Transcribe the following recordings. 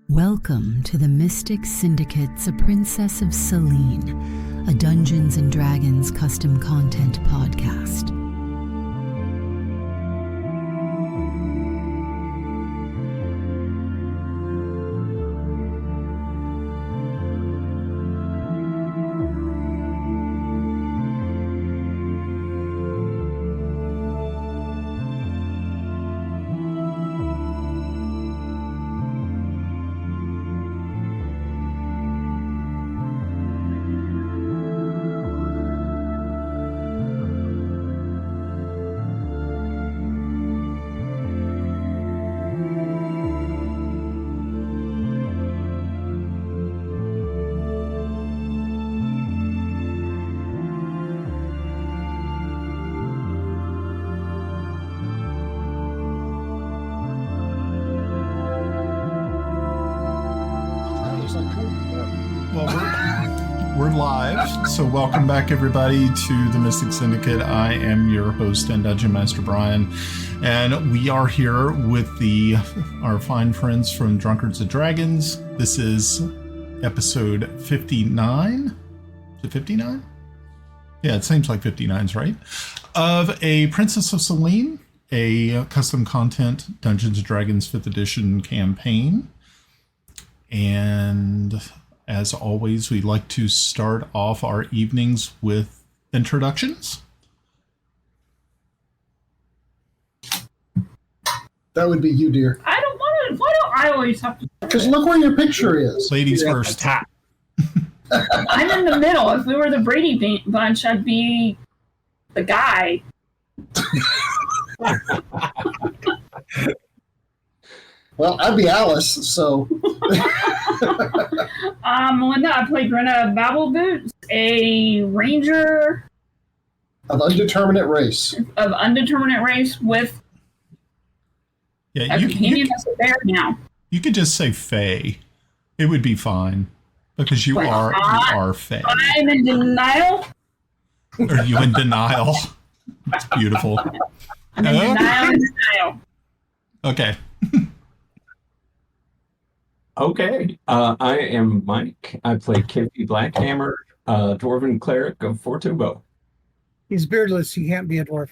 Welcome to the Mystic Syndicate's A Princess of Celene, a Dungeons & Dragons custom content podcast. So welcome back, everybody, to the Mystic Syndicate. I am your host and Dungeon Master, Brian, and we are here with our fine friends from Drunkards of Dragons. This is episode 59. Is it 59? Yeah, it seems like 59's right. Of A Princess of Celene, a custom content Dungeons & Dragons 5th edition campaign. And as always, we like to start off our evenings with introductions. That would be you, dear. I don't want to. Why don't I always have to? Because look where your picture is. Ladies first. I'm in the middle. If we were the Brady Bunch, I'd be the guy. Well, I'd be Alice, so. Melinda, I play Grenna Babbleboots, a ranger Of undeterminate race. with a companion that's a bear now. You could just say Fae. It would be fine. Because you are Fae. I'm in denial. Are you in denial? That's beautiful. I'm in denial. Okay. Okay, I am Mike. I play Kiffi Blackhammer, Dwarven Cleric of Fortubo. He's beardless. He can't be a dwarf.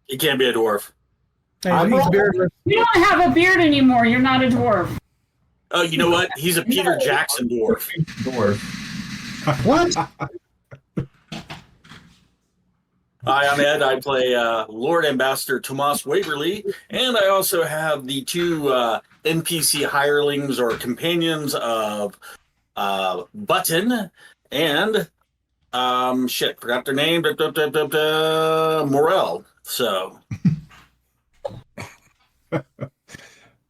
He can't be a dwarf. He's beardless. You don't have a beard anymore. You're not a dwarf. Oh, you know what? He's a Peter Jackson dwarf. What? Hi, I'm Ed. I play Lord Ambassador Tomas Waverly, and I also have the two NPC hirelings or companions of Button and forgot their name. Morel. So.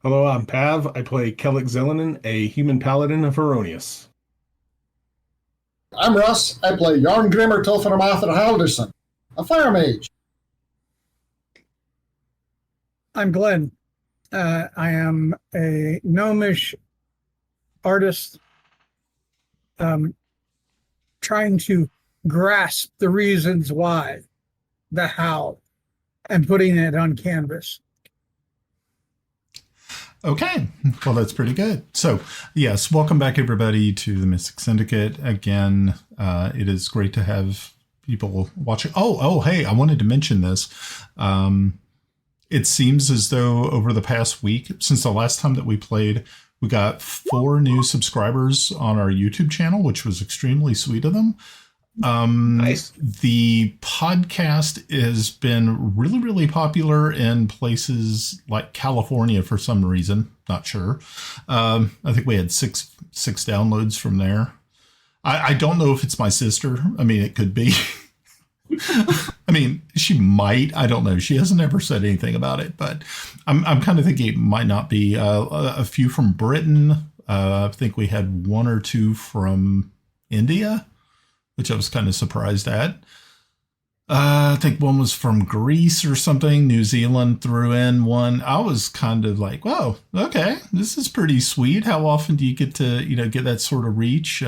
Hello, I'm Pav. I play Kelex Zelenen, a human paladin of Heironious. I'm Russ. I play Járngrímur töframaður Halldórsson, a fire mage. I'm Glenn. I am a gnomish artist trying to grasp the reasons why, the how, and putting it on canvas. Okay, well, that's pretty good. So, yes, welcome back, everybody, to the Mystic Syndicate. Again, it is great to have people watching. Oh, hey, I wanted to mention this. It seems as though over the past week, since the last time that we played, we got 4 new subscribers on our YouTube channel, which was extremely sweet of them. Nice. The podcast has been really, really popular in places like California for some reason. Not sure. I think we had six downloads from there. I don't know if it's my sister. I mean, it could be. I mean, she might. I don't know. She hasn't ever said anything about it, but I'm kind of thinking it might not be. A few from Britain. I think we had 1 or 2 from India, which I was kind of surprised at. I think one was from Greece or something. New Zealand threw in one. I was kind of like, whoa, okay, this is pretty sweet. How often do you get to, get that sort of reach?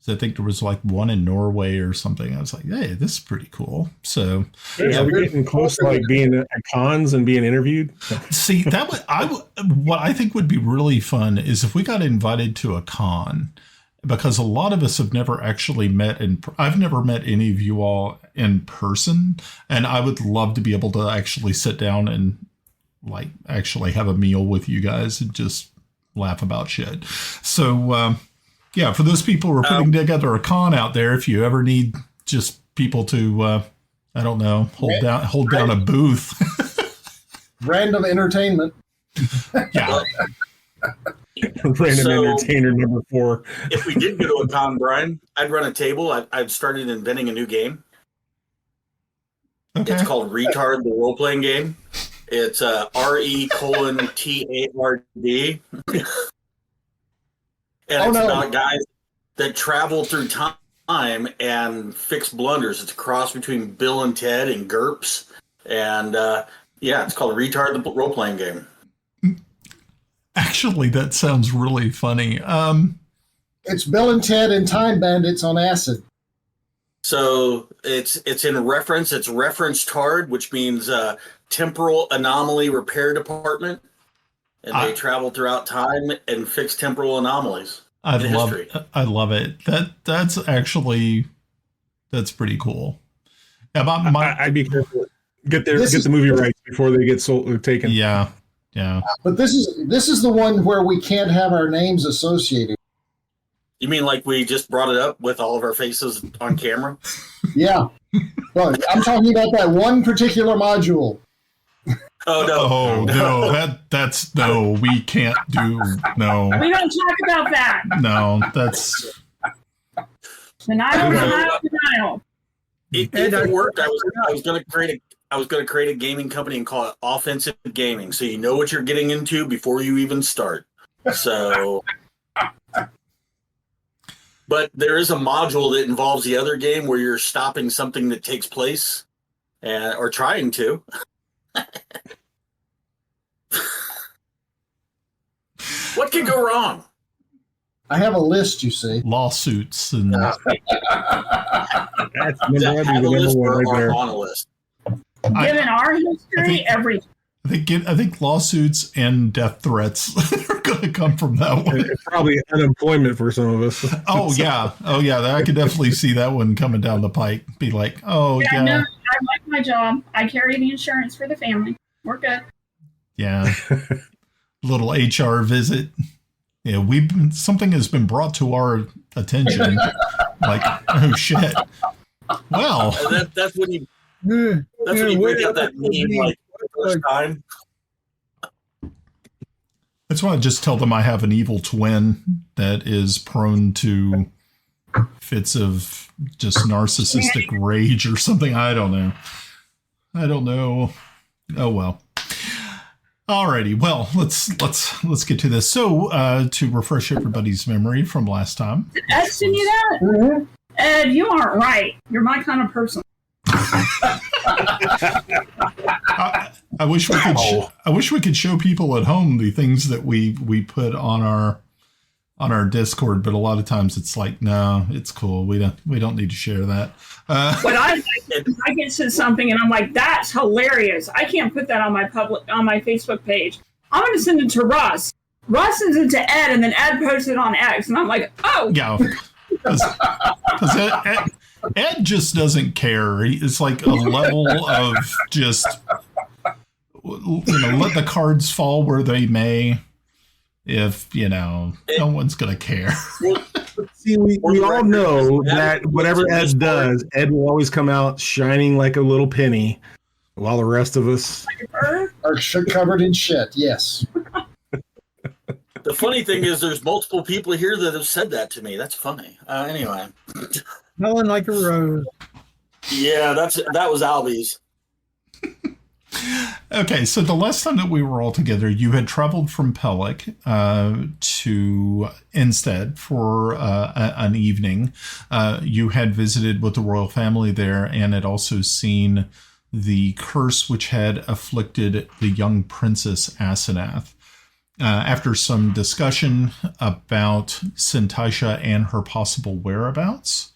So I think there was like one in Norway or something. I was like, hey, this is pretty cool. So Are we getting close to like being at cons and being interviewed? see, what I think would be really fun is if we got invited to a con, because a lot of us have never actually met, and I've never met any of you all in person. And I would love to be able to actually sit down and like actually have a meal with you guys and just laugh about shit. So, yeah, for those people who are putting together a con out there, if you ever need just people to, I don't know, hold down a booth. Random entertainment. Yeah. Random entertainer number 4. If we did go to a con, Brian, I'd run a table. I've started inventing a new game. Okay. It's called Retard, the role-playing game. It's RE:TARD. And it's about guys that travel through time and fix blunders. It's a cross between Bill and Ted and GURPS. And it's called Retard, the role-playing game. Actually, that sounds really funny. It's Bill and Ted and Time Bandits on acid. So it's in reference. It's reference TARD, which means Temporal Anomaly Repair Department. And they travel throughout time and fix temporal anomalies. I love it. That's pretty cool. I'd be careful. Get the movie rights before they get sold or taken. Yeah. But this is the one where we can't have our names associated. You mean like we just brought it up with all of our faces on camera? Yeah. Well, I'm talking about that one particular module. Oh no! Oh no! That's no. We can't do no. We don't talk about that. No, that's denial. If it worked, I was going to create a gaming company and call it Offensive Gaming, so you know what you're getting into before you even start. So, but there is a module that involves the other game where you're stopping something that takes place, or trying to. What could go wrong? I have a list, you see. Lawsuits and that's on a list. Given our history, everything. I think lawsuits and death threats are going to come from that one. It's probably unemployment for some of us. Oh yeah. I could definitely see that one coming down the pike. Be like, no, I like my job. I carry the insurance for the family. We're good. Yeah. Little HR visit. Yeah, something has been brought to our attention. Like, oh shit. Well, that's when you break out that meme like the first time. That's why I just tell them I have an evil twin that is prone to fits of just narcissistic rage or something. I don't know. Oh well. Alrighty, well, let's get to this. So, to refresh everybody's memory from last time. Did Ed send you that? Mm-hmm. Ed, you aren't right. You're my kind of person. I wish we could. I wish we could show people at home the things that we put on our Discord, but a lot of times it's like, no, it's cool. We don't need to share that. What I like is I get to something and I'm like, that's hilarious. I can't put that on my Facebook page. I'm going to send it to Russ. Russ sends it to Ed, and then Ed posts it on X, and I'm like, oh. Yeah, because Ed just doesn't care. It's like a level of just, let the cards fall where they may. If, no one's going to care. See, we all know that whatever Ed does, Ed will always come out shining like a little penny, while the rest of us are covered in shit, yes. The funny thing is there's multiple people here that have said that to me. That's funny. Anyway. Smelling like a rose. Yeah, that was Albie's. Okay, so the last time that we were all together, you had traveled from Pellic to Instead for an evening. You had visited with the royal family there and had also seen the curse which had afflicted the young princess Asenath. after some discussion about Sintaisha and her possible whereabouts,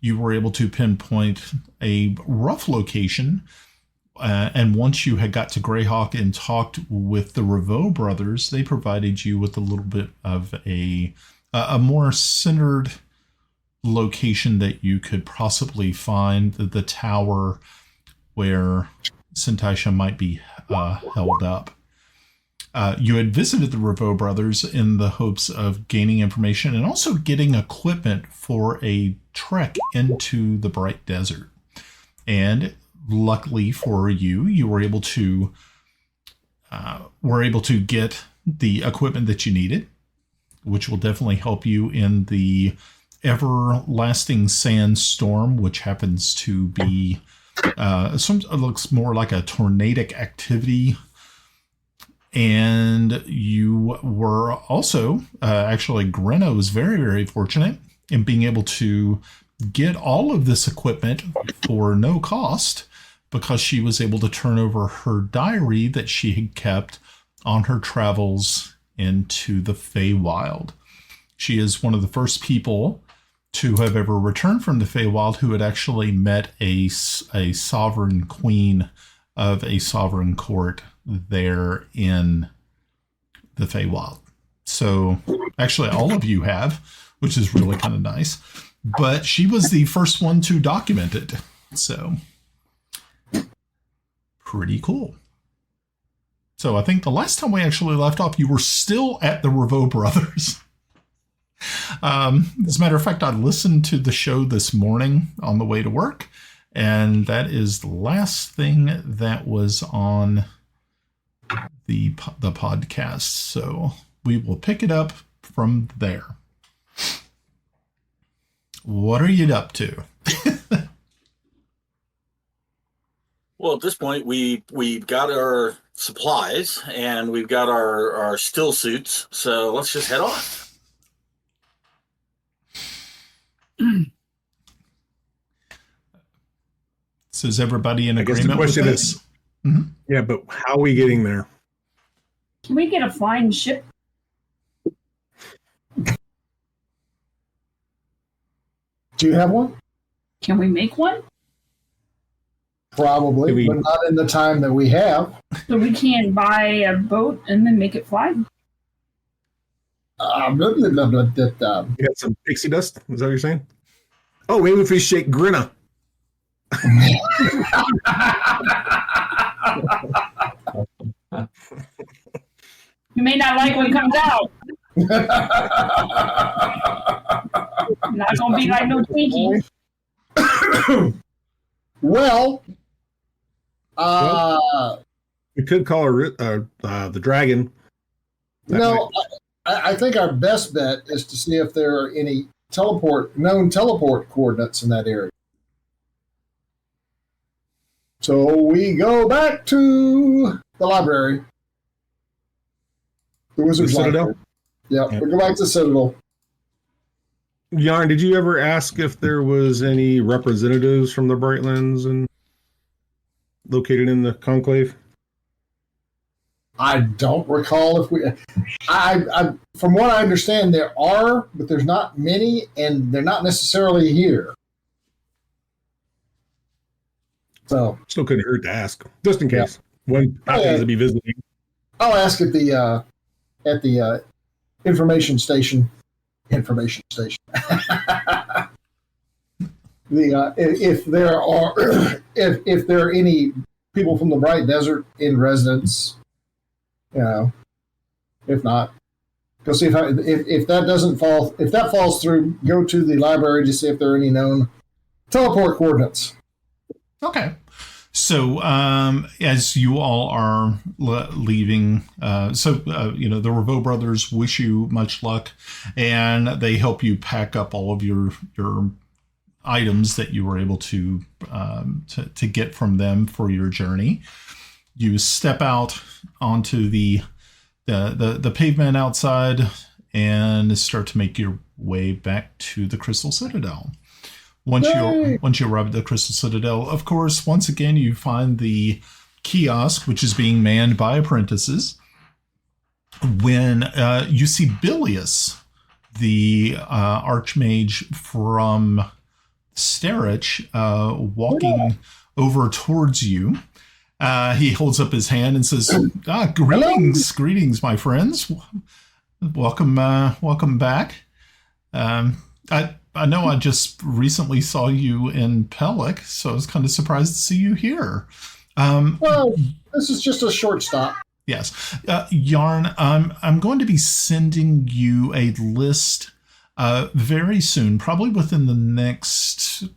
you were able to pinpoint a rough location. And once you had got to Greyhawk and talked with the Revo brothers, they provided you with a little bit of a more centered location that you could possibly find the tower where Sintaisha might be held up. You had visited the Revo brothers in the hopes of gaining information and also getting equipment for a trek into the Bright Desert. And luckily for you, you were able to get the equipment that you needed, which will definitely help you in the everlasting sandstorm, which happens to be it looks more like a tornadic activity. And you were also actually, Grenna was very, very fortunate in being able to get all of this equipment for no cost, because she was able to turn over her diary that she had kept on her travels into the Feywild. She is one of the first people to have ever returned from the Feywild who had actually met a sovereign queen of a sovereign court there in the Feywild. So actually all of you have, which is really kind of nice. But she was the first one to document it. So pretty cool. So I think the last time we actually left off, you were still at the Revo brothers. As a matter of fact, I listened to the show this morning on the way to work, and that is the last thing that was on the podcast. So we will pick it up from there. What are you up to? Well, at this point, we've got our supplies and we've got our still suits. So let's just head off. So is everybody in agreement? I guess the question with is, mm-hmm. Yeah, but how are we getting there? Can we get a flying ship? Do you have one? Can we make one? Probably, but not in the time that we have. So we can't buy a boat and then make it fly? You got some pixie dust? Is that what you're saying? Oh, maybe if we shake Grenna. You may not like when it comes out. Not gonna be like no Twinkie. Well, we could call her the dragon. I think our best bet is to see if there are any known teleport coordinates in that area. So we go back to the library. The Wizard's Library. Yeah, we go back to Citadel. Yarn, did you ever ask if there was any representatives from the Brightlands and located in the Conclave? I don't recall if we. I from what I understand, there are, but there's not many, and they're not necessarily here. So still couldn't hurt to ask, just in case one happens to be visiting. I'll ask at the information station. If there are any people from the Bright Desert in residence, if not, go see if that falls through, go to the library to see if there are any known teleport coordinates. Okay. So as you all are leaving, the Revo brothers wish you much luck, and they help you pack up all of your items that you were able to get from them for your journey. You step out onto the pavement outside and start to make your way back to the Crystal Citadel. Once you arrive at the Crystal Citadel, of course, once again, you find the kiosk, which is being manned by apprentices. when you see Bilius, the archmage from Sterich, walking over towards you. He holds up his hand and says, greetings, my friends. Welcome back. I know I just recently saw you in Pellic, so I was kind of surprised to see you here. Well, this is just a short stop. Yes. Yarn, I'm going to be sending you a list very soon, probably within the next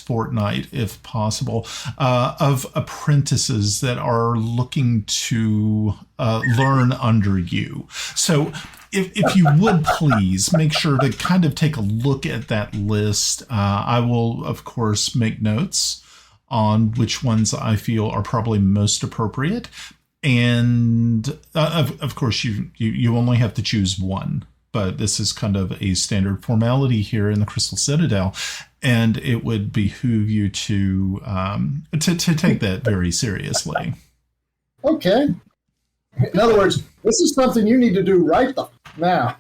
fortnight, if possible, of apprentices that are looking to learn under you. So if you would please make sure to kind of take a look at that list. I will, of course, make notes on which ones I feel are probably most appropriate. And of course, you only have to choose one. But this is kind of a standard formality here in the Crystal Citadel, and it would behoove you to take that very seriously. Okay. In other words, this is something you need to do right now.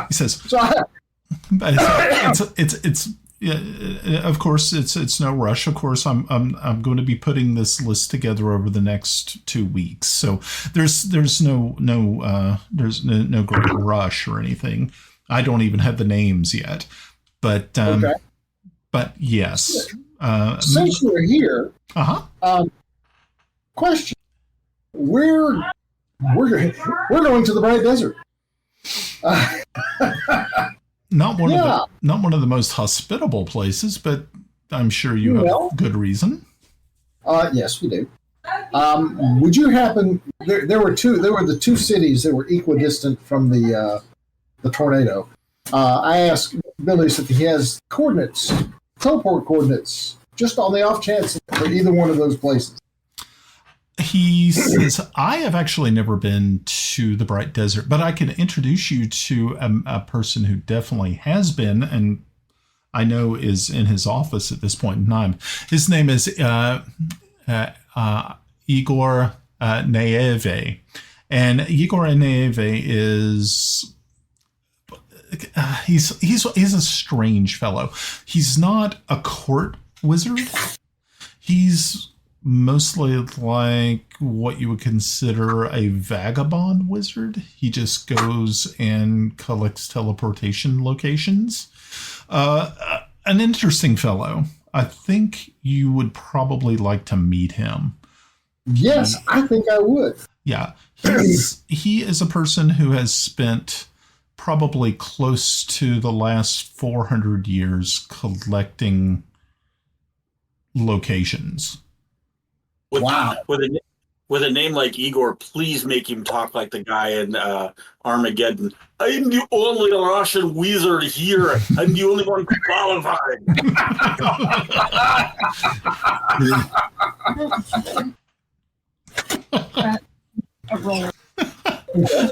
He says, it's of course it's no rush. Of course, I'm going to be putting this list together over the next 2 weeks, so there's no great rush or anything. I don't even have the names yet, but okay. But yes. Since you're here, question: We're going to the Bright Desert. Not one of the most hospitable places, but I'm sure you have good reason. Yes, we do. Would you happen? There were the two cities that were equidistant from the tornado. I asked Billy if he has teleport coordinates, just on the off chance for either one of those places. He says, I have actually never been to the Bright Desert, but I can introduce you to a person who definitely has been, and I know is in his office at this point in time. His name is Igor Neeve. And Igor Neeve is... he's a strange fellow. He's not a court wizard. He's mostly like what you would consider a vagabond wizard. He just goes and collects teleportation locations. An interesting fellow. I think you would probably like to meet him. Yes, I think I would. Yeah. He is a person who has spent probably close to the last 400 years collecting locations. Wow. With a name like Igor, please make him talk like the guy in Armageddon. I'm the only Russian wizard here. I'm the only one qualified.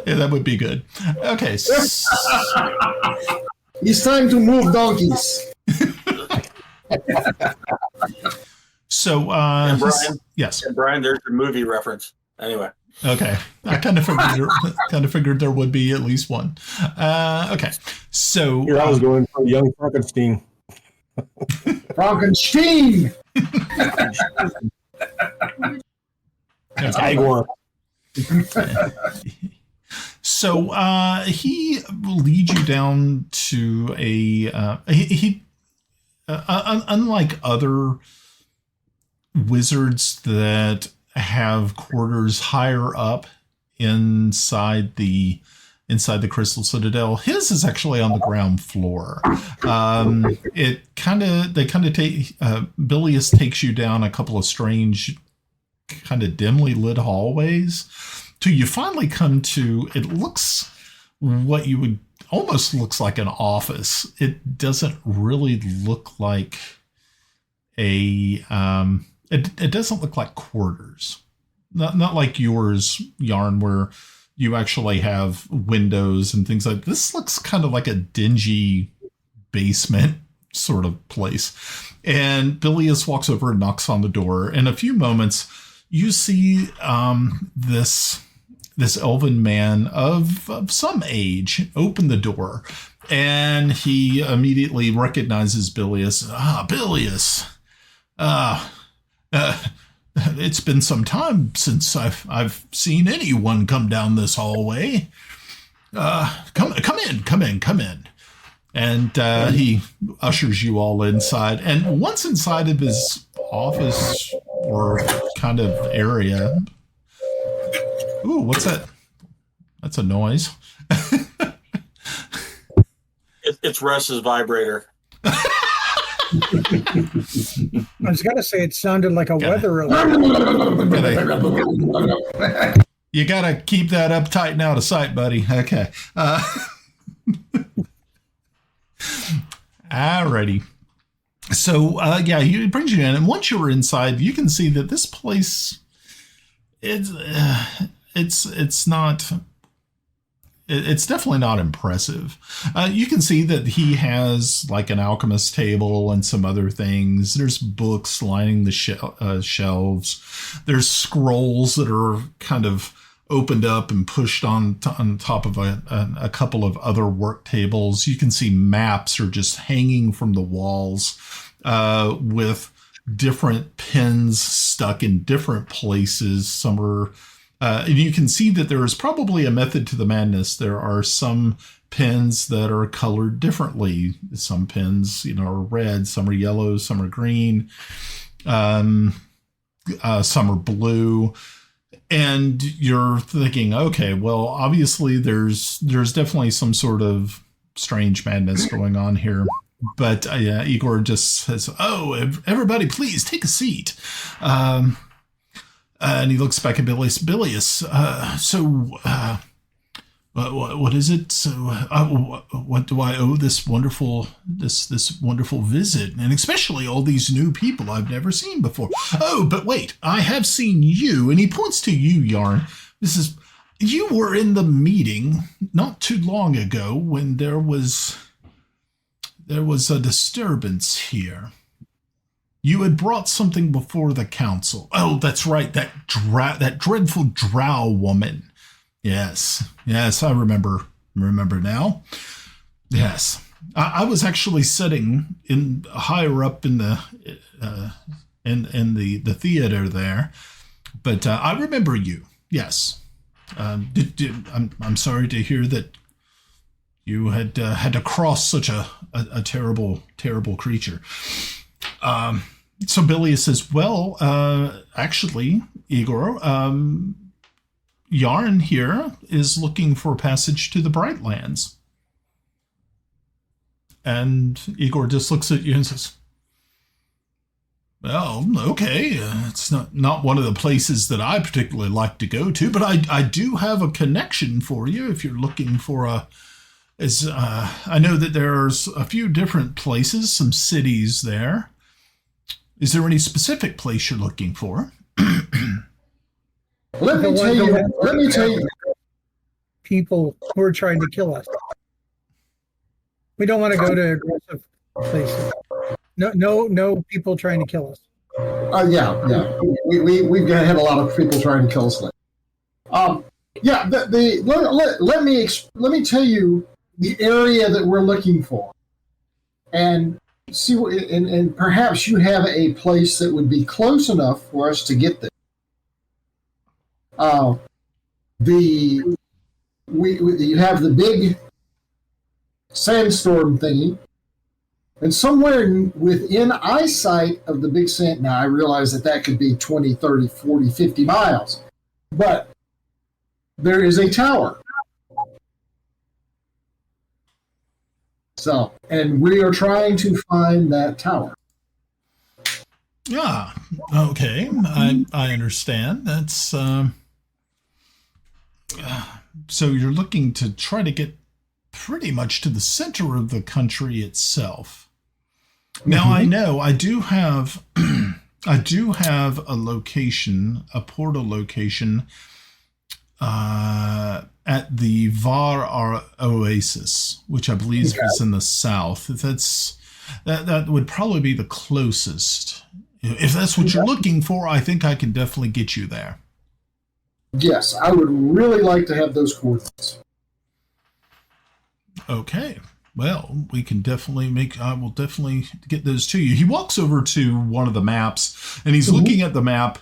Yeah, that would be good. Okay. It's time to move donkeys. So, Brian, yes, and Brian, there's your movie reference. Anyway, okay, I kind of figured there would be at least one. Okay, so here I was going for young Frankenstein. Frankenstein. Igor. So he leads you down to unlike other wizards that have quarters higher up inside the Crystal Citadel, his is actually on the ground floor. Bilius takes you down a couple of strange, kind of dimly lit hallways till you finally come to, it looks what you would almost looks like an office. It doesn't really look like it doesn't look like quarters. Not like yours, Yarn, where you actually have windows and things like this. Looks kind of like a dingy basement sort of place. And Bilius walks over and knocks on the door. In a few moments, you see this elven man of some age open the door, and he immediately recognizes Bilius. Bilius. It's been some time since I've seen anyone come down this hallway. Come in. And he ushers you all inside. And once inside of his office or kind of area. Ooh, what's that? That's a noise. It's Russ's vibrator. I was going to say it sounded like a weather alert. You got to keep that uptight and out of sight, buddy. Okay. Alrighty. So, he brings you in, and once you're inside, you can see that this place, it's definitely not impressive. You can see that he has like an alchemist table and some other things. There's books lining the shelves. There's scrolls that are kind of opened up and pushed on top of a couple of other work tables. You can see maps are just hanging from the walls with different pins stuck in different places. Some are, and you can see that there is probably a method to the madness. There are some pins that are colored differently. Some pins, are red, some are yellow, some are green, some are blue. And you're thinking, okay, well, obviously there's definitely some sort of strange madness going on here. But Igor just says, "Oh, everybody, please take a seat." And he looks back at Bilius. What is it? So, what do I owe this wonderful visit, and especially all these new people I've never seen before? Oh, but wait, I have seen you, and he points to you, Yarn. You were in the meeting not too long ago when there was a disturbance here. You had brought something before the council. Oh, that's right, that dreadful drow woman. Yes, I remember now. Yes, I was actually sitting in higher up in the theater there, but I remember you. Yes, I'm sorry to hear that you had to cross such a terrible creature. So Billy says, "Well, actually, Igor, Yarn here is looking for passage to the Brightlands." And Igor just looks at you and says, "Well, okay, it's not one of the places that I particularly like to go to, but I do have a connection for you if you're looking for I know that there's a few different places, some cities there. Is there any specific place you're looking for?" Let me tell you. People who are trying to kill us. We don't want to go to aggressive places. No people trying to kill us. Yeah. We've had a lot of people trying to kill us lately. Let me tell you the area that we're looking for, and see, and perhaps you have a place that would be close enough for us to get there. You have the big sandstorm thingy, and somewhere within eyesight of the big sand. Now I realize that could be 20, 30, 40, 50 miles, but there is a tower. So, and we are trying to find that tower. Yeah. Okay. I understand. That's so you're looking to try to get pretty much to the center of the country itself. Now, I know I do have a location, a portal location at the Var Oasis, which I believe is in the south. That would probably be the closest. If that's what you're looking for, I think I can definitely get you there. Yes, I would really like to have those coordinates. Okay. Well, we can definitely I will definitely get those to you. He walks over to one of the maps, and he's looking at the map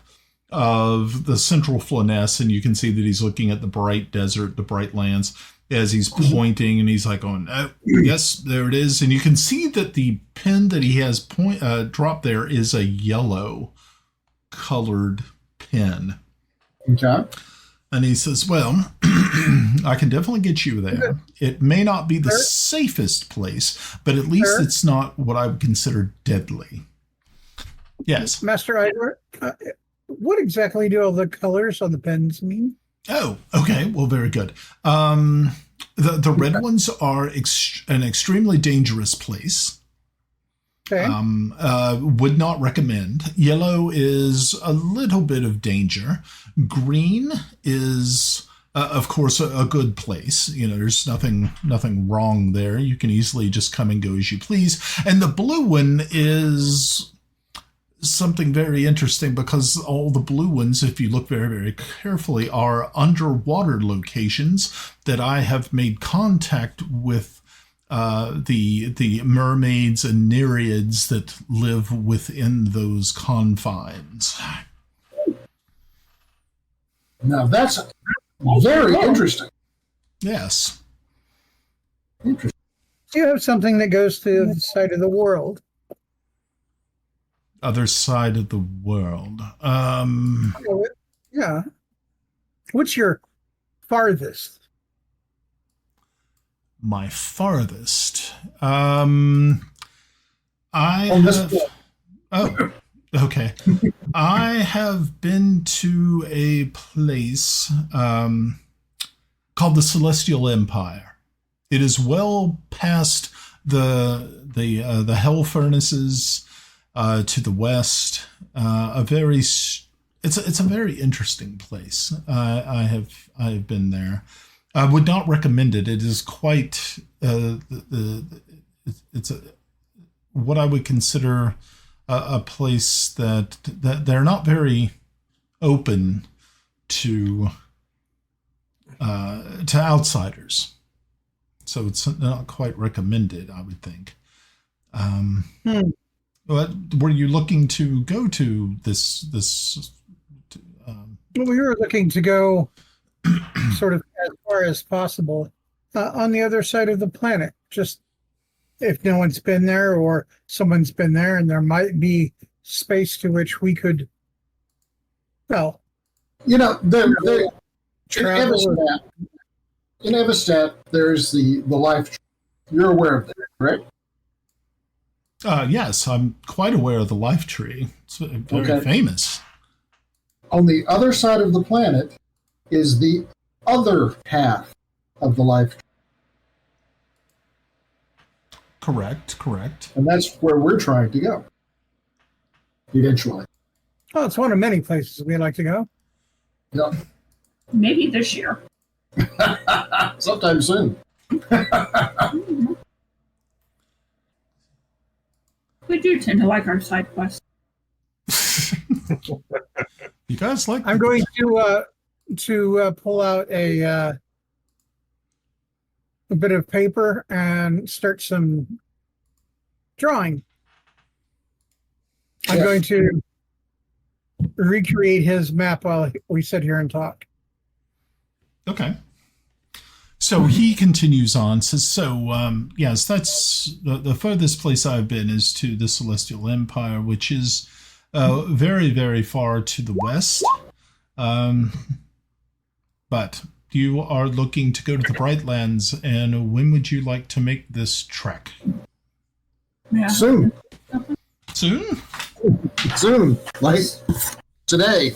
of the central Floness, and you can see that he's looking at the bright desert, the bright lands, as he's pointing, and he's like, oh, yes, there it is. And you can see that the pin that he has dropped there is a yellow colored pin. Okay. And he says, well, I can definitely get you there. It may not be the safest place, but at least it's not what I would consider deadly. Yes. Master Idler, what exactly do all the colors on the pens mean? Oh, okay. Well, very good. The red ones are an extremely dangerous place. Okay. Would not recommend. Yellow is a little bit of danger. Green is, of course, a good place. There's nothing wrong there. You can easily just come and go as you please. And the blue one is something very interesting, because all the blue ones, if you look very, very carefully, are underwater locations that I have made contact with the mermaids and nereids that live within those confines. Now that's very interesting. Yes. Interesting. Do you have something that goes to the side of the world? Other side of the world. Yeah. What's your farthest? My farthest. Okay. I have been to a place called the Celestial Empire. It is well past the hell furnaces to the west. It's a very interesting place. I have been there. I would not recommend it. It is quite it's what I would consider a place that they're not very open to outsiders. So it's not quite recommended, I would think. Were you looking to go to this? Well, we were looking to go sort of as far as possible on the other side of the planet. Just if no one's been there or someone's been there, and there might be space to which we could, well, travel. In Evistat, there's the life. You're aware of that, right? Yes, I'm quite aware of the life tree. It's very famous. On the other side of the planet is the other half of the life tree. Correct. And that's where we're trying to go eventually. Oh, it's one of many places we'd like to go. Yeah. Maybe this year. Sometime soon. We do tend to like our side quests. You guys like? I'm going to pull out a bit of paper and start some drawing. I'm going to recreate his map while we sit here and talk. Okay. So he continues on, says, yes, that's the furthest place I've been is to the Celestial Empire, which is very, very far to the west. But you are looking to go to the Brightlands, and when would you like to make this trek? Yeah. Soon. Soon? Soon. Like today.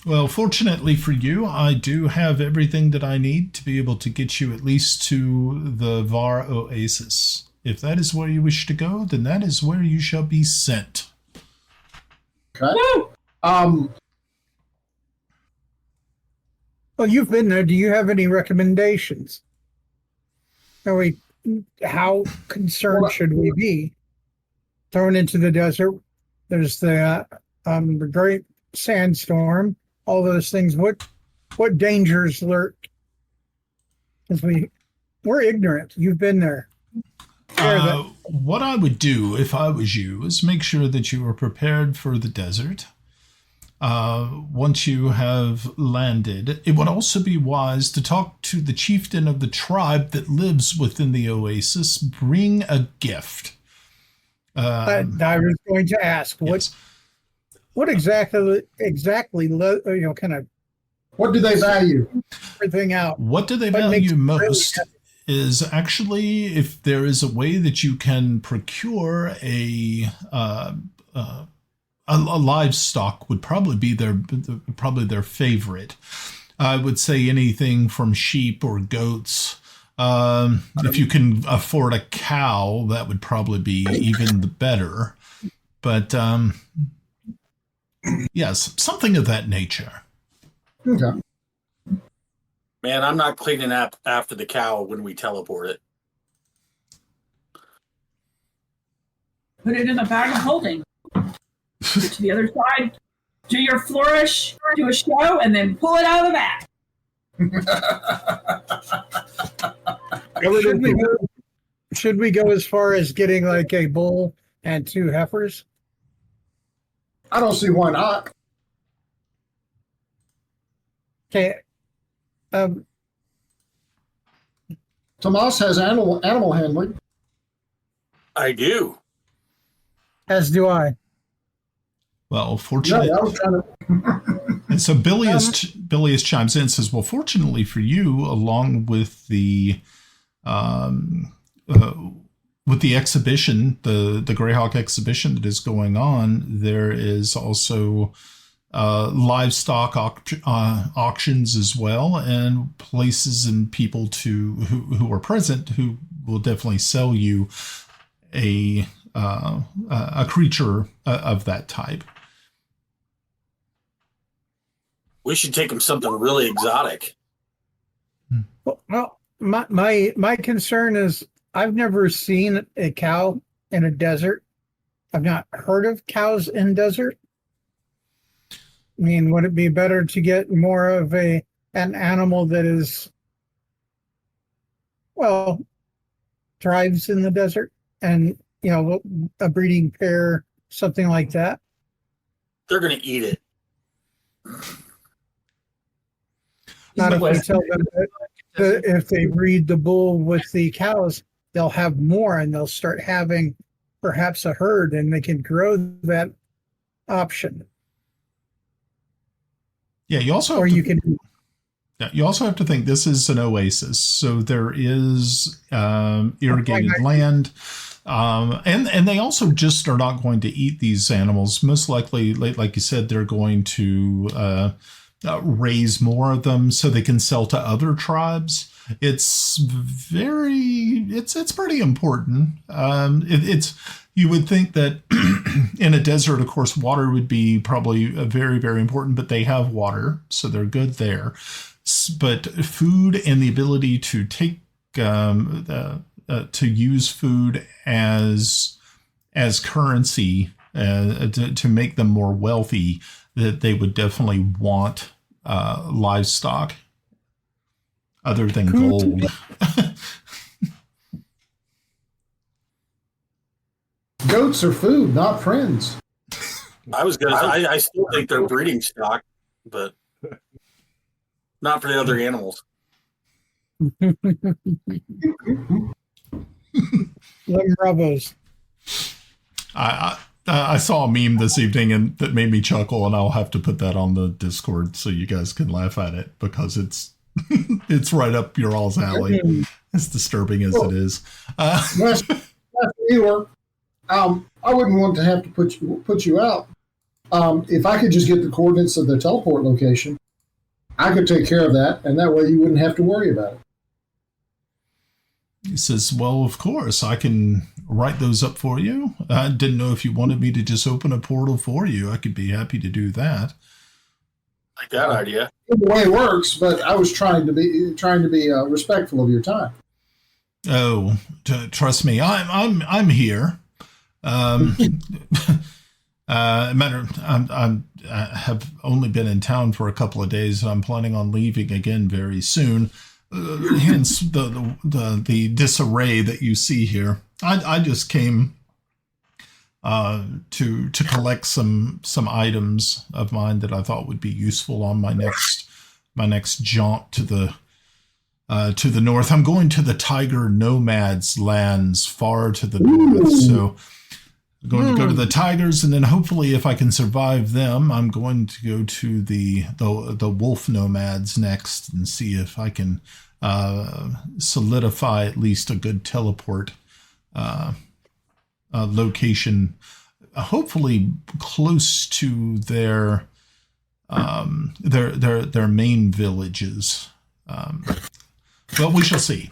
Well, fortunately for you, I do have everything that I need to be able to get you at least to the Var Oasis. If that is where you wish to go, then that is where you shall be sent. Okay. Well, you've been there. Do you have any recommendations? How concerned should we be? Thrown into the desert There's the great sandstorm. All those things. What dangers lurk? Because we're ignorant. You've been there. What I would do if I was you is make sure that you are prepared for the desert. Once you have landed, it would also be wise to talk to the chieftain of the tribe that lives within the oasis. Bring a gift. I was going to ask, yes. what exactly, kind of. What do they value? Everything out. What do they value most is actually if there is a way that you can procure a livestock would probably be their favorite. I would say anything from sheep or goats. If you can afford a cow, that would probably be even better. But yes, something of that nature. Okay. Man, I'm not cleaning up after the cow when we teleport it. Put it in a bag of holding. Get to the other side. Do your flourish, do a show, and then pull it out of the bag. Should we go as far as getting like a bull and 2 heifers? I don't see why not. Okay. Tomas has animal handling. I do. As do I. Well, fortunately, Yeah, I was trying to. and so Bilius chimes in and says, "Well, fortunately for you, along with the exhibition, the Greyhawk exhibition that is going on, there is also livestock auctions as well, and places and people who are present who will definitely sell you a creature of that type." We should take him something really exotic. Well, my concern is I've never seen a cow in a desert. I've not heard of cows in desert. I mean, would it be better to get more of an animal that is, well, thrives in the desert and, a breeding pair, something like that? They're going to eat it. Not if we tell them that if they breed the bull with the cows, they'll have more and they'll start having perhaps a herd and they can grow that option. Yeah, you also have to think this is an oasis, so there is irrigated land, and they also just are not going to eat these animals. Most likely, like you said, they're going to raise more of them so they can sell to other tribes. It's pretty important. You would think that in a desert, of course, water would be probably very, very important, but they have water, so they're good there. But food and the ability to take to use food as currency to make them more wealthy, that they would definitely want livestock other than gold. Goats are food, not friends. I still think they're breeding stock, but not for the other animals. Them rebels. I saw a meme this evening and that made me chuckle, and I'll have to put that on the Discord so you guys can laugh at it, because it's right up your all's alley. As disturbing as it is. I wouldn't want to have to put you out. If I could just get the coordinates of the teleport location, I could take care of that, and that way you wouldn't have to worry about it. He says, well, of course, I can write those up for you. I didn't know if you wanted me to just open a portal for you. I could be happy to do that. Like that idea. The way it works, but I was trying to be respectful of your time. Oh, trust me, I'm here. I have only been in town for a couple of days, and I'm planning on leaving again very soon. Hence the disarray that you see here. I just came to collect some items of mine that I thought would be useful on my next jaunt to the north. I'm going to the Tiger Nomads lands far to the north, so I'm going to go to the Tigers, and then hopefully, if I can survive them, I'm going to go to the Wolf Nomads next and see if I can solidify at least a good teleport location, hopefully close to their main villages. But we shall see.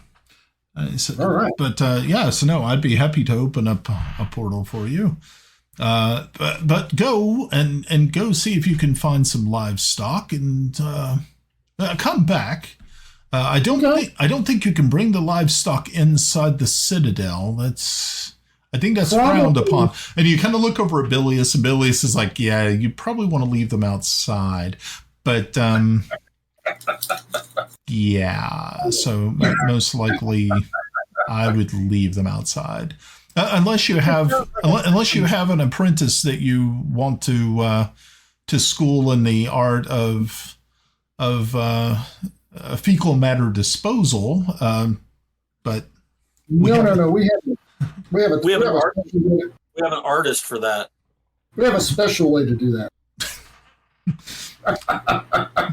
All right. But I'd be happy to open up a portal for you. But go and go see if you can find some livestock and come back. I don't think you can bring the livestock inside the citadel. I think that's frowned upon. And you kind of look over at Bilius, and Bilius is like, yeah, you probably want to leave them outside. But yeah, so most likely I would leave them outside. Unless you have an apprentice that you want to school in the art of fecal matter disposal, but no. We have an artist for that. We have a special way to do that.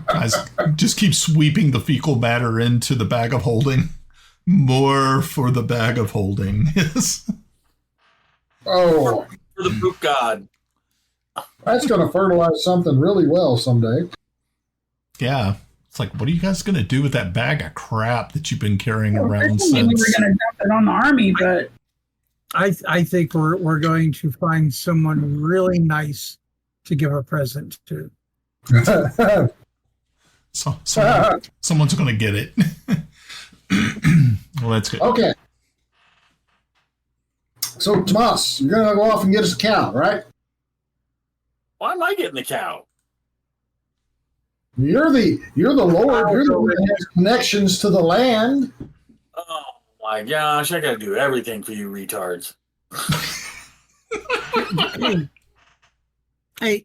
Guys, just keep sweeping the fecal matter into the bag of holding. More for the bag of holding. Yes. Oh, for the poop god. That's going to fertilize something really well someday. Yeah. It's like, what are you guys going to do with that bag of crap that you've been carrying around since? We were going to dump it on the army, but I think we're going to find someone really nice to give a present to. Someone's going to get it. Well, that's good. Okay. So, Tomas, you're going to go off and get us a cow, right? Why am I getting the cow? You're the Lord. You're the one that has connections to the land. Oh my gosh! I got to do everything for you retards. Hey,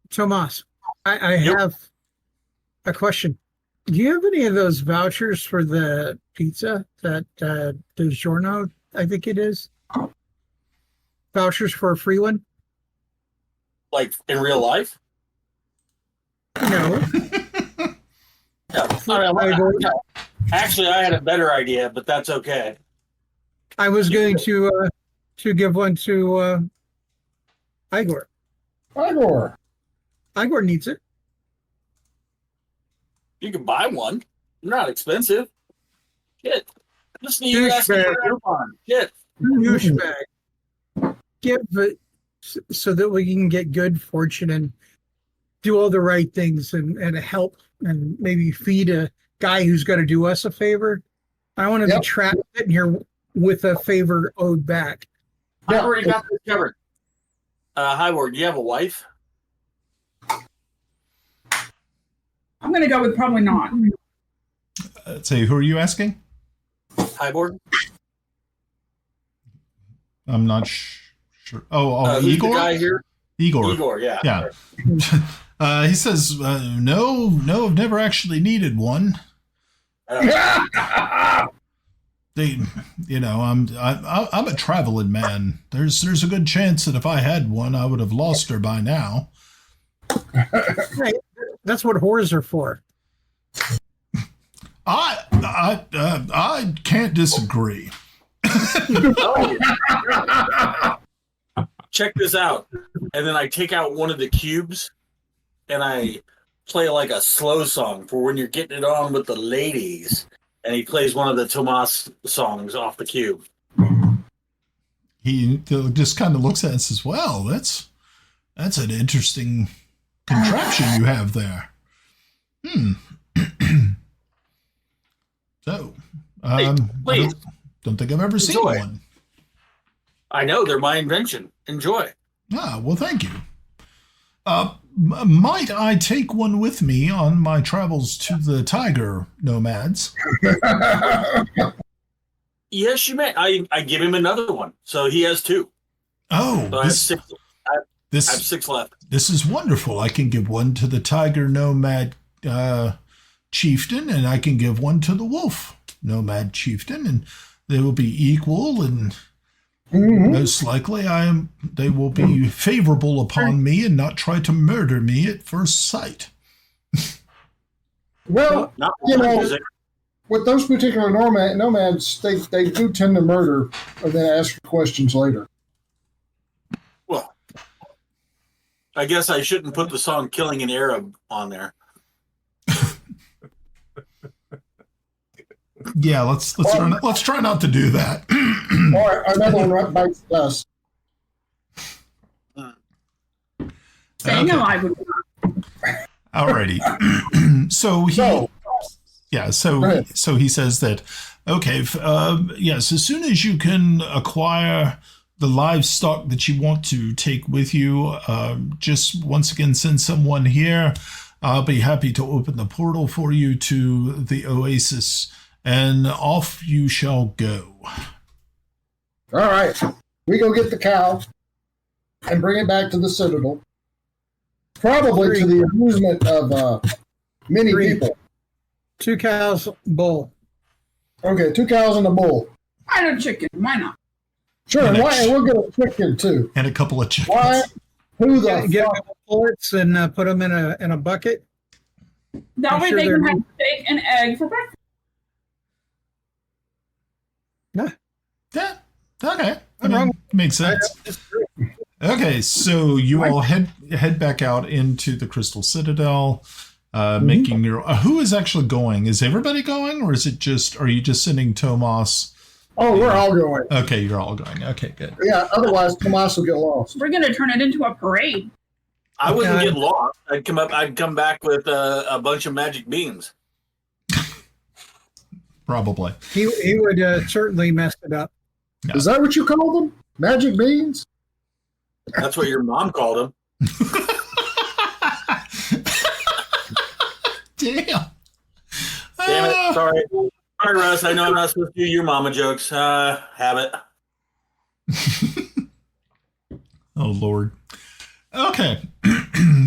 Tomas, I have a question. Do you have any of those vouchers for the pizza that DiGiorno, I think it is? Vouchers for a free one? Like in real life? No. Actually, I had a better idea, but that's okay. I was going to give one to Igor. Igor needs it. You can buy one. They're not expensive. Shit. Just need Shit. Douchebag. Give it so that we can get good fortune and do all the right things and help and maybe feed a guy who's going to do us a favor. I want to be trapped sitting here with a favor owed back. I already got this covered. Hi, Ward. Do you have a wife? I'm going to go with probably not. Say, who are you asking? Hi, Ward. I'm not sure. Oh, who's Igor? The guy here? Igor, yeah. Yeah. He says, no, I've never actually needed one. I'm a traveling man. There's a good chance that if I had one, I would have lost her by now. Right. That's what whores are for. I can't disagree. Check this out. And then I take out one of the cubes and I play like a slow song for when you're getting it on with the ladies. And he plays one of the Tomas songs off the cube. He just kind of looks at it and says, well, that's an interesting contraption you have there. So, please. Don't think I've ever seen one. I know, they're my invention. Enjoy. Ah, well, thank you. Might I take one with me on my travels to the tiger nomads? Yes, you may. I give him another one, so he has 2. Oh, so I have 6. I have 6 left. This is wonderful. I can give one to the tiger nomad chieftain, and I can give one to the wolf nomad chieftain, and they will be equal, and most likely they will be favorable upon me and not try to murder me at first sight. Well, with those particular nomads, they do tend to murder and then ask questions later. Well, I guess I shouldn't put the song "Killing an Arab" on there. Yeah, let's try not to do that. Or another one right bites the dust. Staying alive would Alrighty. So he says that, okay, yes, as soon as you can acquire the livestock that you want to take with you, just once again send someone here. I'll be happy to open the portal for you to the Oasis, and off you shall go. All right. We go get the cow and bring it back to the Citadel. Probably to the amusement of many people. 2 cows, bull. Okay, 2 cows and a bull. I know chicken. Why not? Sure, and we'll get a chicken too. And a couple of chickens. Why? Who the get a couple bullets and put them in a bucket. That way they can have steak and egg for breakfast. Yeah. Okay. I mean, makes sense. Okay, so you all head back out into the Crystal Citadel, making your. Who is actually going? Is everybody going, or are you just sending Tomas? Oh, we're all going. Okay, you're all going. Okay, good. Yeah, otherwise Tomas will get lost. We're going to turn it into a parade. I wouldn't get lost. I'd come back with a bunch of magic beans. Probably. He would certainly mess it up. No. Is that what you call them? Magic beans? That's what your mom called them. Damn. Damn it. Sorry. Sorry, Russ. I know I'm not supposed to do your mama jokes. Have it. Oh, Lord. Okay.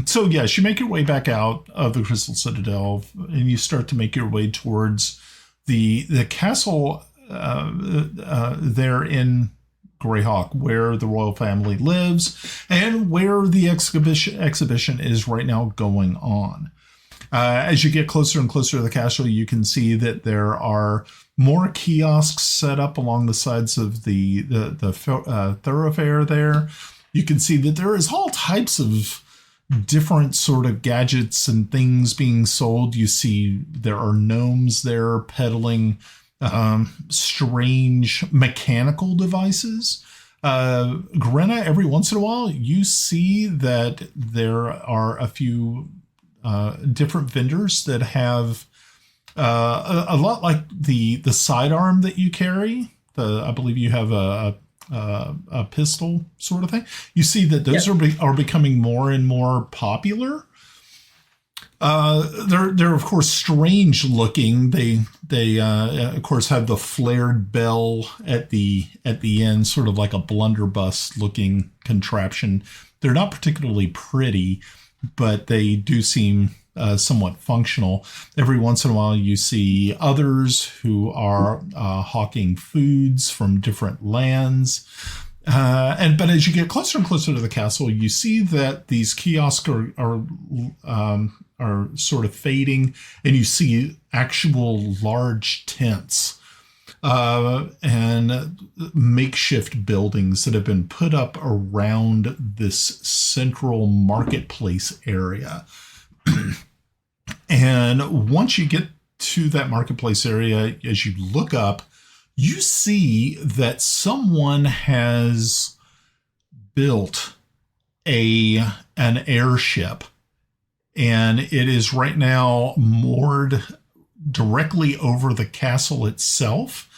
So, yes, you make your way back out of the Crystal Citadel, and you start to make your way towards the castle there in Greyhawk, where the royal family lives and where the exhibition is right now going on. As you get closer and closer to the castle, you can see that there are more kiosks set up along the sides of the thoroughfare there. You can see that there is all types of different sort of gadgets and things being sold. You see there are gnomes there peddling strange mechanical devices. Grenna, every once in a while, you see that there are a few different vendors that have a lot like the sidearm that you carry. I believe you have a pistol sort of thing. You see that those are becoming more and more popular. They're of course strange looking. They of course have the flared bell at the end, sort of like a blunderbuss looking contraption. They're not particularly pretty, but they do seem somewhat functional. Every once in a while, you see others who are hawking foods from different lands. But as you get closer and closer to the castle, you see that these kiosks are sort of fading, and you see actual large tents and makeshift buildings that have been put up around this central marketplace area. And once you get to that marketplace area, as you look up, you see that someone has built an airship, and it is right now moored directly over the castle itself.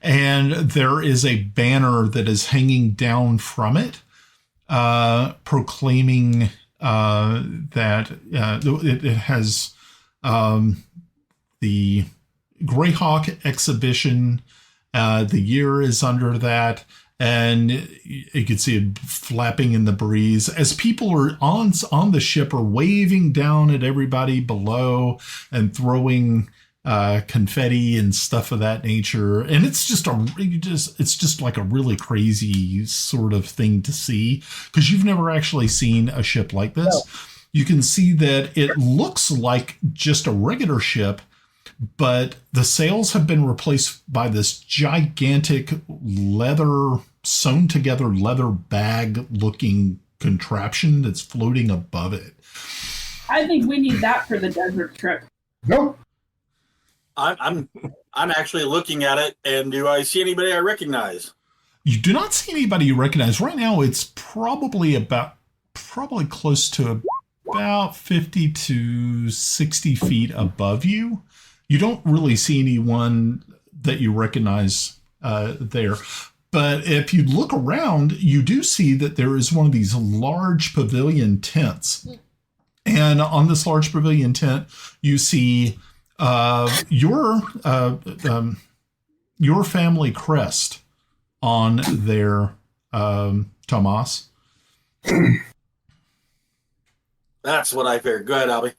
And there is a banner that is hanging down from it. proclaiming that it has the Greyhawk exhibition. The year is under that. And you can see it flapping in the breeze as people are on the ship are waving down at everybody below and throwing confetti and stuff of that nature. And it's just like a really crazy sort of thing to see because you've never actually seen a ship like this. No. You can see that it looks like just a regular ship, but the sails have been replaced by this gigantic sewn together leather bag looking contraption that's floating above it. I think we need that for the desert trip. Nope. I'm actually looking at it, and do I see anybody I recognize? You do not see anybody you recognize. Right now it's probably close to about 50 to 60 feet above you. You don't really see anyone that you recognize there. But if you look around, you do see that there is one of these large pavilion tents. And on this large pavilion tent, you see your family crest on there, Tomas. That's what I figured. Go ahead, Albie.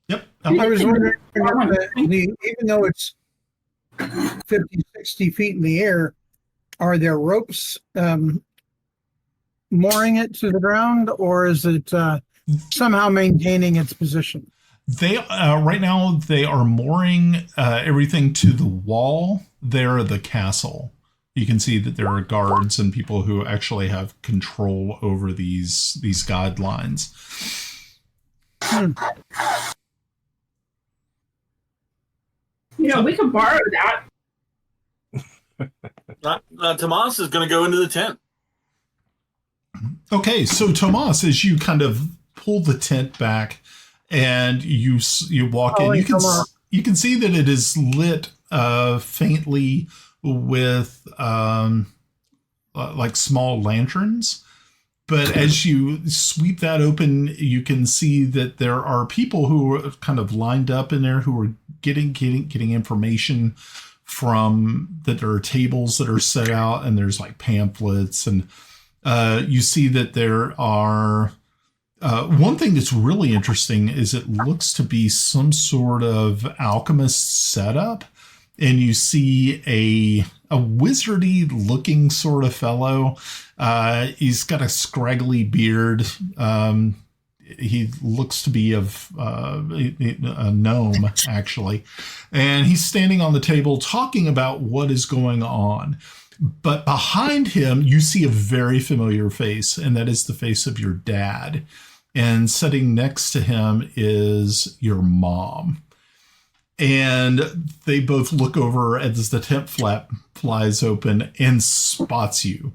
Yep. I was wondering, even though it's 50, 60 feet in the air, are there ropes mooring it to the ground, or is it somehow maintaining its position? They right now they are mooring everything to the wall there of the castle. You can see that there are guards and people who actually have control over these guidelines. We could borrow that. Tomas is going to go into the tent. Okay, so Tomas, as you kind of pull the tent back and you walk in, you can see that it is lit faintly with like small lanterns. But as you sweep that open, you can see that there are people who are kind of lined up in there who are getting information from that. There are tables that are set out and there's like pamphlets, and you see that there are one thing that's really interesting is it looks to be some sort of alchemist setup, and you see a wizardy looking sort of fellow. He's got a scraggly beard. He looks to be of a gnome, actually. And he's standing on the table talking about what is going on. But behind him, you see a very familiar face, and that is the face of your dad. And sitting next to him is your mom. And they both look over as the tent flap flies open and spots you.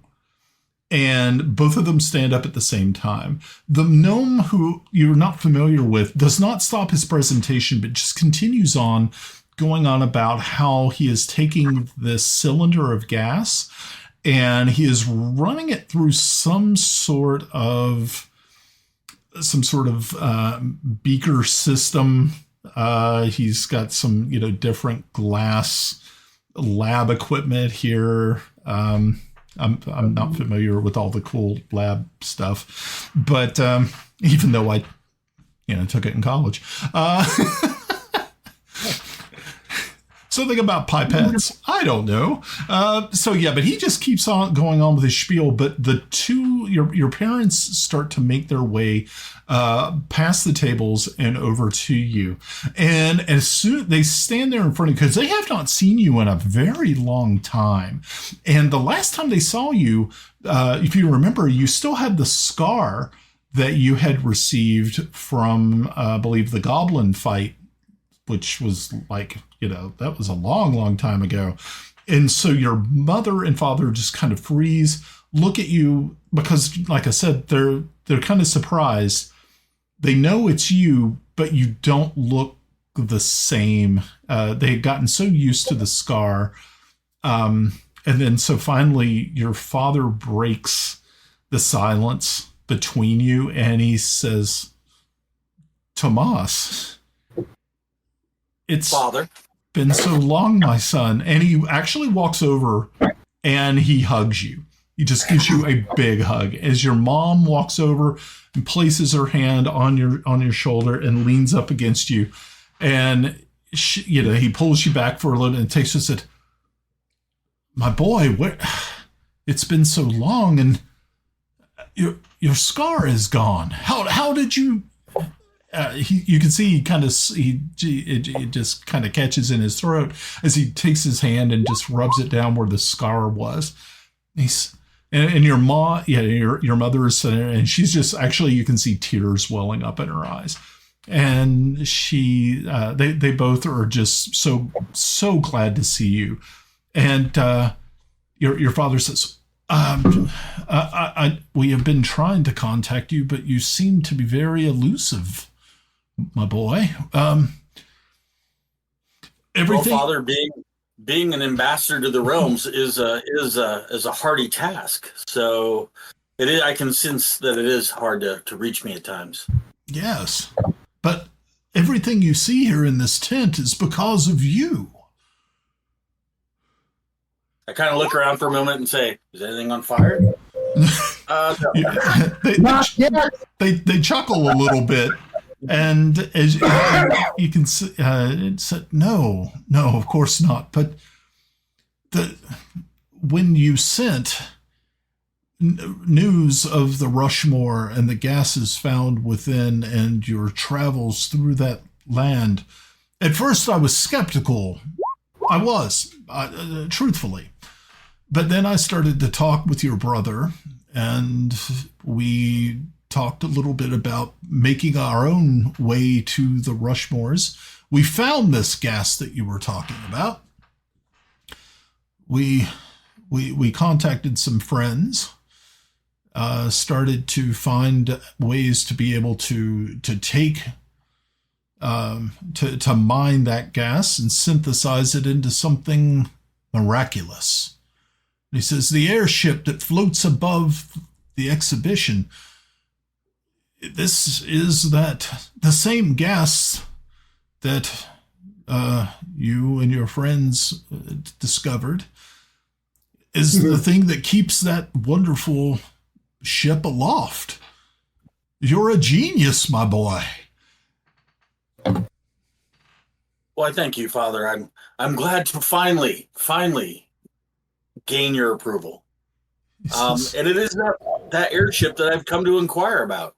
And both of them stand up at the same time. The gnome, who you're not familiar with, does not stop his presentation, but just continues on, going on about how he is taking this cylinder of gas and he is running it through some sort of beaker system. He's got some, different glass lab equipment here. I'm not familiar with all the cool lab stuff, but even though I, took it in college. Something about pipettes. I don't know. But he just keeps on going on with his spiel. But the your parents start to make their way past the tables and over to you. And as soon they stand there in front of you, because they have not seen you in a very long time. And the last time they saw you, if you remember, you still had the scar that you had received from, I believe, the goblin fight, which was like, that was a long, long time ago. And so your mother and father just kind of freeze, look at you, because like I said, they're kind of surprised. They know it's you, but you don't look the same. They had gotten so used to the scar. And then so finally your father breaks the silence between you, and he says, Tomas, it's Father. been so long, my son. And he actually walks over and he hugs you. He just gives you a big hug as your mom walks over and places her hand on your shoulder and leans up against you. And he pulls you back for a little and takes you and said, my boy, it's been so long, and your scar is gone. How did you? You can see it just kind of catches in his throat as he takes his hand and just rubs it down where the scar was. And your mom, your mother is sitting there, and she's just actually, you can see tears welling up in her eyes. And they both are just so glad to see you. And your father says, we have been trying to contact you, but you seem to be very elusive, my boy. Everything. Well, Father, being an ambassador to the realms is a hardy task. So it is. I can sense that it is hard to reach me at times. Yes, but everything you see here in this tent is because of you. I kind of look around for a moment and say, "Is anything on fire?" No. They chuckle a little bit, and as you can see, it said, "No, of course not." But when you sent news of the Rushmore and the gases found within, and your travels through that land, at first I was skeptical. I was, truthfully. But then I started to talk with your brother, and we talked a little bit about making our own way to the Rushmores. We found this gas that you were talking about. We contacted some friends, started to find ways to be able to take to mine that gas and synthesize it into something miraculous. He says the airship that floats above the exhibition, this is the same gas that you and your friends discovered is the thing that keeps that wonderful ship aloft. You're a genius, my boy. Well, I thank you, Father. I'm glad to finally gain your approval. And it is that airship that I've come to inquire about.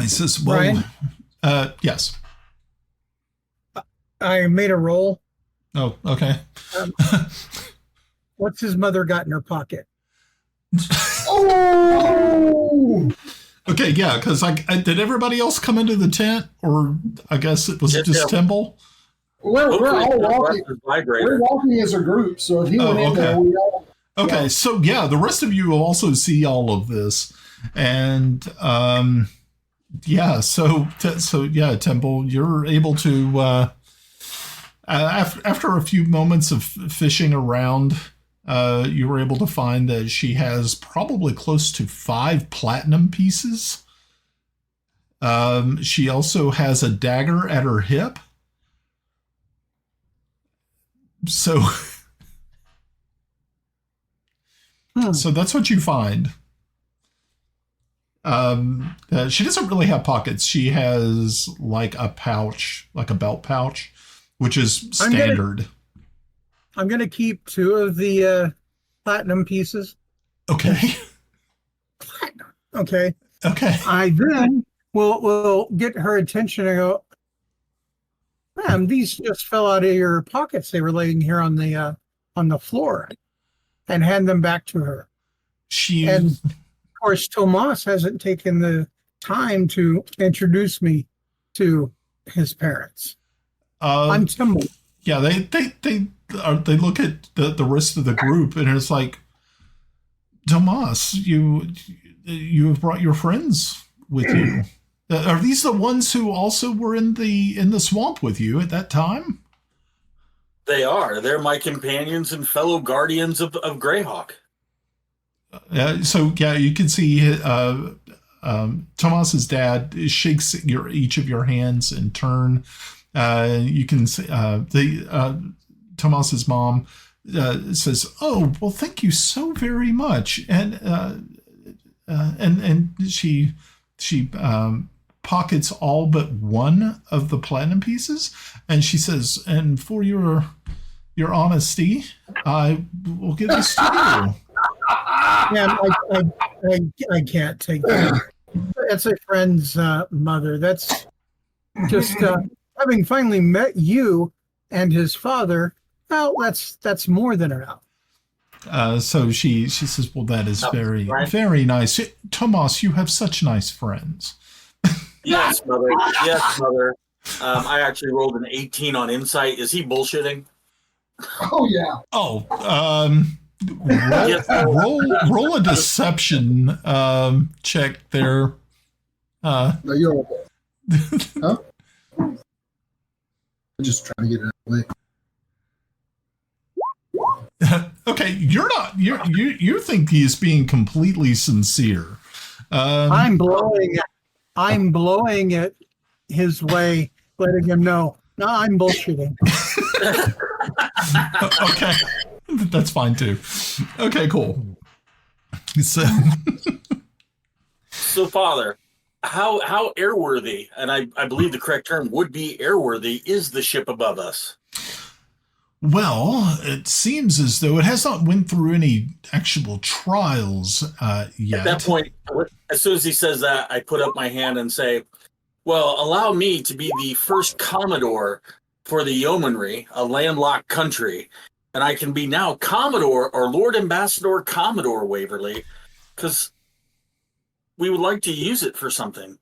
He says, well, yes. I made a roll. Oh, okay. What's his mother got in her pocket? Oh! Okay, yeah, because did everybody else come into the tent, or I guess it was just Timble? We're all walking. We're walking as a group, so if he went in there, we all. Okay, so yeah, the rest of you will also see all of this, and Timble, you're able to after a few moments of fishing around, you were able to find that she has probably close to 5 platinum pieces. She also has a dagger at her hip. So that's what you find. She doesn't really have pockets. She has like a pouch, like a belt pouch, which is standard. I'm going to keep 2 of the platinum pieces. Okay. Okay. I then will get her attention and go, ma'am, these just fell out of your pockets. They were laying here on the floor, and hand them back to her. And of course, Tomas hasn't taken the time to introduce me to his parents. I'm Timble. Yeah, they look at the rest of the group, and it's like, Tomas, you have brought your friends with you. Are these the ones who also were in the swamp with you at that time? They are. They're my companions and fellow guardians of Greyhawk. You can see Tomas's dad shakes each of your hands in turn. You can see Tomas's mom says, "Oh, well, thank you so very much," and she pockets all but one of the platinum pieces, and she says, "And for your honesty, I will give this to you." Yeah, I can't take that. That's a friend's mother. That's just having finally met you and his father. Well, that's more than enough. So she says, "Well, that is very, very nice. Tomas, you have such nice friends." Yes, mother. Yes, mother. I actually rolled an 18 on insight. Is he bullshitting? Oh yeah. Oh, roll a deception check there. No, you're okay. Huh? I'm just trying to get it out of the way. Okay, you're not. You think he is being completely sincere. I'm blowing it his way, letting him know. No, I'm bullshitting. Okay, that's fine too. Okay, cool. So, Father, how airworthy, and I believe the correct term would be airworthy, is the ship above us? Well, it seems as though it has not went through any actual trials yet. At that point, as soon as he says that, I put up my hand and say, "Well, allow me to be the first Commodore for the Yeomanry, a landlocked country, and I can be now Commodore or Lord Ambassador Commodore Waverly, because we would like to use it for something."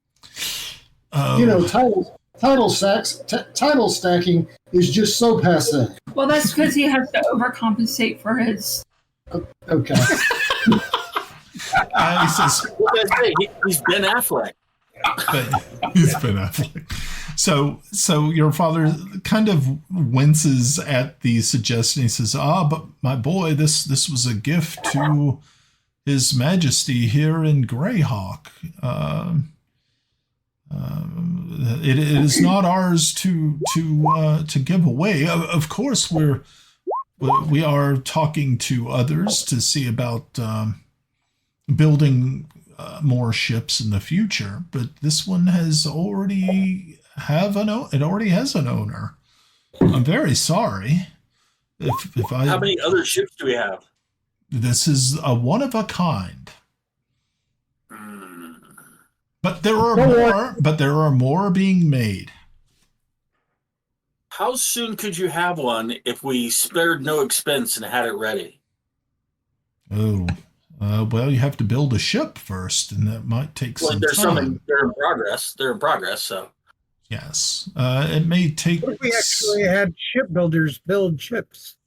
Title stacking is just so passe. Well, that's because he has to overcompensate for his. Okay. He says, he's Ben Affleck. He's Ben Affleck. So your father kind of winces at the suggestion. He says, but my boy, this was a gift to His Majesty here in Greyhawk. It is not ours to give away. Of course, we are talking to others to see about building more ships in the future. But this one already has an owner. I'm very sorry. How many other ships do we have? This is a one of a kind. But there are more being made. How soon could you have one if we spared no expense and had it ready? Oh, well, you have to build a ship first, and that might take some time. They're in progress. They're in progress, so. Yes, it may take. What if we actually had shipbuilders build ships?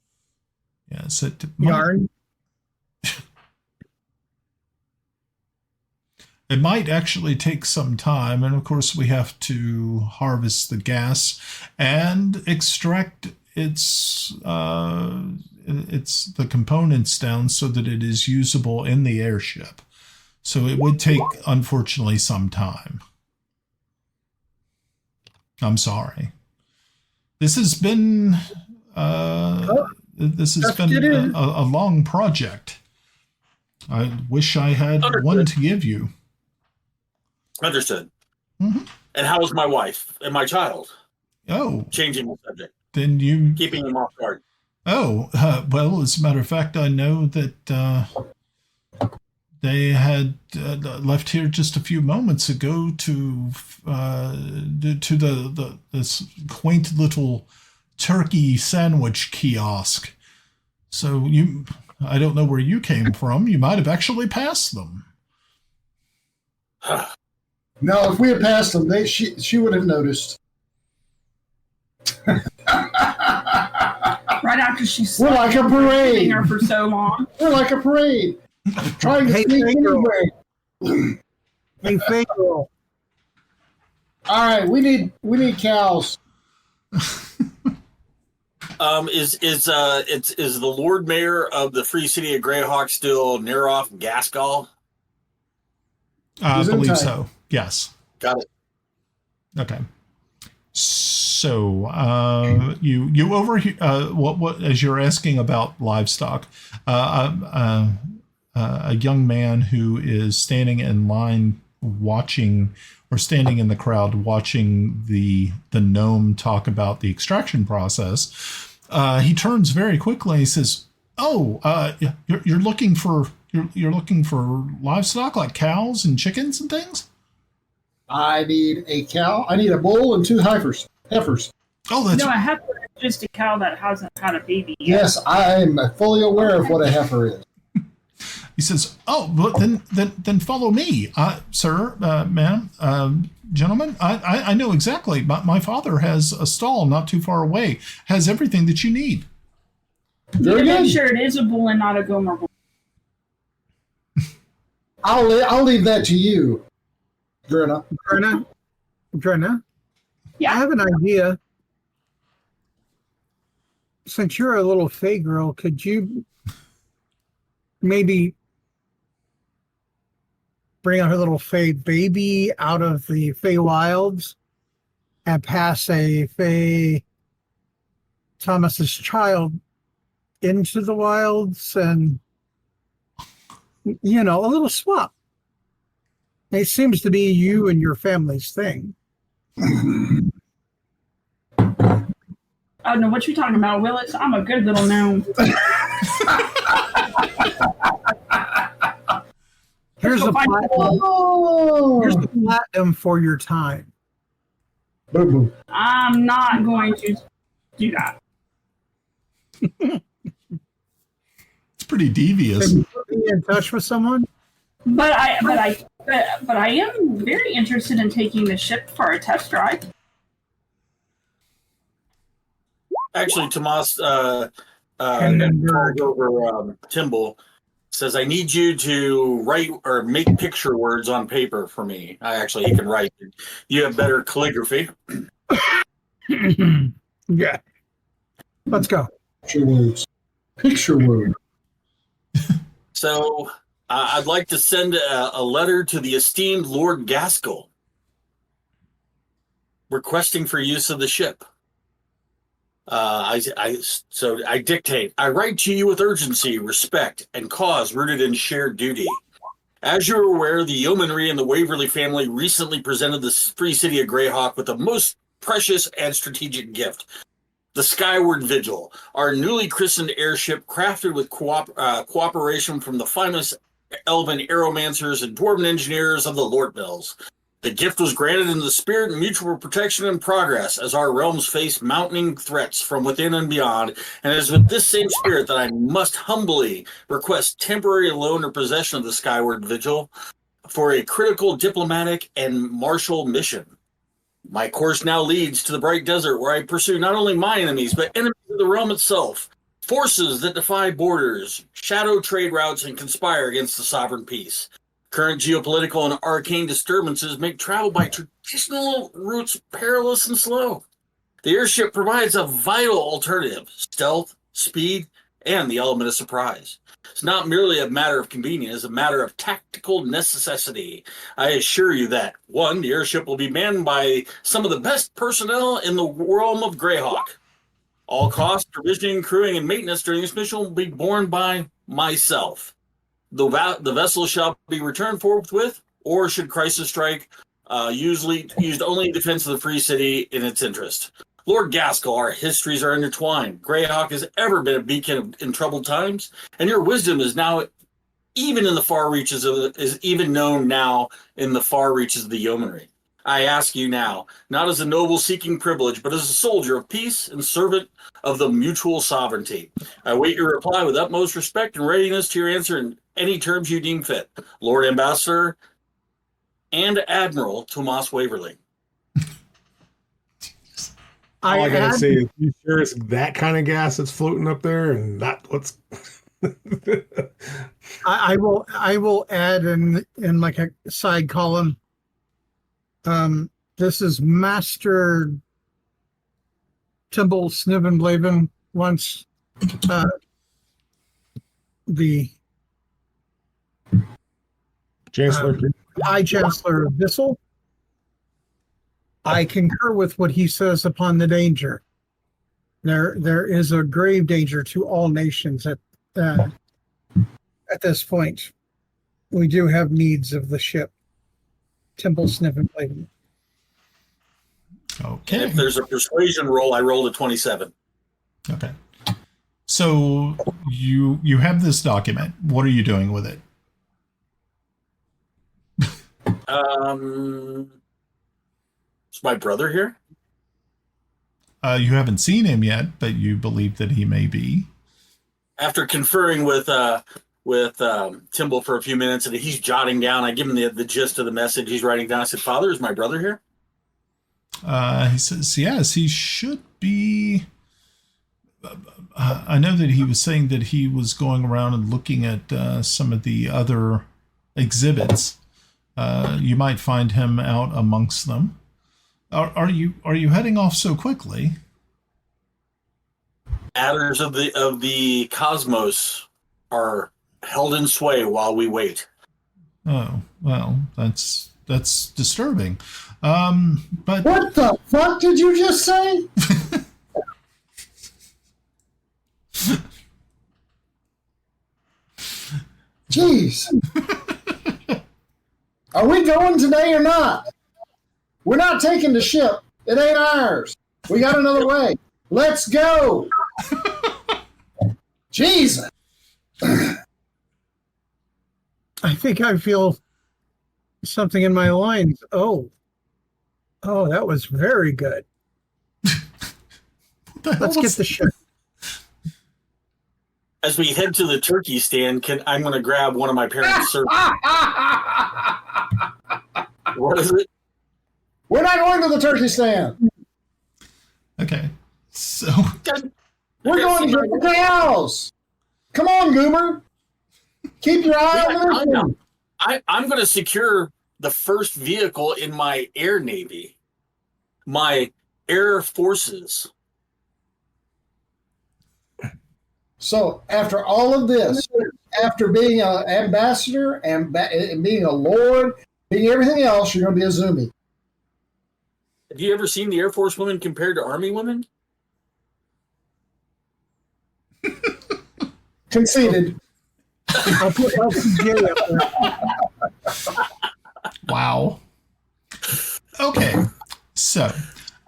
Yes, Yarn. It might actually take some time, and of course we have to harvest the gas and extract the components down so that it is usable in the airship. So it would take, unfortunately, some time. I'm sorry. This has been a long project. I wish I had one to give you. Understood. Mm-hmm. And how is my wife and my child? Oh. Changing the subject. Then you... Keeping them off guard. Oh, well, as a matter of fact, I know that they had left here just a few moments ago to this quaint little turkey sandwich kiosk. So I don't know where you came from. You might have actually passed them. No, if we had passed them, she would have noticed. Right after she's we're like a parade her for so long. We're like a parade, trying to sneak anywhere. Hey, fake girl. All right, we need cows. Is the Lord Mayor of the Free City of Greyhawk still Neroff Gaskell? I believe so. Yes. Got it. Okay. So you overhear what as you're asking about livestock, a young man who is standing in line watching, or standing in the crowd watching the gnome talk about the extraction process. He turns very quickly and he says, "Oh, you're looking for livestock like cows and chickens and things?" I need a cow. I need a bull and 2 heifers. Oh, that's no, a heifer is just a cow that hasn't had a baby yet. Yes, I'm fully aware of what a heifer is. He says, "Oh, but then follow me, sir, ma'am, gentlemen. I know exactly. My father has a stall not too far away. Has everything that you need." Very You good. make sure it is a bull and not a Gomer bull. I'll leave that to you, Grenna. Grenna, Yeah. I have an idea. Since you're a little Fey girl, could you maybe bring her little Fey baby out of the Fey wilds and pass a Fey Thomas's child into the wilds, and a little swap? It seems to be you and your family's thing. I don't know what you're talking about, Willis. I'm a good little gnome. Here's the platinum. Here's the platinum for your time. Boom, boom. I'm not going to do that. It's pretty devious. Can you put me in touch with someone? But I am very interested in taking the ship for a test drive. Actually, Tomas called over Timble, says, "I need you to write or make picture words on paper for me." He can write. You have better calligraphy. Yeah. Let's go. Picture words. So I'd like to send a letter to the esteemed Lord Gaskell requesting for use of the ship. I dictate. "I write to you with urgency, respect, and cause rooted in shared duty. As you are aware, the yeomanry and the Waverly family recently presented the Free City of Greyhawk with a most precious and strategic gift. The Skyward Vigil, our newly christened airship crafted with cooperation from the finest elven aeromancers and dwarven engineers of the Lord Bells. The gift was granted in the spirit of mutual protection and progress as our realms face mounting threats from within and beyond, and it is with this same spirit that I must humbly request temporary loan or possession of the Skyward Vigil for a critical diplomatic and martial mission. My course now leads to the Bright Desert, where I pursue not only my enemies, but enemies of the realm itself, forces that defy borders, shadow trade routes, and conspire against the sovereign peace. Current geopolitical and arcane disturbances make travel by traditional routes perilous and slow. The airship provides a vital alternative: stealth, speed, and the element of surprise. It's not merely a matter of convenience, it's a matter of tactical necessity. I assure you that, 1, the airship will be manned by some of the best personnel in the realm of Greyhawk. All costs, provisioning, crewing, and maintenance during this mission will be borne by myself. The vessel shall be returned forthwith, or should crisis strike, used only in defense of the Free City in its interest. Lord Gaskell, our histories are intertwined. Greyhawk has ever been a beacon in troubled times, and your wisdom is now even in the far reaches is even known now in the far reaches of the yeomanry. I ask you now, not as a noble seeking privilege, but as a soldier of peace and servant of the mutual sovereignty. I await your reply with utmost respect and readiness to your answer in any terms you deem fit. Lord Ambassador and Admiral Tomas Waverly. All I gotta say is, you sure it's that kind of gas that's floating up there, and not what's? I will add in like a side column. This is Master Timble Snivenblaven, once the Chancellor, High Chancellor Bissell, I concur with what he says upon the danger. There is a grave danger to all nations at this point. We do have needs of the ship. Timble, Snivenblaven. Okay. And if there's a persuasion roll, I rolled a 27. Okay. So you have this document. What are you doing with it? Is my brother here? You haven't seen him yet, but you believe that he may be. After conferring with Timble for a few minutes, and he's jotting down, I give him the gist of the message he's writing down. I said, "Father, is my brother here?" He says, yes, he should be. I know that he was saying that he was going around and looking at some of the other exhibits. You might find him out amongst them. Are you heading off so quickly? Matters of the cosmos are held in sway while we wait. Oh, well, that's disturbing. But what the fuck did you just say? Jeez. Are we going today or not? We're not taking the ship. It ain't ours. We got another way. Let's go. Jesus. I think I feel something in my loins. Oh, that was very good. Let's get the ship. As we head to the turkey stand, I'm going to grab one of my parents' servants. What is it? We're not going to the turkey stand. Okay. So we're going to the cows. Come on, Goomer. Keep your eye on them. I'm going to secure the first vehicle in my air navy, my air forces. So after all of this, after being an ambassador and being a lord, being everything else, you're going to be a Zoomy. Have you ever seen the Air Force women compared to Army women? Conceded. I'll put LCJ up there. Wow. Okay. So,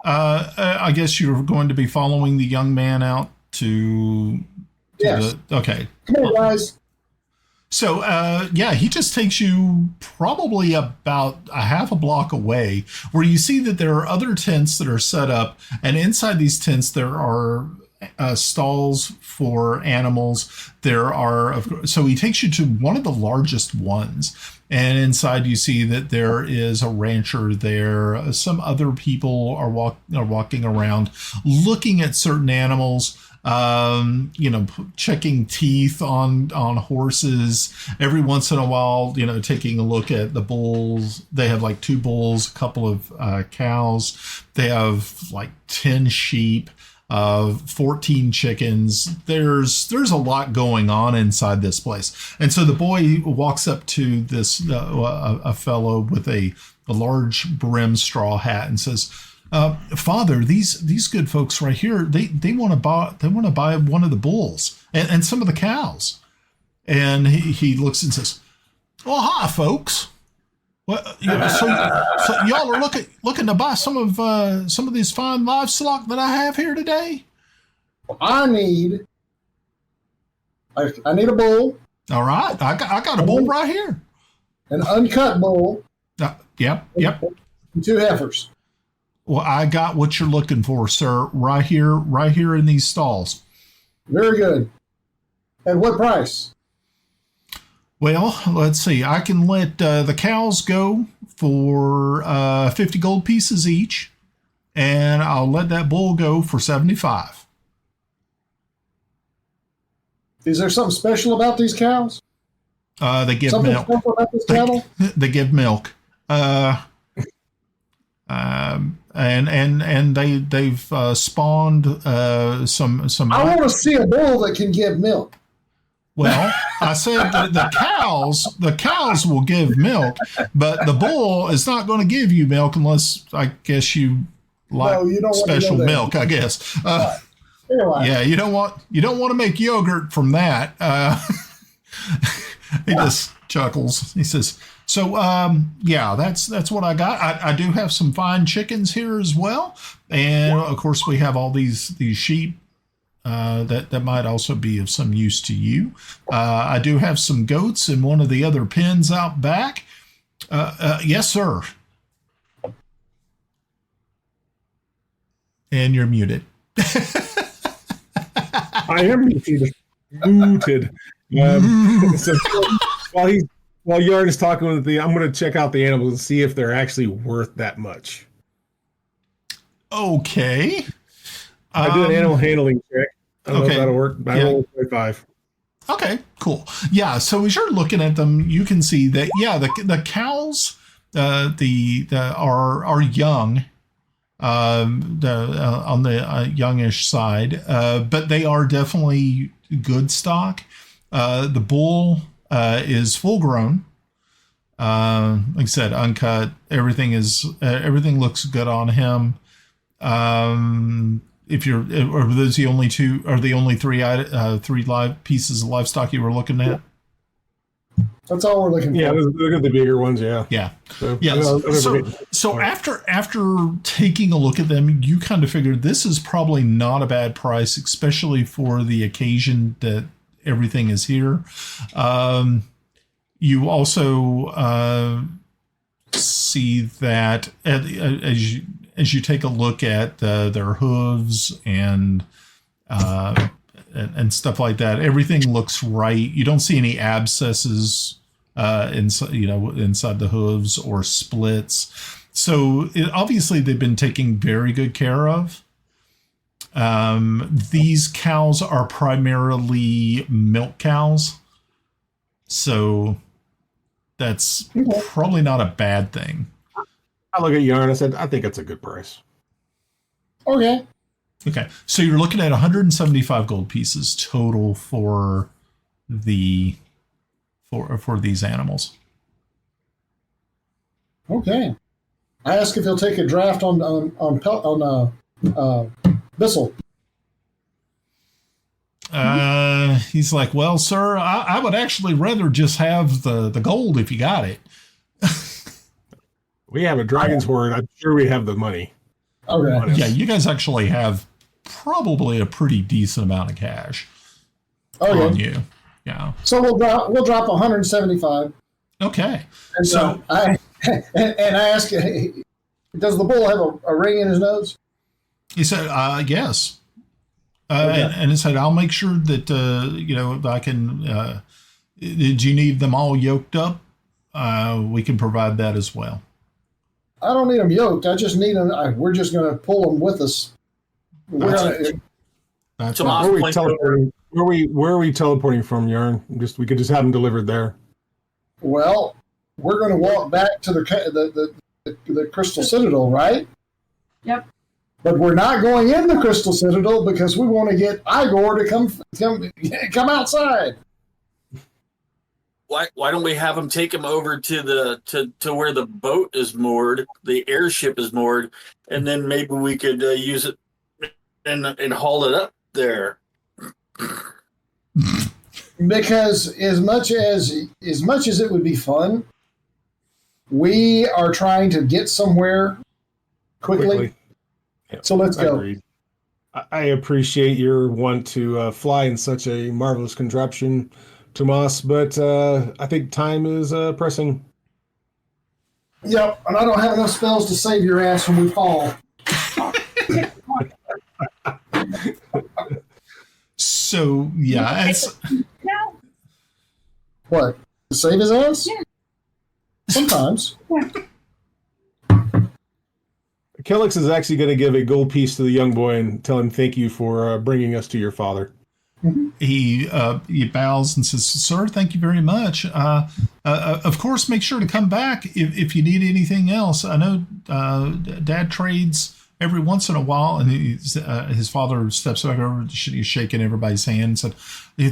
I guess you're going to be following the young man out to yes. Okay. Come on, guys. So, he just takes you probably about a half a block away where you see that there are other tents that are set up. And inside these tents, there are stalls for animals. So he takes you to one of the largest ones. And inside you see that there is a rancher there. Some other people are walking around looking at certain animals. Checking teeth on horses every once in a while, taking a look at the bulls. They have like 2 bulls, a couple of cows. They have like 10 sheep, 14 chickens. There's a lot going on inside this place. And so the boy walks up to this, a fellow with a large brim straw hat and says, Father, these good folks right here, they want to buy one of the bulls and some of the cows. And he looks and says, "Well, hi, folks. Well, so y'all are looking to buy some of these fine livestock that I have here today?" I need a bull. All right, I got a bull right here. An uncut bull. Yep. 2 heifers. Well, I got what you're looking for, sir, right here in these stalls. Very good. And what price? Well, let's see. I can let the cows go for 50 gold pieces each, and I'll let that bull go for 75. Is there something special about these cows? They give something milk. Special about this cattle? They give milk. And they've spawned some. I want to see a bull that can give milk. Well, I said that the cows will give milk, but the bull is not going to give you milk unless I guess you like special milk. I guess. Yeah, you don't want to make yogurt from that. He just chuckles. He says, "So, yeah, that's what I got. I do have some fine chickens here as well, and of course we have all these sheep." That might also be of some use to you. I do have some goats in one of the other pens out back. Yes, sir. And you're muted. I am muted. So while Yarn is talking with I'm going to check out the animals and see if they're actually worth that much. Okay. I do an animal handling check. I don't know if that'll work. I roll 25. Okay, cool. Yeah, so as you're looking at them, you can see that the cows are young, on the youngish side, but they are definitely good stock. The bull is full grown. Like I said, uncut. Everything looks good on him. Are those the only three live pieces of livestock you were looking at? That's all we're looking for. Yeah, look at the bigger ones. Yeah. So after taking a look at them, you kind of figured this is probably not a bad price, especially for the occasion that everything is here. You also see that as you take a look at their hooves and stuff like that, everything looks right. You don't see any abscesses inside the hooves or splits. So obviously they've been taken very good care of. These cows are primarily milk cows, so that's probably not a bad thing. I look at Yarn. I said, I think it's a good price. Okay. So you're looking at 175 gold pieces total for these animals. Okay. I asked if he'll take a draft on Bissell. He's like, well, sir, I would actually rather just have the gold if you got it. We have a dragon's hoard. I'm sure we have the money. Okay. Yeah, you guys actually have probably a pretty decent amount of cash on you. Yeah. So we'll drop 175. Okay. And so I ask, does the bull have a ring in his nose? He said, yes. And he said, I'll make sure that if I can. Did you need them all yoked up? We can provide that as well. I don't need them yoked. I just need them. We're just going to pull them with us. Where are we teleporting from, Yarn? We could just have them delivered there. Well, we're going to walk back to the Crystal Citadel, right? Yep. But we're not going in the Crystal Citadel because we want to get Igor to come outside. Why don't we have him take him over to where the boat is moored, the airship is moored, and then maybe we could use it and haul it up there. Because as much as it would be fun, we are trying to get somewhere quickly. Yeah, so let's go. Agreed. I appreciate your want to fly in such a marvelous contraption, Tomas, but I think time is pressing. Yep, and I don't have enough spells to save your ass when we fall. So, yeah. What? To save his ass? Yeah. Sometimes. Yeah. Kelex is actually going to give a gold piece to the young boy and tell him thank you for bringing us to your father. he bows and says, "Sir, thank you very much. Of course, make sure to come back if you need anything else. I know Dad trades every once in a while." And his father steps back over, he's shaking everybody's hand and said,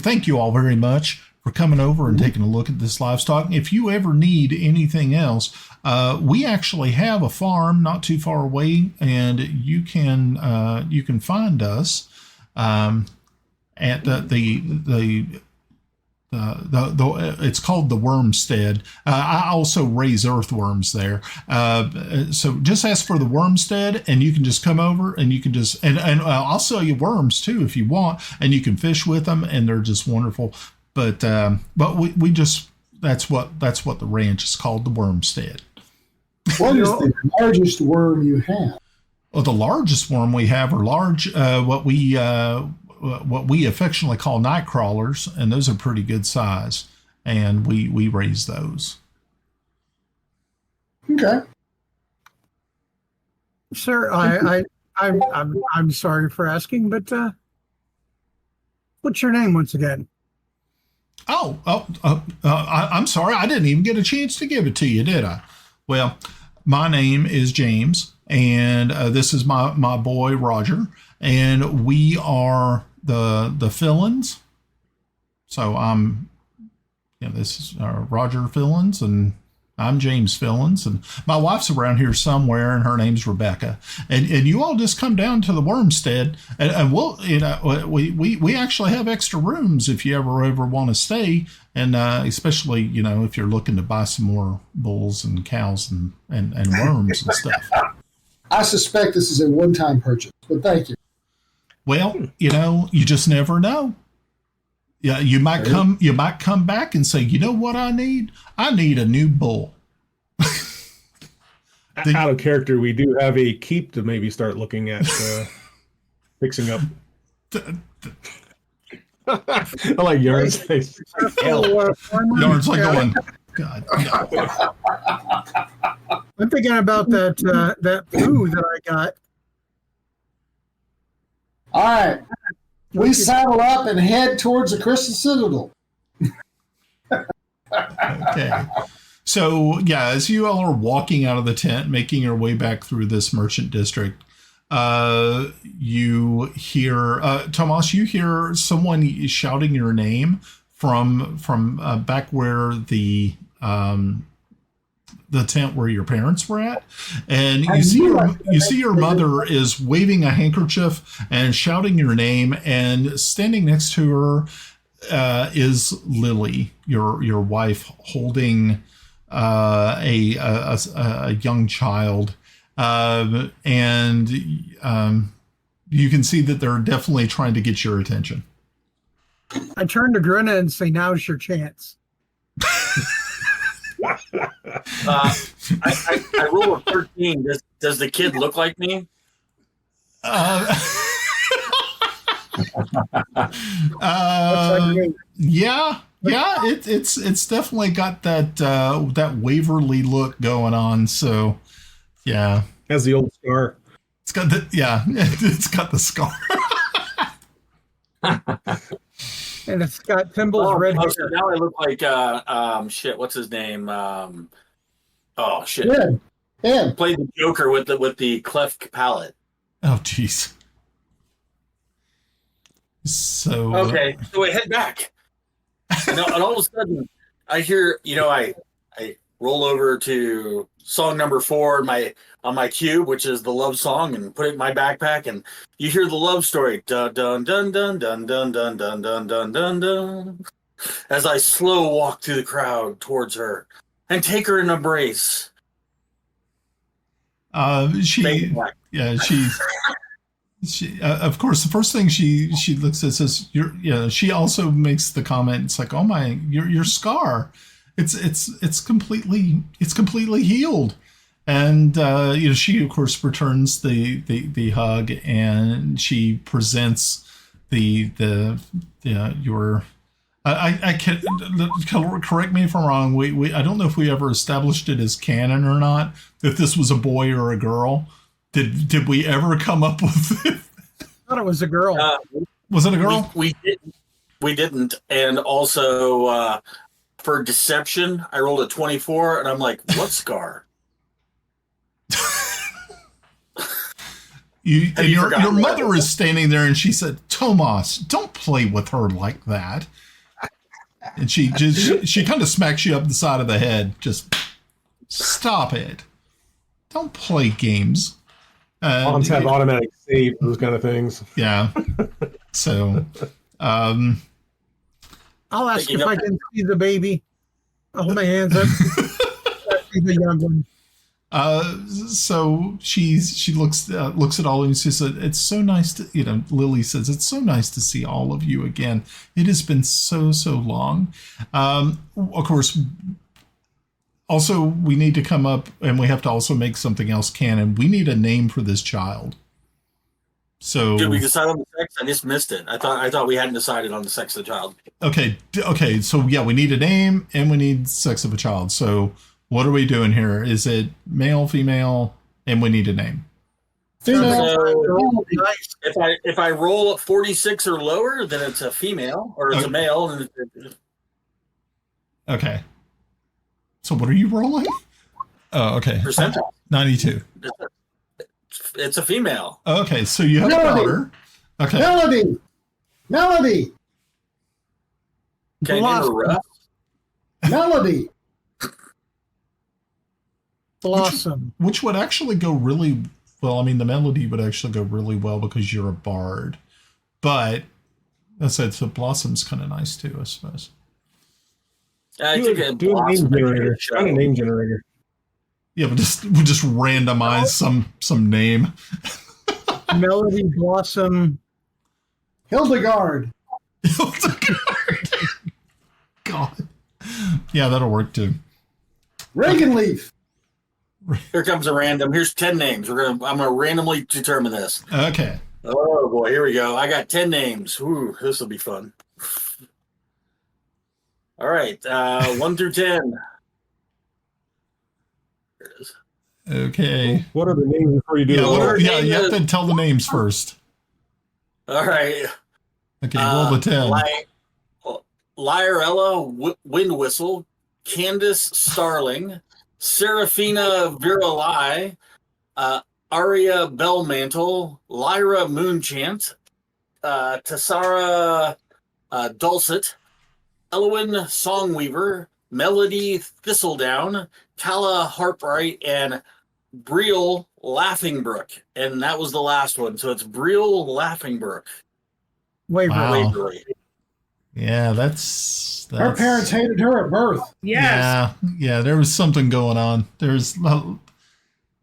"Thank you all very much for coming over and taking a look at this livestock. If you ever need anything else, we actually have a farm not too far away, and you can find us at the it's called the Wormstead. I also raise earthworms there. So just ask for the Wormstead, and you can just come over, and you can just and I'll sell you worms too if you want, and you can fish with them, and they're just wonderful. But we just that's what the ranch is called, the Wormstead." What is the largest worm you have? Well, the largest worm we have are large, what we affectionately call night crawlers, and those are pretty good size, and we raise those. Okay, sir. I'm sorry for asking, but what's your name once again? I'm sorry, I didn't even get a chance to give it to you, did I? Well, my name is James, and this is my boy Roger, and we are the Fillins. So this is Roger Fillins, and I'm James Fillins, and my wife's around here somewhere, and her name's Rebecca. And you all just come down to the Wormstead, and we'll we actually have extra rooms if you ever want to stay, and especially if you're looking to buy some more bulls and cows and worms and stuff. I suspect this is a one-time purchase, but thank you. Well, you just never know. Yeah, you might come back and say, "You know what I need? I need a new bull." Out of character, we do have a keep to maybe start looking at fixing up. I like Yarn's face. Yarn's like going, "God." I'm thinking about that poo that I got. All right. We saddle up and head towards the Crystal Citadel. Okay. So, yeah, as you all are walking out of the tent, making your way back through this merchant district, you hear, Tomas, you hear someone shouting your name from back where the tent where your parents were at, and you see your mother is waving a handkerchief and shouting your name, and standing next to her is Lily, your wife, holding a young child, and you can see that they're definitely trying to get your attention. I turn to Grenna and say, "Now's your chance." I roll a 13. Does the kid look like me? Yeah. It's definitely got that Waverly look going on. So, yeah, has the old scar. It's got the scar. And it's got Timble's red hair. So now I look like what's his name? Yeah. Played the Joker with the cleft palate. Oh, jeez. So okay, so I head back, and all of a sudden I hear, I roll over to song number 4 on my cube, which is the love song, and put it in my backpack, and you hear the love story, dun dun dun dun dun dun dun dun dun dun dun dun, as I slow walk through the crowd towards her and take her in an embrace. She of course, the first thing she looks at says, she also makes the comment, it's like, "Oh my, your scar, it's completely healed." And she of course returns the hug, and she presents your I can correct me if I'm wrong. We I don't know if we ever established it as canon or not, if this was a boy or a girl. Did we ever come up with it? I thought it was a girl. Was it a girl? We didn't. We didn't. And also for deception, I rolled a 24, and I'm like, what scar? Your mother is standing there, and she said, Tomas, don't play with her like that. And she kind of smacks you up the side of the head. Just stop it. Don't play games. Moms have automatic save, those kind of things. Yeah. So, I'll ask if I can see the baby. I'll hold my hands up. The young one. So she looks at all of you and she says, it's so nice to, Lily says, it's so nice to see all of you again. It has been so long. Of course, also we need to come up and we have to also make something else canon. We need a name for this child. So did we decide on the sex? I just missed it. I thought we hadn't decided on the sex of the child. Okay. So yeah, we need a name and we need sex of a child. So what are we doing here? Is it male, female, and we need a name? Female. So if I roll 46 or lower, then it's a female, or it's a male. And okay. So what are you rolling? Oh, okay. Percentile. 92. It's a female. Okay, so you have a daughter. Okay. Melody. Can I name her Russ? Melody. Blossom. Which would actually go really well. I mean, the melody would actually go really well because you're a bard. But I said, so Blossom's kind of nice too, I suppose. I think do a name generator. Find a name generator. Yeah, but we'll just randomize some name. Melody, Blossom, Hildegard. God. Yeah, that'll work too. Reaganleaf. Here comes a random. Here's 10 names. I'm gonna randomly determine this. Okay. Oh boy, here we go. I got 10 names. Ooh, this will be fun. All right, 1 through 10. There it is. Okay. What are the names before you do it? Yeah, you have to tell the names first. All right. Okay, roll the 10. Lyarella Wind Whistle, Candace Starling, Seraphina Virali, Aria Bellmantle, Lyra Moonchant, Tessara Dulcet, Elwyn Songweaver, Melody Thistledown, Tala Harpright, and Briel Laughingbrook. And that was the last one. So it's Briel Laughingbrook. Waverly. Yeah, that's Her parents hated her at birth. Yes. Yeah, there was something going on. There's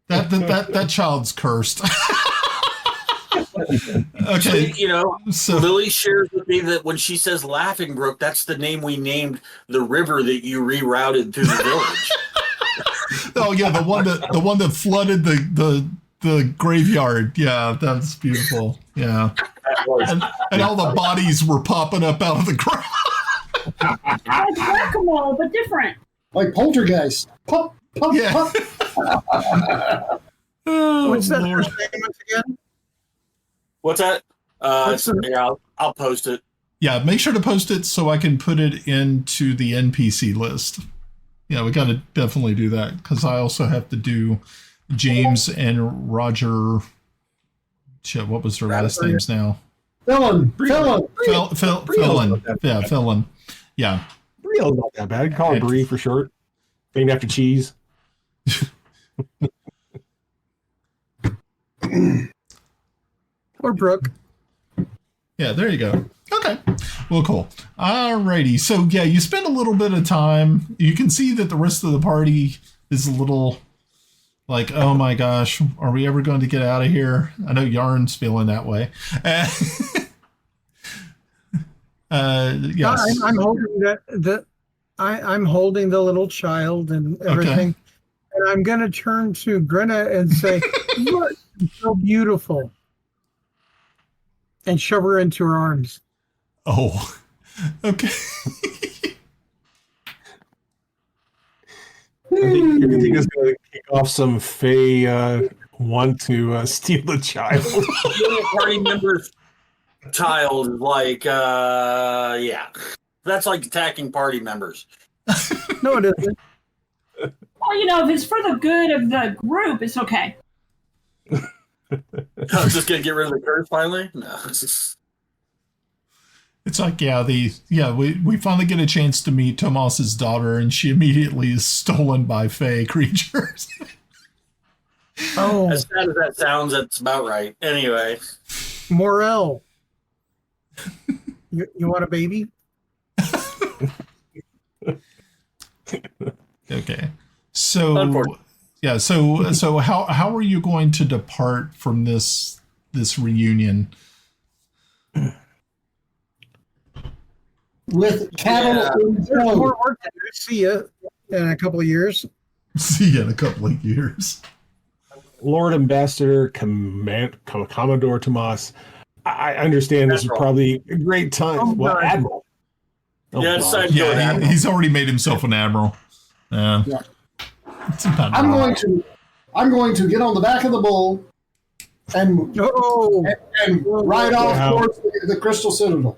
that child's cursed. Okay. So Lily shares with me that when she says Laughingbrook, that's the name we named the river that you rerouted through the village. Oh yeah, the one that flooded the graveyard. Yeah, that's beautiful. Yeah. And all the bodies were popping up out of the ground. Like whack-a-mole, but different. Like poltergeist. Pop, pop, Yeah. pop. Oh, What's that Lord. first name again? What's that? I'll post it. Yeah, make sure to post it so I can put it into the NPC list. Yeah, we got to definitely do that because I also have to do James and Roger. Shit, what was their last names now? Fillin. Fillin. Yeah, Fillin. Yeah. Brio's not that bad. Call it Brie for short. Named after cheese. Or Brooke. Yeah, there you go. Okay. Well, cool. Alrighty. So, yeah, you spend a little bit of time. You can see that the rest of the party is a little like, oh my gosh, are we ever going to get out of here? I know Yarn's feeling that way. Yes. I'm holding I'm holding the little child and everything. Okay. And I'm going to turn to Grenna and say, you are so beautiful. And shove her into her arms. Oh, okay. I think it's going to kick off some Fae want to steal the child. The party members child is like, yeah. That's like attacking party members. No, it isn't. Well, if it's for the good of the group, it's okay. I was just gonna get rid of the curse finally. No, it's just... It's like, we finally get a chance to meet Tomas's daughter, and she immediately is stolen by Fey creatures. Oh, as sad as that sounds, that's about right. Anyway, Morel, you want a baby? Okay. So so how are you going to depart from this reunion? With cattle in tow. More work to do. See you in a couple of years. See you in a couple of years. Lord Ambassador Commodore Tomas, I understand this is probably a great time. Admiral. He's already made himself an admiral. Yeah. I'm going to get on the back of the bull and ride off towards the Crystal Citadel.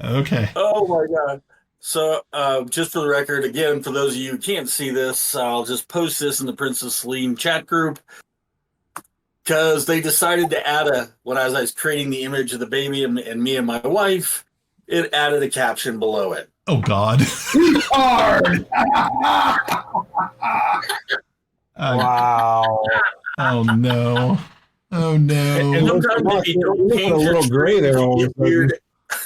Okay. Oh my God. So, just for the record, again, for those of you who can't see this, I'll just post this in the Princess Celene chat group because they decided to add when I was creating the image of the baby and me and my wife, it added a caption below it. Oh God. Hard. Wow. Oh no. Oh no. And sometimes if you don't change a little gray there, all of a weird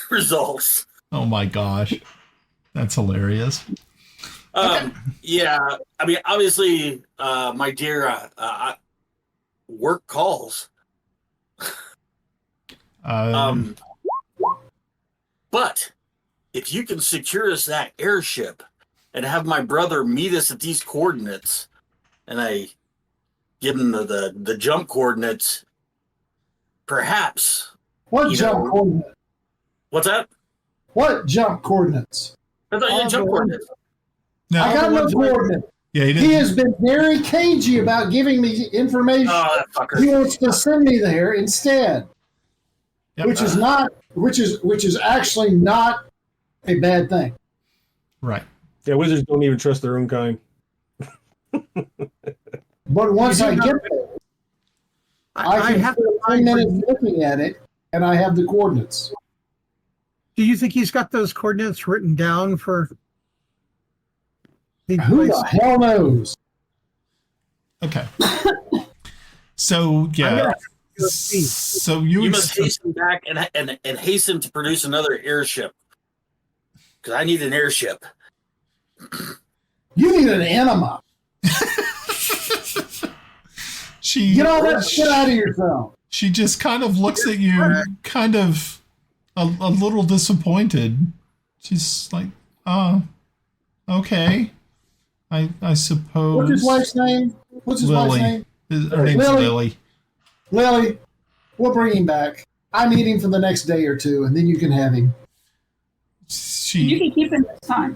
results. Oh my gosh. That's hilarious. Yeah, I mean, obviously, my dear, work calls. But if you can secure us that airship and have my brother meet us at these coordinates, and I give him the jump coordinates, perhaps. What jump coordinates? What's that? What jump coordinates? I thought you had jump coordinates. No, I got no coordinates. Yeah, he has been very cagey about giving me information. Oh, that fucker. He wants to send me there instead, Yep. which is actually not a bad thing. Right. Yeah, wizards don't even trust their own kind. But once I get there, I have 10 minutes looking at it, and I have the coordinates. Do you think he's got those coordinates written down for? Who the hell knows? Okay. So yeah. So you must hasten back and hasten to produce another airship because I need an airship. You need an enema. Get all that shit out of yourself. She just kind of looks at you, kind of a little disappointed. She's like, okay. I suppose. What's his wife's name? What's his wife's name? Her name's Lily. Lily, we'll bring him back. I need him for the next day or two, and then you can have him. You can keep him this time.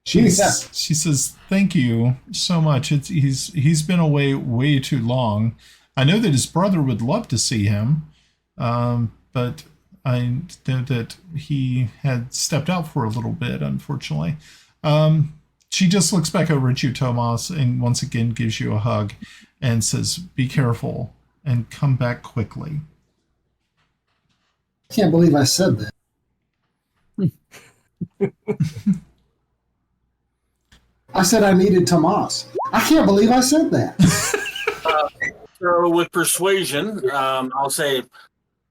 She says, "Thank you so much. He's been away way too long. I know that his brother would love to see him, but I know that he had stepped out for a little bit, unfortunately." She just looks back over at you, Tomas, and once again gives you a hug and says, "Be careful and come back quickly." I can't believe I said that. I said I needed Tomas. I can't believe I said that. So with persuasion, I'll say,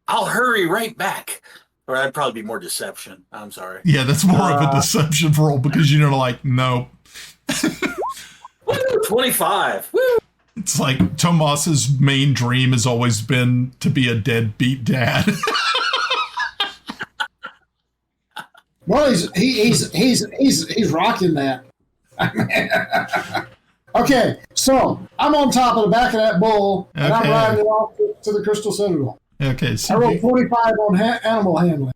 "I'll hurry right back." Or that'd probably be more deception. I'm sorry. Yeah, that's more of a deception roll because you're like, no. 25. Woo! It's like Tomas's main dream has always been to be a deadbeat dad. Well, he's rocking that. Okay, so I'm on top of the back of that bull, and I'm riding it off to the Crystal Citadel. Okay, so I rolled 25 on animal handling.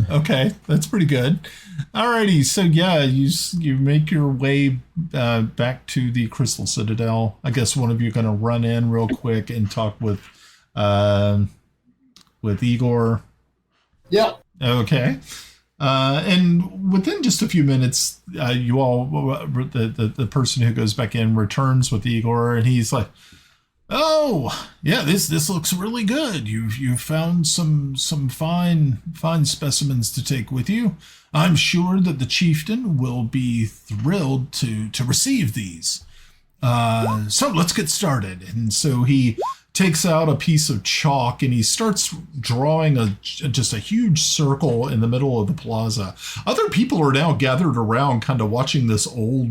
Okay, that's pretty good. Alrighty, so yeah, you make your way back to the Crystal Citadel. I guess one of you are going to run in real quick and talk with with Igor. Yep. Okay. And within just a few minutes, you all, the person who goes back in returns with Igor, and he's like, "Oh, yeah, this looks really good. You found some fine specimens to take with you. I'm sure that the chieftain will be thrilled to receive these. So let's get started." And so he takes out a piece of chalk and he starts drawing just a huge circle in the middle of the plaza. Other people are now gathered around, kind of watching this old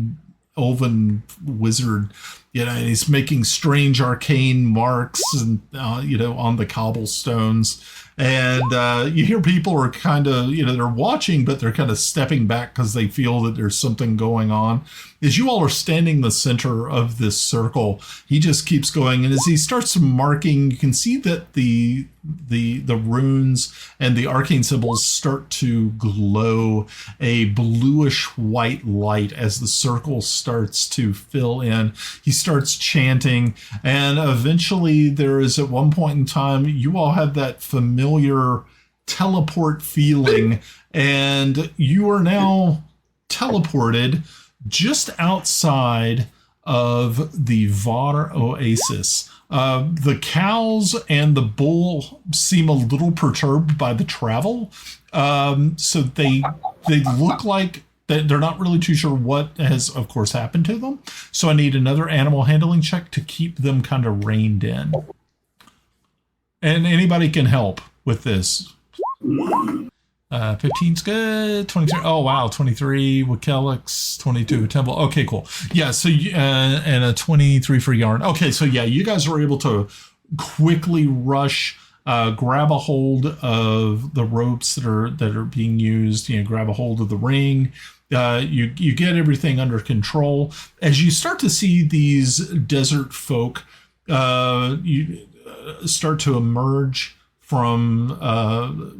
elven wizard. And he's making strange arcane marks and on the cobblestones. And you hear people are kind of, they're watching, but they're kind of stepping back because they feel that there's something going on. As you all are standing in the center of this circle, he just keeps going. And as he starts marking, you can see that the runes and the arcane symbols start to glow a bluish white light as the circle starts to fill in. He starts chanting, and eventually there is, at one point in time, you all have that familiar teleport feeling, and you are now teleported just outside of the Var Oasis. The cows and the bull seem a little perturbed by the travel. So they look like they're not really too sure what has, of course, happened to them. So I need another animal handling check to keep them kind of reined in. And anybody can help with this. 15's good. 23. Oh, wow. 23 with Kelex. 22 with Timble. Okay, cool. Yeah. So, and a 23 for Yarn. Okay. So yeah, you guys are able to quickly rush, grab a hold of the ropes that are being used, grab a hold of the ring. You get everything under control. As you start to see these desert folk, you start to emerge from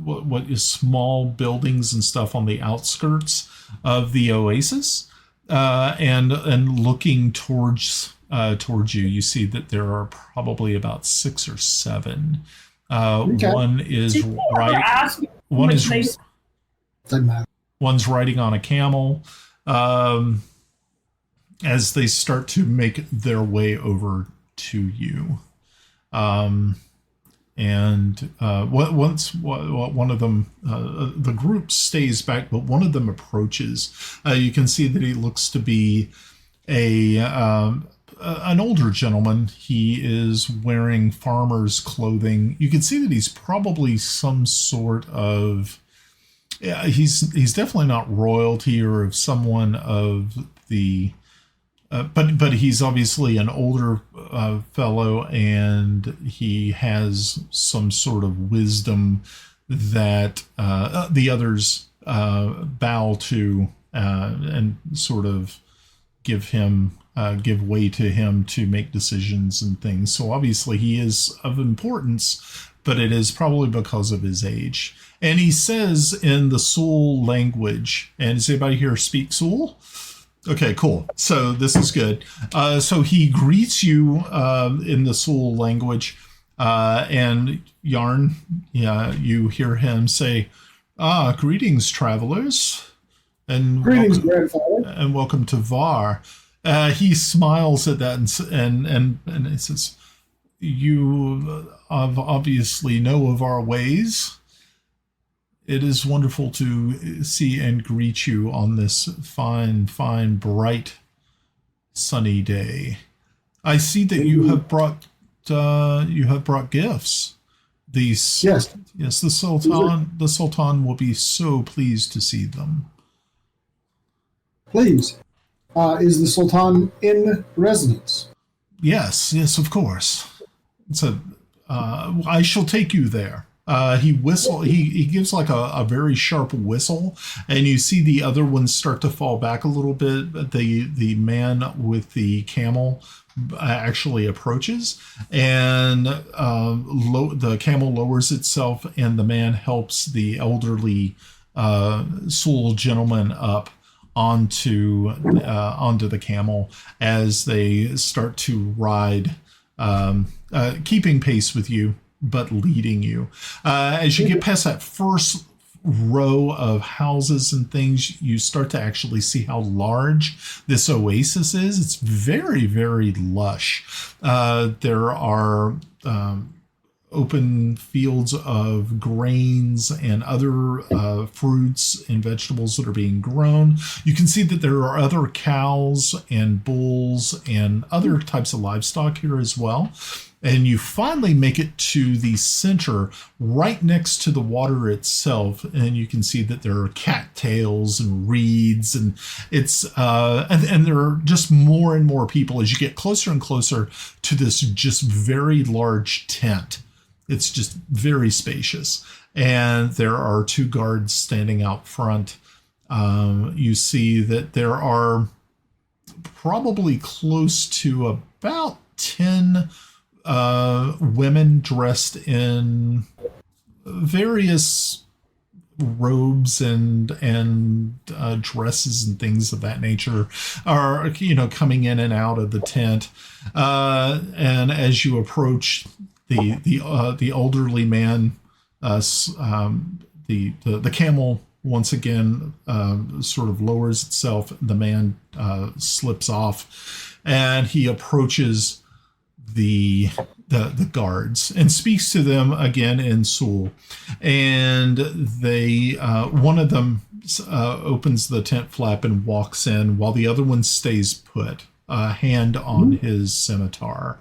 what is small buildings and stuff on the outskirts of the oasis, and looking towards you, you see that there are probably about 6 or 7. Okay. One is right. One's riding on a camel. As they start to make their way over to you. And once one of them, the group stays back, but one of them approaches. You can see that he looks to be an older gentleman. He is wearing farmer's clothing. You can see that he's probably some sort of. Yeah, he's definitely not royalty or of someone of the. But he's obviously an older fellow, and he has some sort of wisdom that the others bow to and sort of give way to him to make decisions and things. So obviously he is of importance, but it is probably because of his age. And he says in the Sul language, and does anybody here speak Sul? Okay, cool. So this is good. So he greets you in the Sul language, and Yarn, you hear him say, "Greetings, travelers, and greetings, grandfather, and welcome to Var." He smiles at that and he says, "You obviously know of our ways. It is wonderful to see and greet you on this fine, bright, sunny day. I see that you have brought gifts. These, yes, the Sultan will be so pleased to see them." Please, is the Sultan in residence? Yes, of course. So, I shall take you there. He gives like a very sharp whistle, and you see the other ones start to fall back a little bit. The man with the camel actually approaches, and the camel lowers itself, and the man helps the elderly Sul gentleman up onto the camel as they start to ride, keeping pace with you. but leading you. As you get past that first row of houses and things, you start to actually see how large this oasis is. It's very, very lush. There are open fields of grains and other fruits and vegetables that are being grown. You can see that there are other cows and bulls and other types of livestock here as well. And you finally make it to the center, right next to the water itself, and you can see that there are cattails and reeds, and it's and there are just more and more people as you get closer and closer to this just very large tent. It's just very spacious, and there are 2 guards standing out front. You see that there are probably close to about 10 women dressed in various robes and dresses and things of that nature are, coming in and out of the tent. And as you approach the elderly man, the camel once again sort of lowers itself. The man slips off, and he approaches the guards and speaks to them again in Sul, and they one of them opens the tent flap and walks in while the other one stays put, a hand on his scimitar.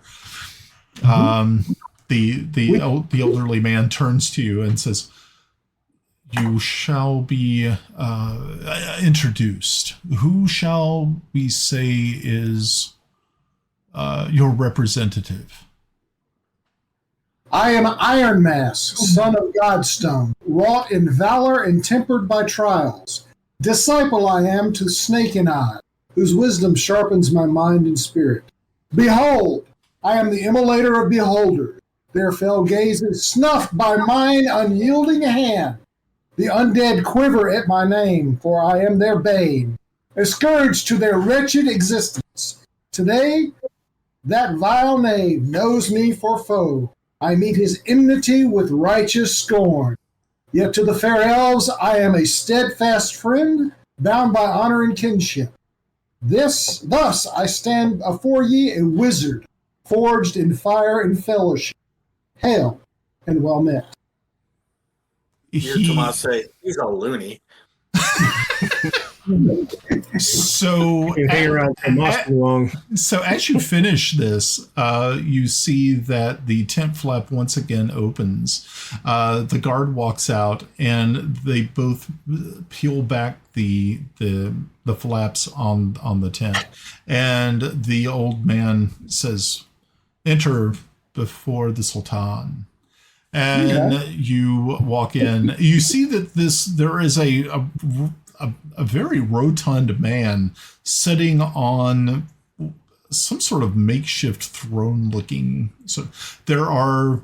The elderly man turns to you and says, "You shall be introduced. Who shall we say is your representative?" I am Iron Mask, son of Godstone, wrought in valor and tempered by trials. Disciple I am to Snake and Eye, whose wisdom sharpens my mind and spirit. Behold, I am the immolator of beholders. Their fell gaze is snuffed by mine unyielding hand. The undead quiver at my name, for I am their bane, a scourge to their wretched existence. Today, that vile knave knows me for foe. I meet his enmity with righteous scorn. Yet to the fair elves I am a steadfast friend, bound by honor and kinship. Thus I stand afore ye a wizard, forged in fire and fellowship. Hail, and well met. Hear Tomas say, he's a loony. So as you finish this, you see that the tent flap once again opens. The guard walks out, and they both peel back the flaps on the tent, and the old man says, "Enter before the Sultan." And you walk in. You see that there is a very rotund man sitting on some sort of makeshift throne looking. So there are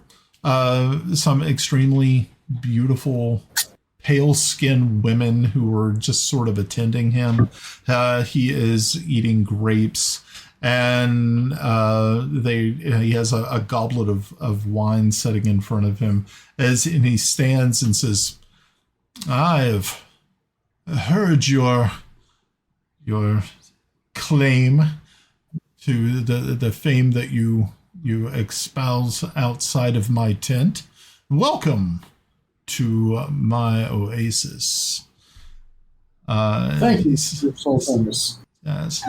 some extremely beautiful pale skinned women who are just sort of attending him. He is eating grapes, and he has a goblet of wine sitting in front of him and he stands and says, "I've heard your claim to the fame that you espouse outside of my tent. Welcome to my oasis." Thank you, Sultanus. Yes.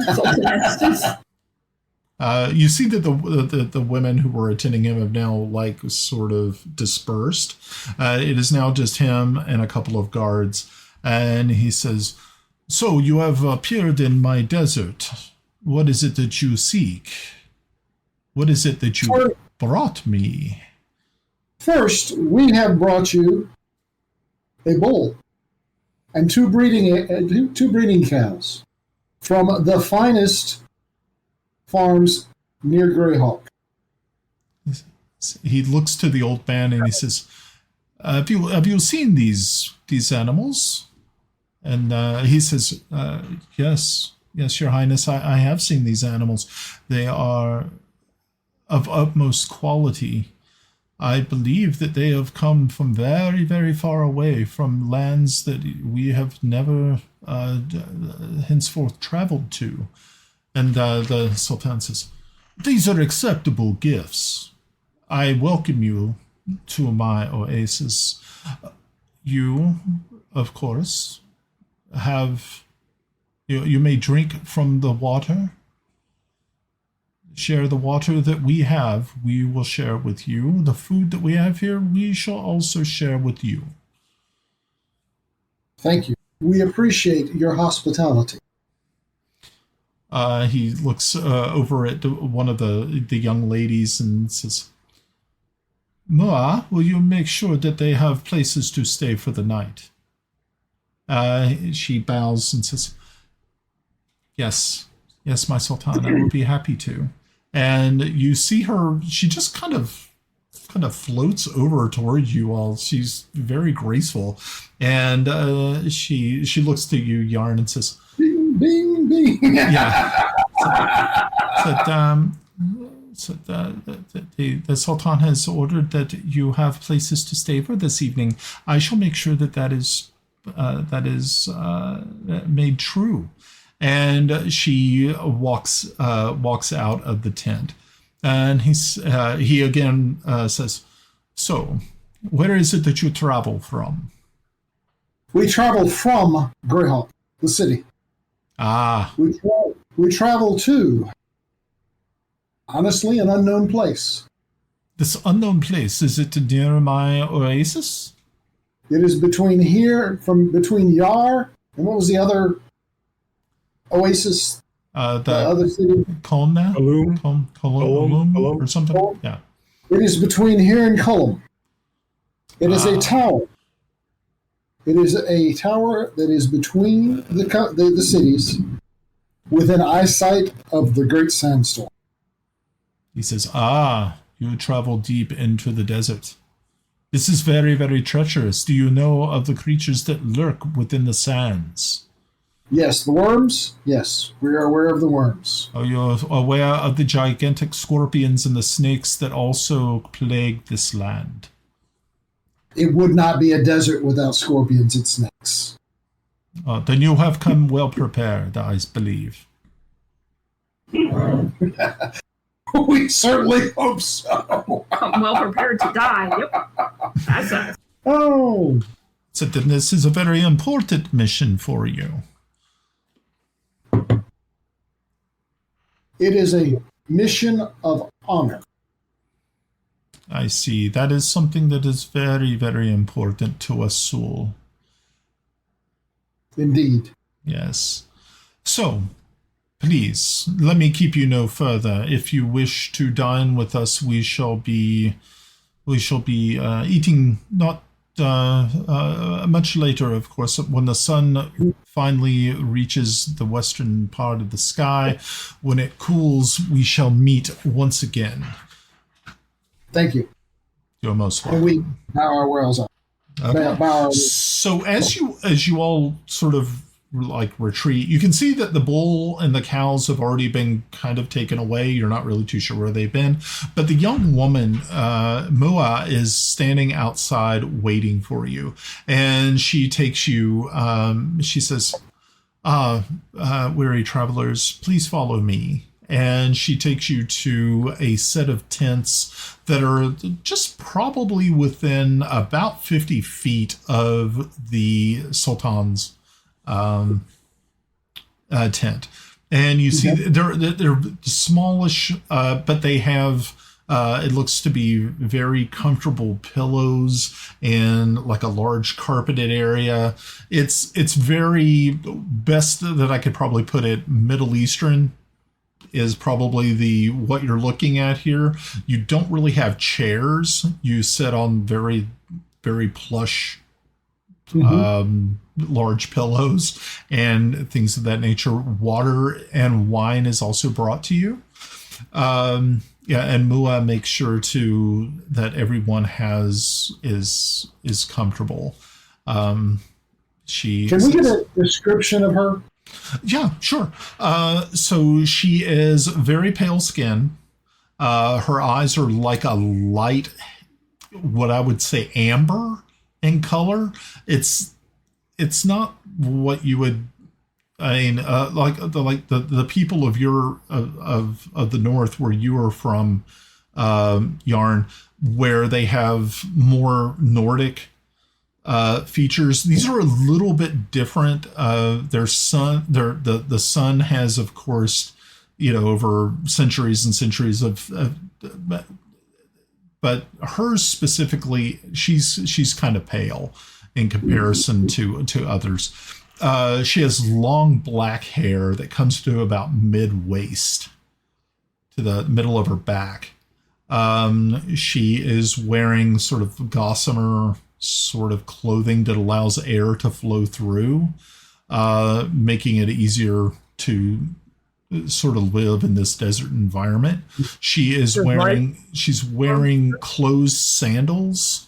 You see that the women who were attending him have now sort of dispersed. It is now just him and a couple of guards. And he says, "So you have appeared in my desert. What is it that you seek? What is it that you brought me?" First, we have brought you a bull and two breeding cows from the finest farms near Greyhawk. He looks to the old man and he says, have you seen these animals?" And he says, yes, Your Highness, I have seen these animals. They are of utmost quality. I believe that they have come from very, very far away, from lands that we have never henceforth traveled to. And the Sultan says, these are acceptable gifts. I welcome you to my oasis. You, of course, have... You may drink from the water. Share the water that we have, we will share with you. The food that we have here, we shall also share with you. Thank you. We appreciate your hospitality. He looks over at one of the young ladies and says, Mua, will you make sure that they have places to stay for the night? She bows and says, Yes, my Sultan, I will be happy to. And you see her, she just kind of floats over towards you all. She's very graceful. And she looks to you, Yarn, and says, Bing, bing, bing. Yeah. The Sultan has ordered that you have places to stay for this evening. I shall make sure that is made true. And she walks out of the tent, and he again says, "So, where is it that you travel from?" We travel from Greyhawk, the city. Ah, we travel to, honestly, an unknown place. This unknown place, is it near my oasis? It is between Yar and what was the other oasis? The other city? Column or something? Colum. Yeah. It is between here and Cullum. It is a tower. It is a tower that is between the cities, within eyesight of the Great Sandstorm. He says, you travel deep into the desert. This is very, very treacherous. Do you know of the creatures that lurk within the sands? Yes, the worms? Yes, we are aware of the worms. Are you aware of the gigantic scorpions and the snakes that also plague this land? It would not be a desert without scorpions and snakes. Then you have come well prepared, I believe. We certainly hope so. I'm well prepared to die. Yep. That's us. Oh. So then this is a very important mission for you. It is a mission of honor. I see. That is something that is very, very important to us, Sul. Indeed. Yes. So, please, let me keep you no further. If you wish to dine with us, we shall be eating not much later, of course, when the sun finally reaches the western part of the sky. When it cools, we shall meet once again. Thank you. You're most welcome. And we bow our wells up. Okay. So as you all sort of like retreat, you can see that the bull and the cows have already been kind of taken away. You're not really too sure where they've been, but the young woman, Mua, is standing outside waiting for you, and she takes you. She says, "Weary travelers, please follow me." And she takes you to a set of tents that are just probably within about 50 feet of the Sultan's tent. And you see they're smallish, but they have, it looks to be very comfortable pillows and like a large carpeted area. It's very, best that I could probably put it, Middle Eastern is probably what you're looking at here. You don't really have chairs. You sit on very, very plush, large pillows and things of that nature. Water and wine is also brought to you. And Mua makes sure that everyone is comfortable. Can we get a description of her? Yeah, sure. So she is very pale skin. Her eyes are like a light what I would say amber in color. It's not what you would. I mean, like the people of of the north where you are from, Yarn, where they have more Nordic features. These are a little bit different. The sun has, of course, over centuries and centuries but hers specifically, she's kind of pale in comparison to others. She has long black hair that comes to about mid-waist, to the middle of her back. She is wearing sort of gossamer sort of clothing that allows air to flow through, making it easier to sort of live in this desert environment. She's wearing closed sandals,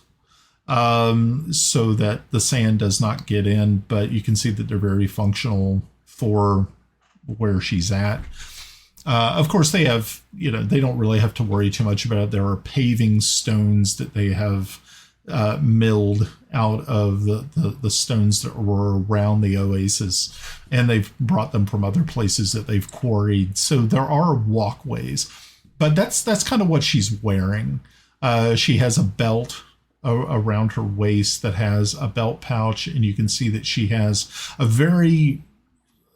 so that the sand does not get in, but you can see that they're very functional for where she's at. Of course, they have, they don't really have to worry too much about it. There are paving stones that they have milled out of the stones that were around the oasis, and they've brought them from other places that they've quarried. So there are walkways, but that's kind of what she's wearing. She has a belt around her waist that has a belt pouch, and you can see that she has a very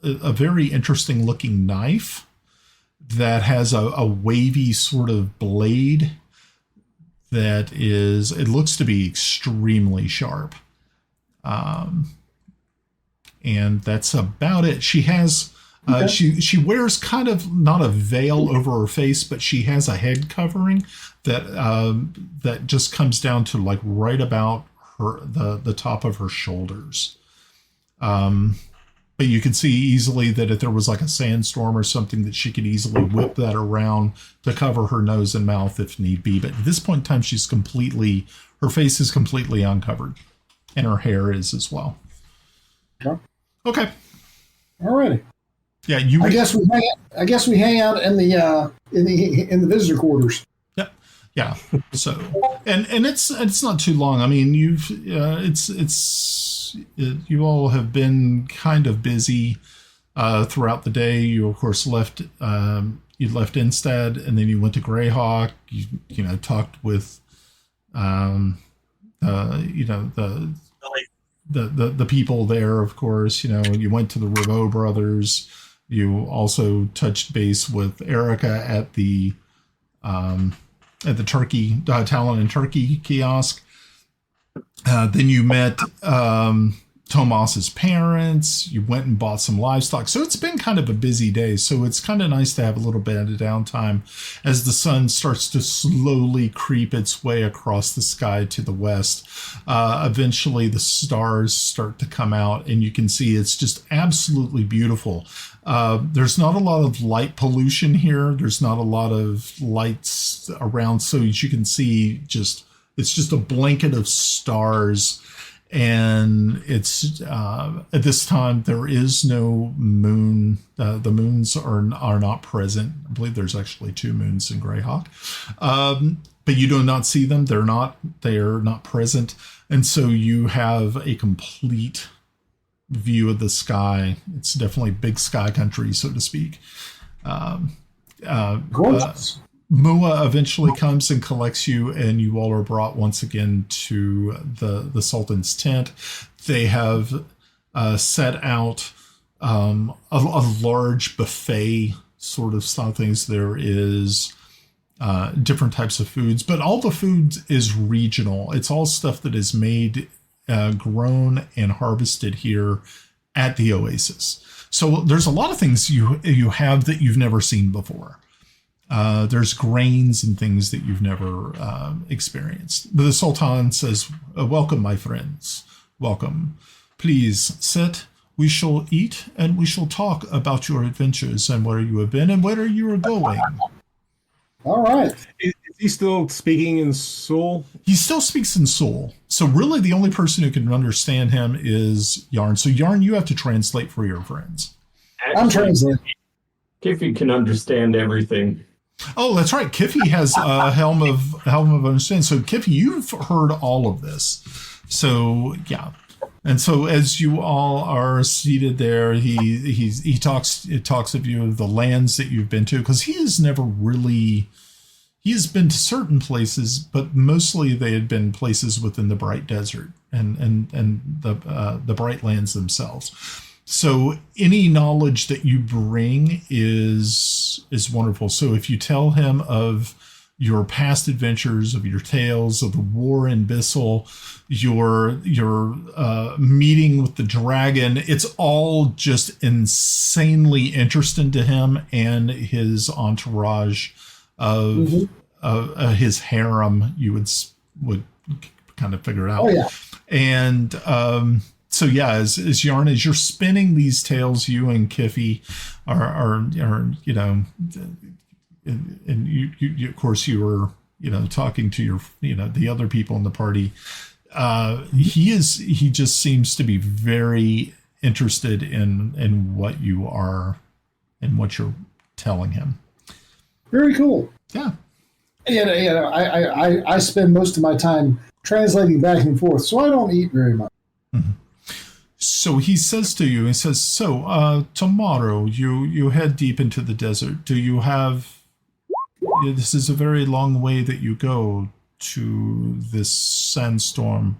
interesting looking knife that has a wavy sort of blade that it looks to be extremely sharp. And that's about it. She has, she wears kind of not a veil over her face, but she has a head covering that just comes down to like right about the top of her shoulders. But you can see easily that if there was like a sandstorm or something, that she could easily whip that around to cover her nose and mouth if need be. But at this point in time, her face is completely uncovered, and her hair is as well. Okay. All righty. Yeah, I guess we hang out in the visitor quarters. Yeah. So, and it's not too long. I mean, you all have been kind of busy throughout the day. You of course left Instead, and then you went to Greyhawk. You talked with the people there. Of course, you went to the Riveau brothers. You also touched base with Erica at the turkey Talon and Turkey kiosk. Then you met Tomas's parents. You went and bought some livestock. So it's been kind of a busy day. So it's kind of nice to have a little bit of downtime as the sun starts to slowly creep its way across the sky to the west. Eventually the stars start to come out, and you can see it's just absolutely beautiful. There's not a lot of light pollution here. There's not a lot of lights around. So as you can see, it's just a blanket of stars, and it's at this time there is no moon. The moons are not present. I believe there's actually 2 moons in Greyhawk, but you do not see them. They are not present, and so you have a complete view of the sky. It's definitely big sky country, so to speak. Gorgeous. Mua eventually comes and collects you, and you all are brought once again to the Sultan's tent. They have set out a large buffet sort of style things. There is different types of foods, but all the food is regional. It's all stuff that is made, grown, and harvested here at the Oasis. So there's a lot of things you have that you've never seen before. There's grains and things that you've never experienced. But the Sultan says, welcome, my friends. Welcome. Please sit. We shall eat, and we shall talk about your adventures and where you have been and where you are going. All right. Is he still speaking in Soul? He still speaks in Soul. So really the only person who can understand him is Yarn. So Yarn, you have to translate for your friends. I'm translating. Kiffi can understand everything. Oh, that's right. Kiffi has a helm of understanding. So Kiffi, you've heard all of this. So yeah. And so as you all are seated there, he talks of you of the lands that you've been to, because he has been to certain places, but mostly they had been places within the Bright Desert and the Bright Lands themselves. So any knowledge that you bring is wonderful. So if you tell him of your past adventures, of your tales of the war in Bissell, your meeting with the dragon, it's all just insanely interesting to him and his entourage of his harem. You would kind of figure out. Oh yeah. And so yeah, as Yarn, as you're spinning these tales, you and Kiffi are you know, and you of course you were, you know, talking to your, you know, the other people in the party. He just seems to be very interested in what you are and what you're telling him. Very cool. Yeah. And you know, I spend most of my time translating back and forth, so I don't eat very much. Mm-hmm. So he says to you, so tomorrow you head deep into the desert. Do you have, this is a very long way that you go to this sandstorm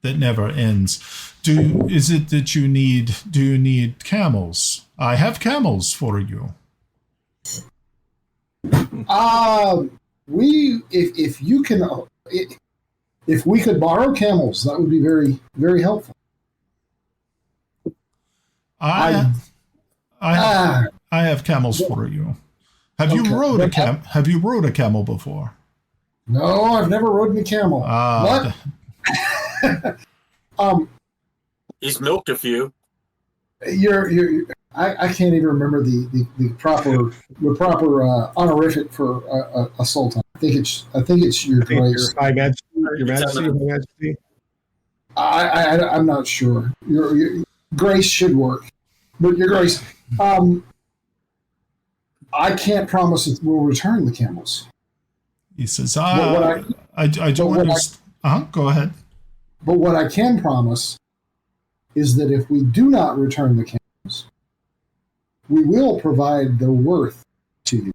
that never ends. Do you need camels? I have camels for you. If we could borrow camels, that would be very, very helpful. I have camels for you. Have you rode a camel before? No, I've never ridden a camel. He's milked a few. I can't even remember the proper honorific for a sultan. I think it's your grace. High Majesty. Your Majesty. I'm not sure. Your grace should work, but your grace. I can't promise that we'll return the camels. He says, I don't understand. Go ahead. But what I can promise is that if we do not return the camels, we will provide their worth to you.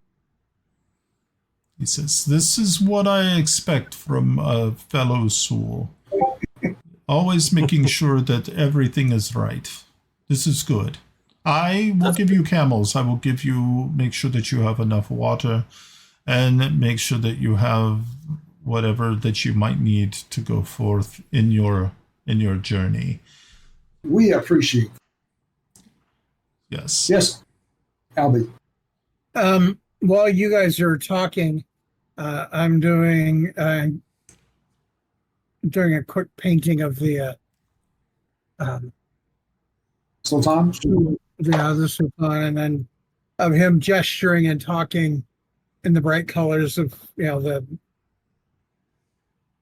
He says, this is what I expect from a fellow soul. Always making sure that everything is right. This is good. I will give you camels. I will make sure that you have enough water and make sure that you have whatever that you might need to go forth in your journey. We appreciate it. Yes. Yes, Albie. While you guys are talking, I'm doing a quick painting of the Sultan? Yeah, the Sultan, and then of him gesturing and talking in the bright colors of, you know,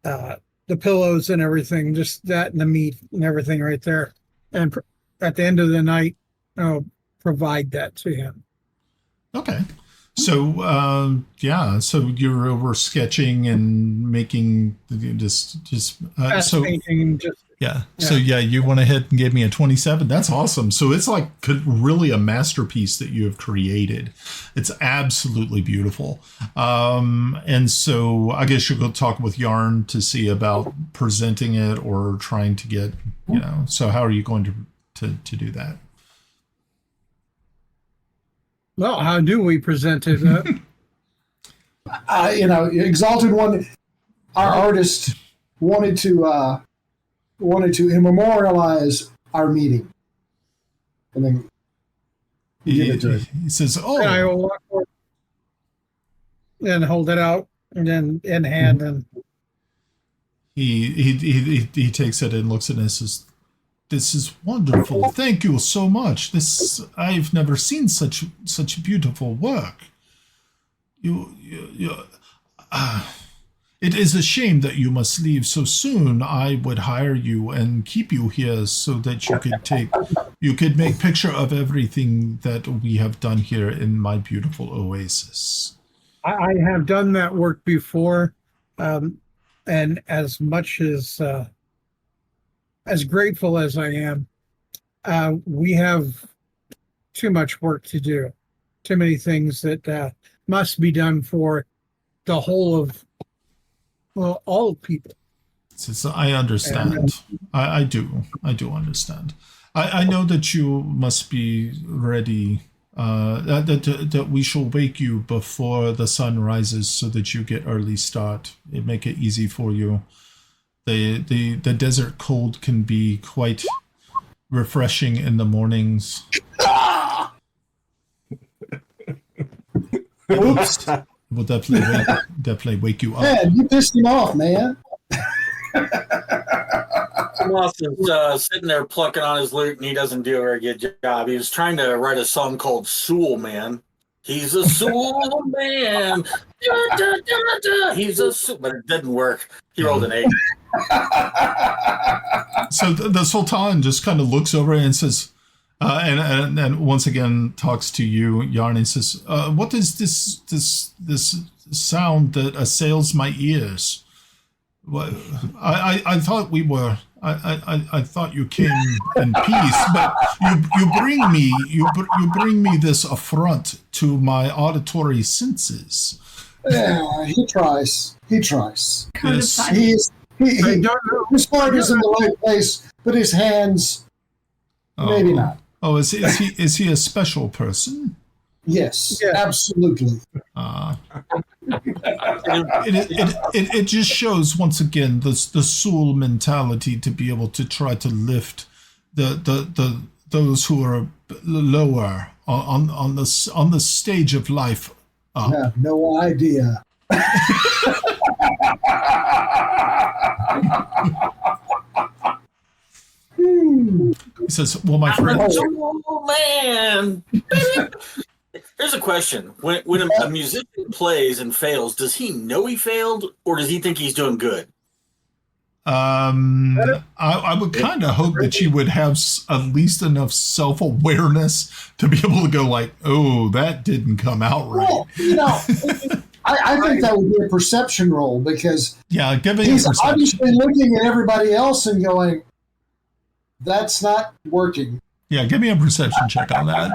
the pillows and everything, just that and the meat and everything right there. And at the end of the night, I'll provide that to him. Okay. So, so you're over sketching and making painting, So you went ahead and gave me a 27. That's awesome. So it's like really a masterpiece that you have created. It's absolutely beautiful. And so I guess you'll go talk with Yarn to see about presenting it or trying to get, so how are you going to do that? Well, how do we present it? Exalted One, our artist wanted to immemorialize our meeting, and then he says, "Oh," and I will walk forward and hold it out, and then in hand, and he takes it and looks at it and says, "This is wonderful. Thank you so much. I've never seen such beautiful work. It is a shame that you must leave so soon. I would hire you and keep you here so that you could make picture of everything that we have done here in my beautiful oasis." I have done that work before, and as much as grateful as I am, we have too much work to do, too many things that must be done for the whole of, well, all people. So I understand. I do understand. I know that you must be ready. That we shall wake you before the sun rises, so that you get early start. It make it easy for you. The desert cold can be quite refreshing in the mornings. Oops. Will definitely wake you up. Man, you pissed him off, man. Moss is sitting there plucking on his lute, and he doesn't do a very good job. He was trying to write a song called Soul Man. He's a soul man. Da, da, da, da. He's a soul, but it didn't work. He rolled an 8. So the Sultan just kind of looks over and says, and once again talks to you, Yarn, and says, "What is this sound that assails my ears? Well, I thought we were. I thought you came in peace, but you bring me this affront to my auditory senses." Yeah, he tries. Yes. Yes. His heart is in the right place, but his hands, maybe not. Oh, is he a special person? Yes, absolutely. It just shows once again the soul mentality to be able to try to lift the those who are lower on the stage of life up. I have no idea. He says, "Well, my friend." Oh man. Here's a question: When a musician plays and fails, does he know he failed, or does he think he's doing good? I would kind of hope that you would have at least enough self-awareness to be able to go like, "Oh, that didn't come out right." Well, I think that would be a perception roll, because he's obviously looking at everybody else and going, "That's not working." Yeah, give me a perception check on that.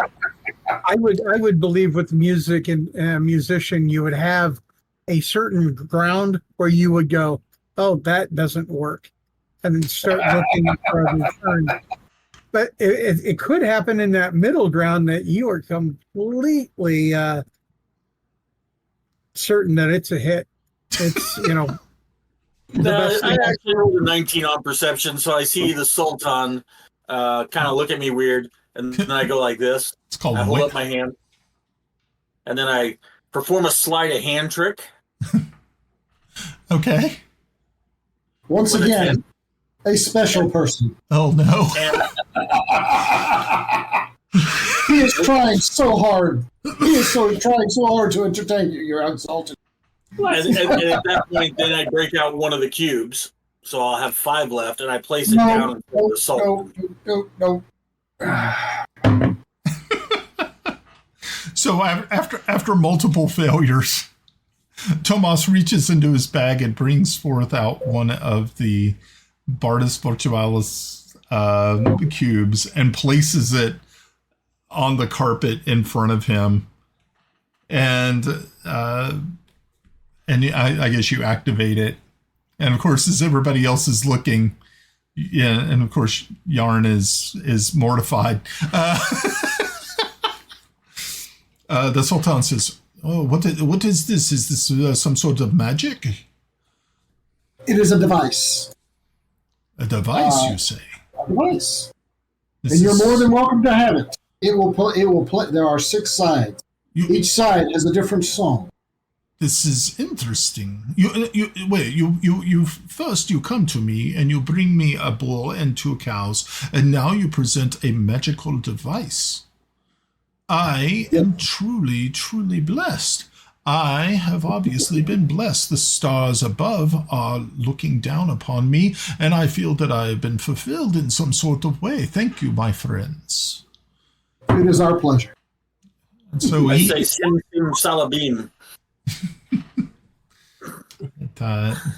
I would believe with music and musician, you would have a certain ground where you would go, "Oh, that doesn't work," and then start looking for a return. But it could happen in that middle ground that you are completely certain that it's a hit. It's No, I actually rolled a 19 on perception, so I see the Sultan kind of look at me weird, and then I go like this. It's called I hold up my hand, and then I perform a sleight of hand trick. Okay. Once again, a special person. Oh no! He is trying so hard. He is trying so hard to entertain you. You're insulted. And at that point, then I break out one of the cubes, so I'll have 5 left, and I place it down in front of the Sultan. No. So after multiple failures, Tomas reaches into his bag and brings forth out one of the Bardus Virtualis cubes and places it on the carpet in front of him. And I guess you activate it. And of course, as everybody else is looking, and of course, Yarn is mortified. The Sultan says, "Oh, what is this? Is this some sort of magic?" It is a device. A device, you say? A device. And you're more than welcome to have it. It will play. There are 6 sides. Each side has a different song. This is interesting. You first you come to me and you bring me a bull and 2 cows, and now you present a magical device. I am truly, truly blessed. I have obviously been blessed. The stars above are looking down upon me, and I feel that I have been fulfilled in some sort of way. Thank you, my friends. It is our pleasure. And so I say, Salabim.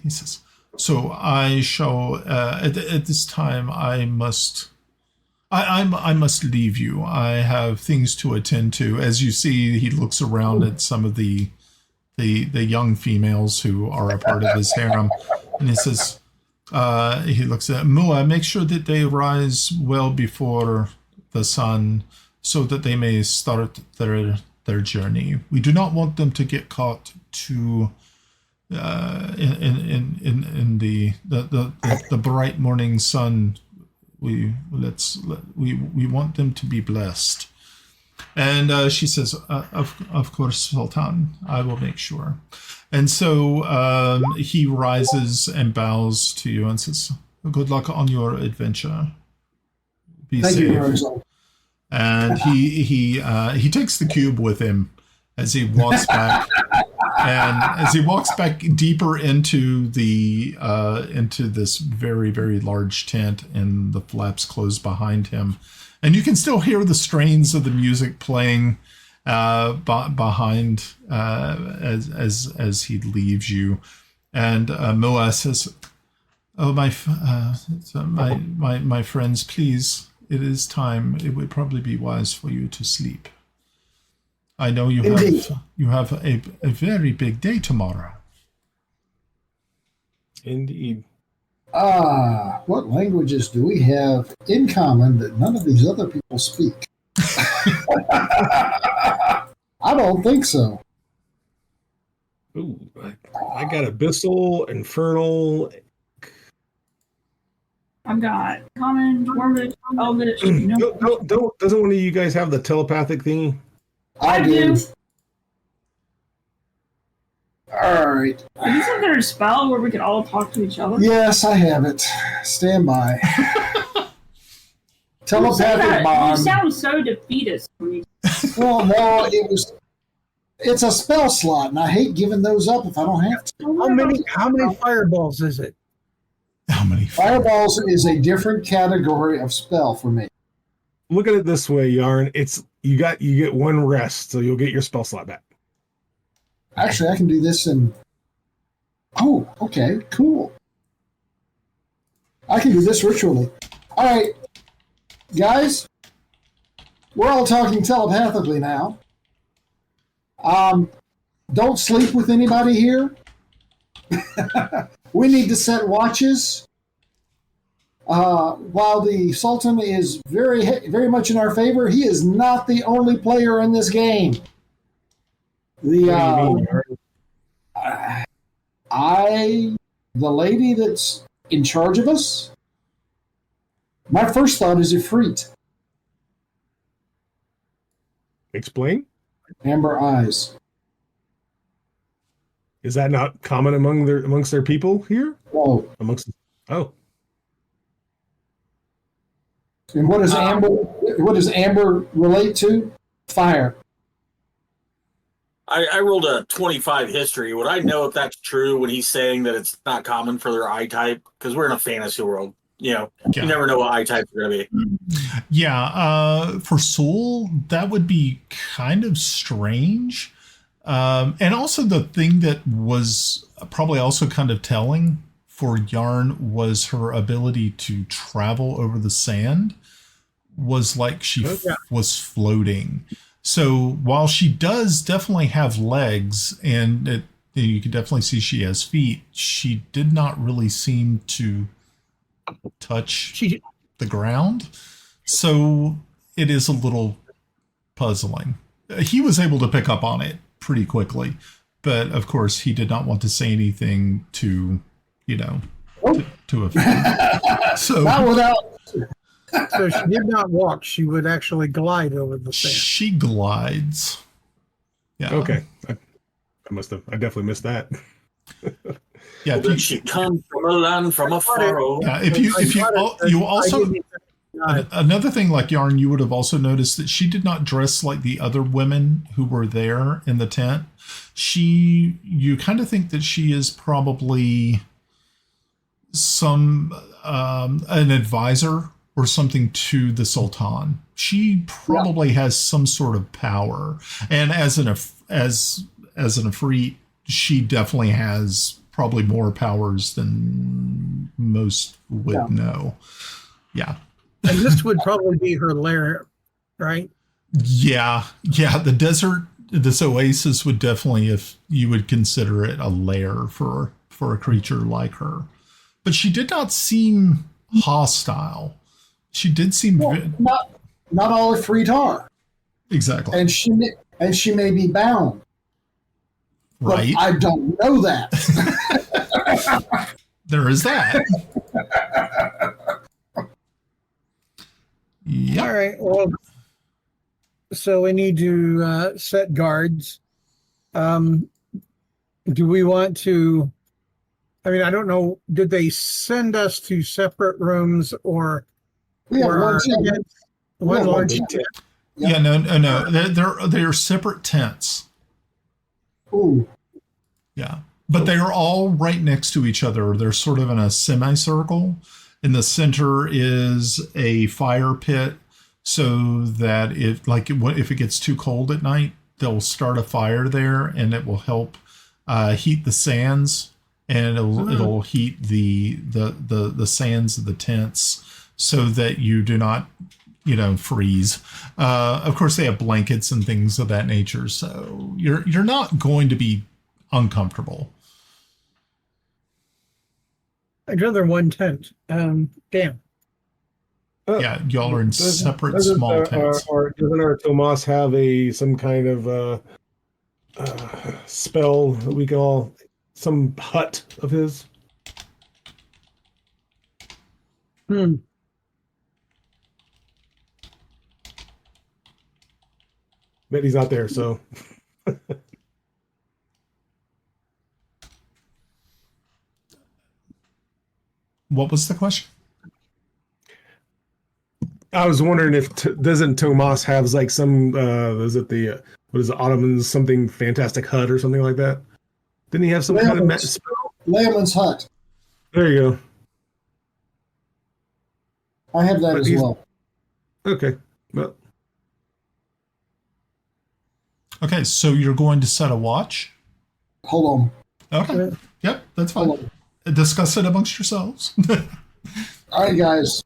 He says, so I shall, at this time, I must leave you. I have things to attend to. As you see, he looks around at some of the young females who are a part of his harem, and he says, he looks at Mua, make sure that they rise well before the sun so that they may start their journey. We do not want them to get caught too in the bright morning sun. We want them to be blessed. And she says, of course, Sultan, I will make sure. And so he rises and bows to you and says, good luck on your adventure. Be Thank safe. You, and he takes the cube with him as he walks back. And as he walks back deeper into this very, very large tent, and the flaps close behind him, and you can still hear the strains of the music playing behind as he leaves you. And Moa says, "Oh, my friends, please, it is time. It would probably be wise for you to sleep. I know you have a very big day tomorrow." Indeed. What languages do we have in common that none of these other people speak? I don't think so. Ooh, I got Abyssal, Infernal. I've got Common, Dwarvish, Elvish. Doesn't one of you guys have the telepathic thingy? I do. All right. Isn't there a spell where we could all talk to each other? Yes, I have it. Stand by. Telepathic bond. You sound so defeatist when you. Well, no, it's a spell slot, and I hate giving those up if I don't have to. How many fireballs is it? How many? Fireballs is a different category of spell for me. Look at it this way, Yarn. It's you get one rest, so you'll get your spell slot back. Actually, I can do this in... Oh, okay, cool. I can do this ritually. All right, guys, we're all talking telepathically now. Don't sleep with anybody here. We need to set watches. While the Sultan is very, very much in our favor, he is not the only player in this game. The lady that's in charge of us, my first thought is Ifrit. Explain. Amber eyes. Is that not common amongst their people here? Oh. Oh. And what does Amber relate to? Fire. I rolled a 25 history. Would I know if that's true when he's saying that it's not common for their eye type? Because we're in a fantasy world. You never know what eye type are going to be. Yeah. For Soul, that would be kind of strange. And also the thing that was probably also kind of telling for Yarn was her ability to travel over the sand was like she was floating. So while she does definitely have legs and you can definitely see she has feet, she did not really seem to touch the ground. So it is a little puzzling. He was able to pick up on it pretty quickly, but of course he did not want to say anything to offend. So not without. So she did not walk. She would actually glide over the sand. She glides. Yeah. Okay. I definitely missed that. Yeah. She comes from a land from afar. Yeah. You also another thing like Yarn, you would have also noticed that she did not dress like the other women who were there in the tent. You kind of think that she is probably an advisor or something to the Sultan. She probably has some sort of power, and as an Ifrit, she definitely has probably more powers than most would know. Yeah. And this would probably be her lair, right? Yeah. The desert, this oasis would definitely, if you would consider it a lair for a creature like her. But she did not seem hostile. She did seem not all of Freed are. Exactly. And she may be bound. Right. But I don't know that. There is that. Yep. All right. Well, so we need to set guards. Do we want to? I mean, I don't know. Did they send us to separate rooms or? We have one large tent. Yeah, no. They're separate tents. Ooh. Yeah, but they are all right next to each other. They're sort of in a semicircle. In the center is a fire pit, so that if it gets too cold at night, they'll start a fire there, and it will help heat the sands, and it'll heat the sands of the tents, so that you do not, freeze. Of course, they have blankets and things of that nature, so you're not going to be uncomfortable. I'd rather one tent. Damn. Yeah, y'all are in separate small tents. Or doesn't our Tomas have some kind of spell that we call some hut of his? Bet he's not there, so. What was the question? I was wondering if doesn't Tomas have like some Ottomans something fantastic hut or something like that? Didn't he have some kind of spell? Layman's hut. There you go. I have that as well. Okay. Well. Okay, so you're going to set a watch? Hold on. Okay. Yep, that's fine. Discuss it amongst yourselves. All right, guys.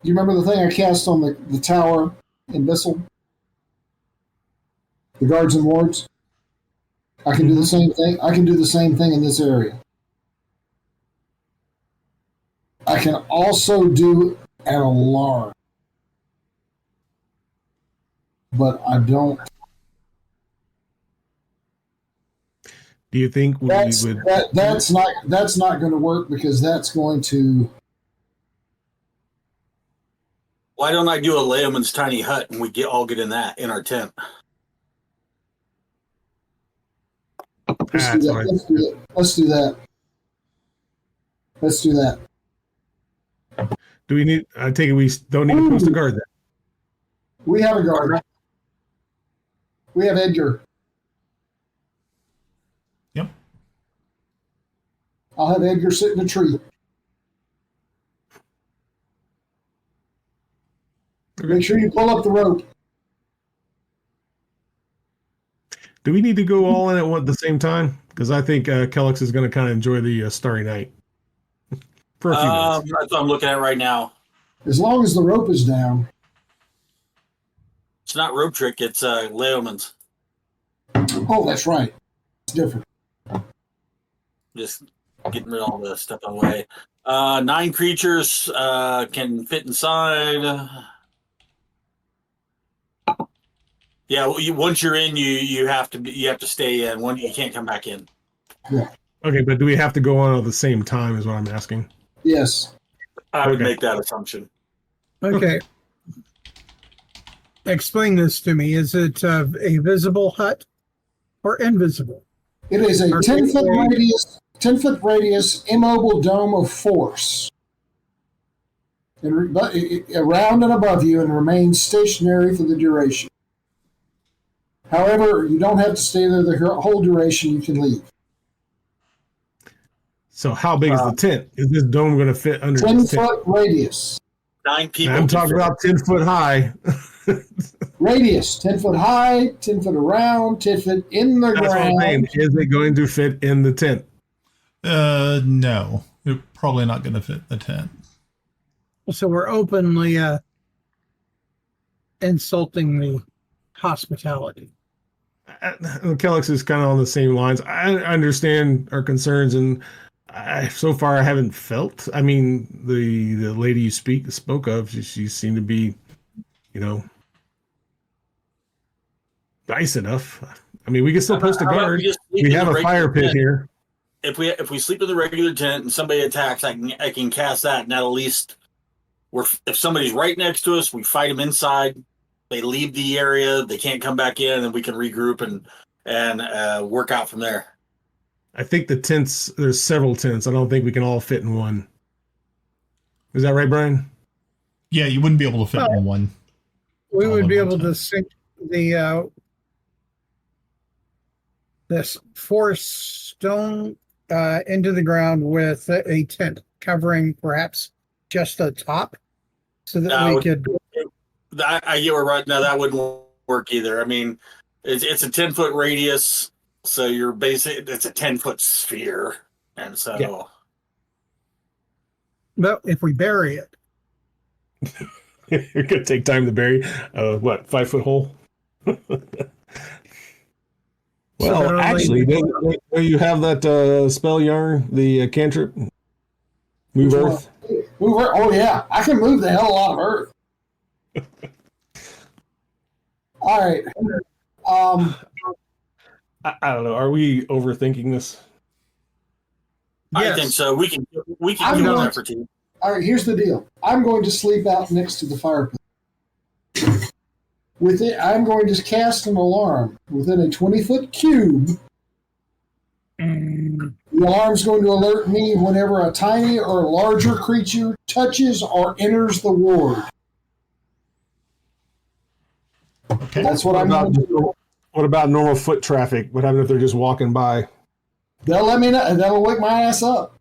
Do you remember the thing I cast on the tower in Bissell? The guards and wards? I can do the same thing. I can do the same thing in this area. I can also do an alarm. But I don't. Do you think that's not going to work because that's going to. Why don't I do a layman's tiny hut and we all get in that in our tent? Let's do that. Do we need? I take it we don't need to post a guard then. We have a guard. We have Edgar. Yep. I'll have Edgar sit in a tree. Okay. Make sure you pull up the rope. Do we need to go all in at the same time? Because I think Kelex is going to kind of enjoy the Starry Night for a few minutes. That's what I'm looking at right now. As long as the rope is down. It's not rope trick. It's layman's. Oh, that's right. It's different. Just getting rid of all the stuff away. 9 creatures can fit inside. Yeah, once you're in, you have to stay in. You can't come back in. Yeah. Okay, but do we have to go on at the same time? Is what I'm asking. Yes, I would make that assumption. Okay. Explain this to me. Is it a visible hut or invisible? It is a 10-foot radius immobile dome of force. Around and above you and remains stationary for the duration. However, you don't have to stay there the whole duration. You can leave. So how big is the tent? Is this dome going to fit under 10-foot radius? 9 people. I'm talking about 10 foot high. Radius, 10 foot high, 10 foot around, 10 foot in the That's what I'm ground. saying. Is it going to fit in the tent? No. It's probably not going to fit the tent. So we're openly insulting the hospitality. Kelex is kind of on the same lines. I understand our concerns, and so far I haven't felt. I mean, the lady you spoke of, she seemed to be, nice enough. I mean, we can still post a guard. We have a fire pit here. If we sleep in the regular tent and somebody attacks, I can cast that, and that at least if somebody's right next to us, we fight them inside. They leave the area, they can't come back in, and we can regroup and work out from there. I think the tents. There's several tents. I don't think we can all fit in one. Is that right, Brian? Yeah, you wouldn't be able to fit in one. We would be able to sink this 4 stone into the ground with a tent covering perhaps just the top, so that we could. I get where right now that wouldn't work either. I mean, it's a 10-foot radius, so you're it's a 10-foot sphere, and so. Yeah. Well, if we bury it, you're gonna take time to bury. 5-foot hole? Well, actually, do you have that spell yarn, the cantrip? Move earth? Move earth? Oh, yeah. I can move the hell out of earth. All right. I don't know. Are we overthinking this? I think so. We can do that for team. All right, here's the deal. I'm going to sleep out next to the fire pit. With it, I'm going to cast an alarm within a 20-foot cube. The alarm's going to alert me whenever a tiny or larger creature touches or enters the ward. Okay. That's what I'm going to do. What about normal foot traffic? What happens if they're just walking by? They'll let me know, and that'll wake my ass up.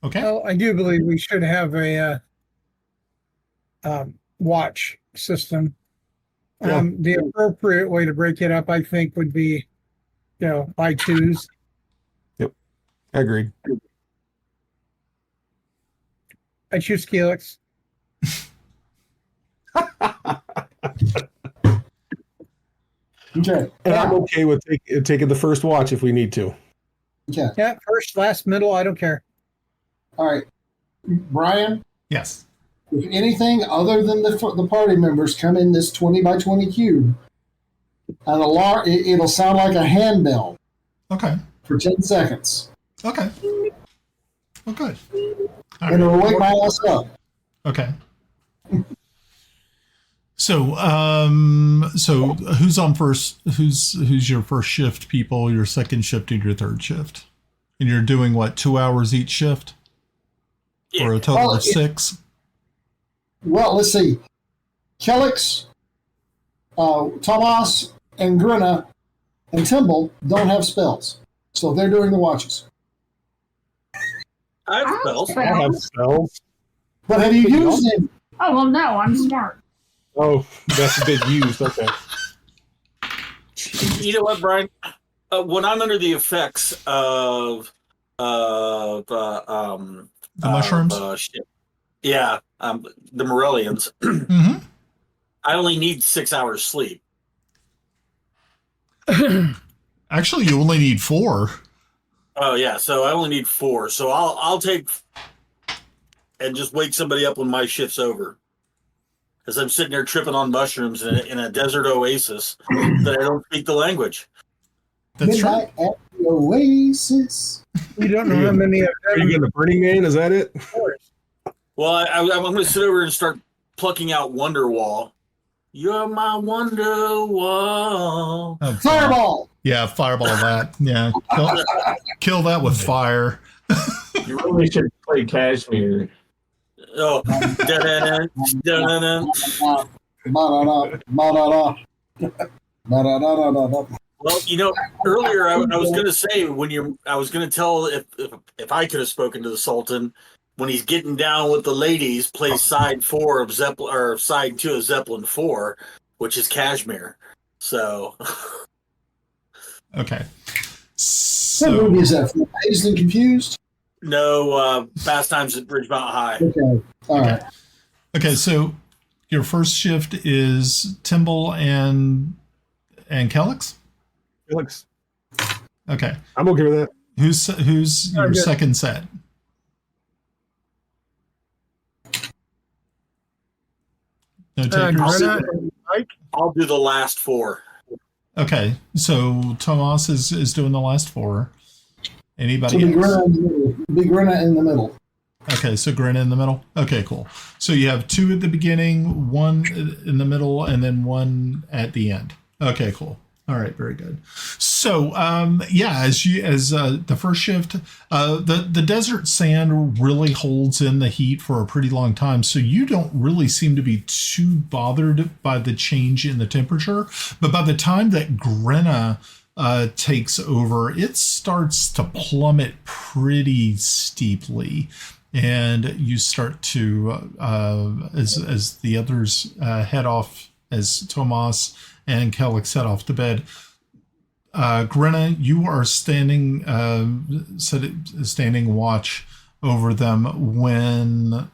Okay. Well, I do believe we should have a watch system. Yeah. The appropriate way to break it up, I think, would be, by twos. Yep, agreed. I choose Kelex. Okay. And I'm okay with taking the first watch if we need to. Okay. Yeah, first, last, middle, I don't care. All right. Brian? Yes. If anything other than the party members come in this 20 by 20 cube, an alarm, it'll sound like a handbell. Okay. For 10 seconds. Okay. Well, good. All And right. it'll wake my ass up. Okay. So who's on first? Who's your first shift, people? Your second shift and your third shift, and you're doing what? 2 hours each shift, or a total of 6? Well, let's see. Kelex, Tomas, and Grenna, and Timble don't have spells, so they're doing the watches. I have spells. I have spells. But have you used them? Oh, well, no, I'm smart. Oh, that's a bit used. Okay. You know what, Brian? When I'm under the effects of The mushrooms? The Morellians, Mm-hmm. I only need 6 hours sleep. Actually, you only need 4. Oh, yeah, so I only need 4. So I'll take and just wake somebody up when my shift's over. Because I'm sitting there tripping on mushrooms in a desert oasis that I don't speak the language. That's true. Midnight at the Oasis. You don't know how many of Are you them. getting the Burning Man? Is that it? Well, I'm going to sit over and start plucking out Wonderwall. You're my Wonderwall. Oh, Fireball! yeah, fireball that. Yeah, kill that with fire. You really should play Kashmir. Oh, da-da-da, da-da-da. Ba-da-da, ba-da-da. Ba-da-da-da-da-da. Well, earlier I was going to say I was going to tell if I could have spoken to the Sultan, when he's getting down with the ladies, plays side 4 of Zeppelin or side 2 of Zeppelin 4, which is Kashmir. So, okay. What movie is that? Dazed and Confused? No, Fast Times at Ridgemont High. Okay, all right. Okay, so your first shift is Timble and Kelex? Kelex. Okay. I'm okay with that. Who's your second set? No takers? I'll do the last 4. Okay, so Tomas is doing the last 4. Anybody So else? Big Grenna in the middle. Okay, so Grenna in the middle. Okay, cool. So you have 2 at the beginning, 1 in the middle, and then 1 at the end. Okay, cool. All right, very good. So, as the first shift, the desert sand really holds in the heat for a pretty long time. So you don't really seem to be too bothered by the change in the temperature. But by the time that Grenna takes over, it starts to plummet pretty steeply. And you start to, as the others head off, as Tomas and Kelex head off to bed, Grenna, you are standing watch over them when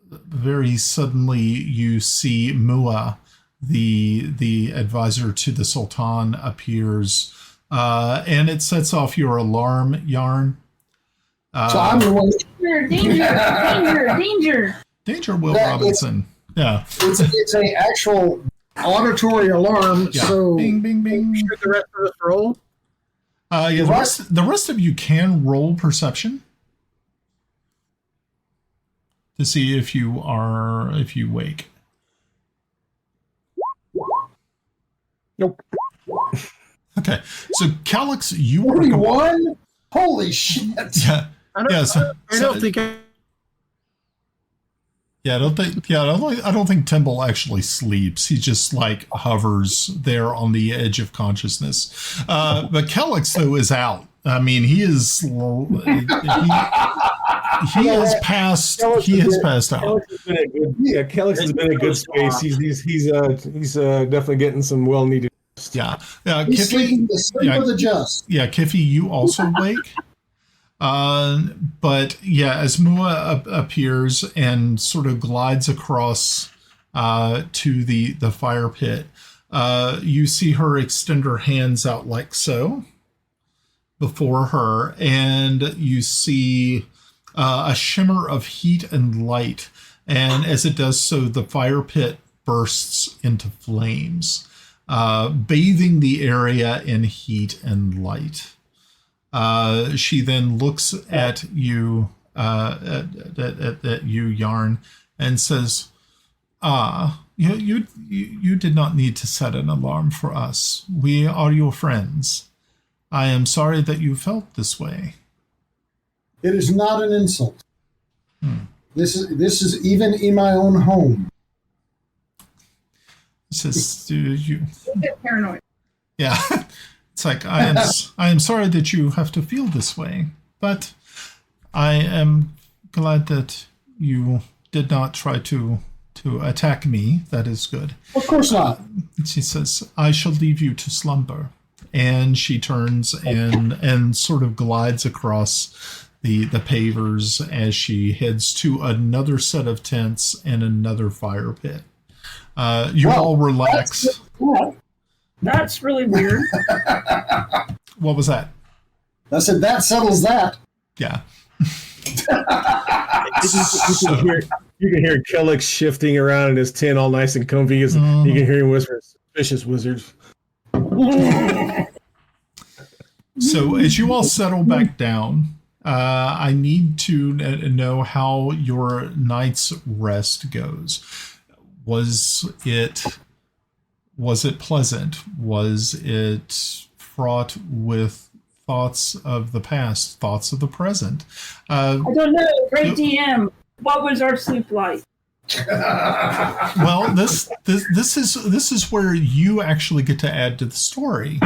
very suddenly you see Mua, the advisor to the Sultan, appears, and it sets off your alarm, Yarn. So I'm the one. Danger, Will Robinson. Yeah, it's a actual auditory alarm. Yeah. So bing, bing, bing. Should the rest of us roll? Yeah, the rest of you can roll perception to see if you wake. Nope. Okay, so Kelex, you 41. Holy shit! Yeah. I don't think. I don't think Timble actually sleeps. He just like hovers there on the edge of consciousness. But Kelex though is out. I mean, he is he has passed out. Kelex has been a good space. He's definitely getting some well needed. Yeah. He's sleeping the sleep of the just. Yeah, Kiffi, you also wake. But yeah, as Mua appears and sort of glides across to the fire pit, you see her extend her hands out like so before her, and you see a shimmer of heat and light. And as it does so, the fire pit bursts into flames, bathing the area in heat and light. She then looks at you, at you, Yarn, and says, you did not need to set an alarm for us. We are your friends. I am sorry that you felt this way. It is not an insult. This is even in my own home. Says, you get paranoid. Yeah. It's like, I am sorry that you have to feel this way, but I am glad that you did not try to attack me. That is good. Of course not. She says, I shall leave you to slumber. And she turns and sort of glides across the pavers as she heads to another set of tents and another fire pit. You all relax. That's really weird. What was that? I said, that settles that. Yeah. You can hear Kelex shifting around in his tent all nice and comfy. You can hear him whisper, suspicious wizards. So as you all settle back down, I need to know how your night's rest goes. Was it pleasant? Was it fraught with thoughts of the past, thoughts of the present? I don't know. Great DM. What was our sleep like? Well, this is where you actually get to add to the story.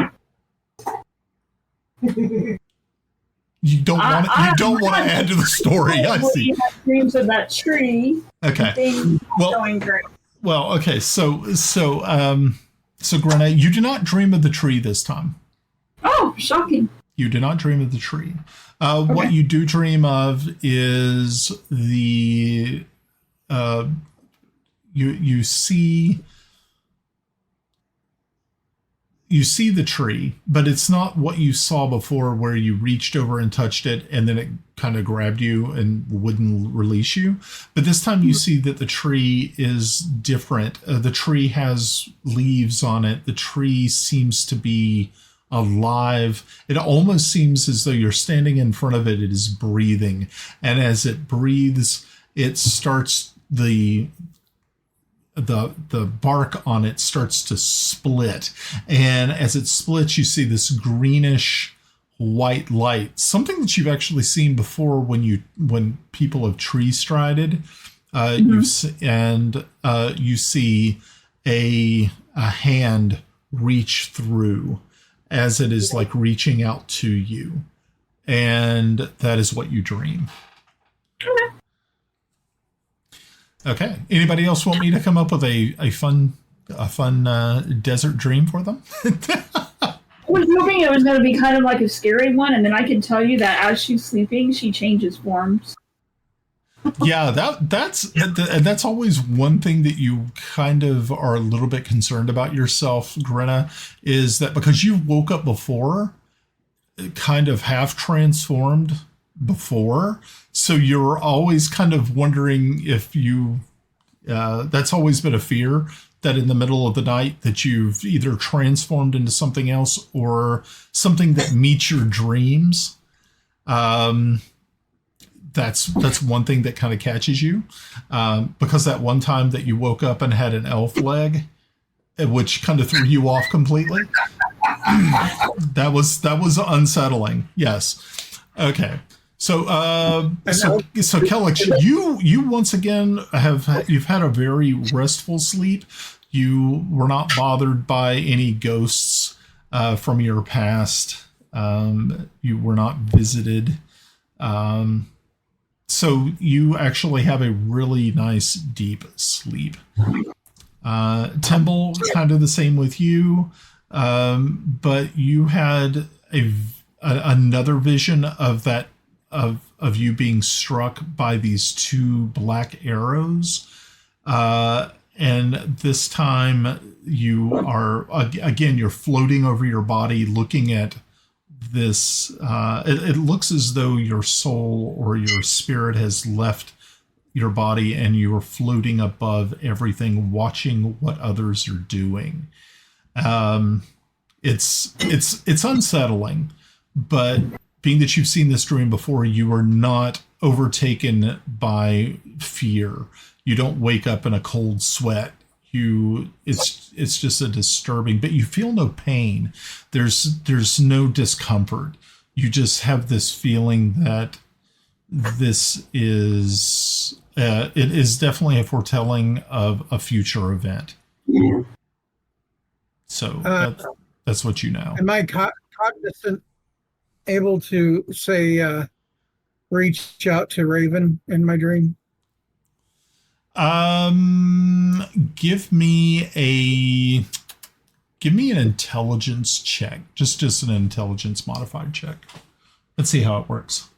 You don't want to add to the story. I see. You have dreams of that tree. Okay. Going great. Well, okay. So Grenna, you do not dream of the tree this time. Oh, shocking. You do not dream of the tree. Okay. What you do dream of is the you see the tree, but it's not what you saw before where you reached over and touched it and then it kind of grabbed you and wouldn't release you. But this time you see that the tree is different. The tree has leaves on it. The tree seems to be alive. It almost seems as though you're standing in front of it. It is breathing. And as it breathes, it starts the bark on it starts to split. And as it splits, you see this greenish white light, something that you've actually seen before when people have tree strided. You see a hand reach through as it is like reaching out to you. And that is what you dream. Okay. Anybody else want me to come up with a fun desert dream for them? I was hoping it was going to be kind of like a scary one, and then I can tell you that as she's sleeping, she changes forms. Yeah, that's always one thing that you kind of are a little bit concerned about yourself, Grenna, is that because you woke up before, kind of half transformed before, so you're always kind of wondering if you that's always been a fear, that in the middle of the night that you've either transformed into something else or something that meets your dreams. That's one thing that kind of catches you, because that one time that you woke up and had an elf leg, which kind of threw you off completely. That was unsettling. Yes. Okay. So Kelex, you once again you've had a very restful sleep. You were not bothered by any ghosts from your past. You were not visited. So you actually have a really nice deep sleep. Timble, kind of the same with you, but you had another vision of that. Of you being struck by these two black arrows. And this time you are, again, you're floating over your body looking at this. It looks as though your soul or your spirit has left your body and you are floating above everything, watching what others are doing. It's unsettling, but being that you've seen this dream before, you are not overtaken by fear. You don't wake up in a cold sweat. It's just a disturbing, but you feel no pain. There's no discomfort. You just have this feeling that this is it is definitely a foretelling of a future event. So that's what you know. Am I cognizant? Able to say reach out to Raven in my dream? Give me an intelligence check. Just an intelligence modified check. Let's see how it works.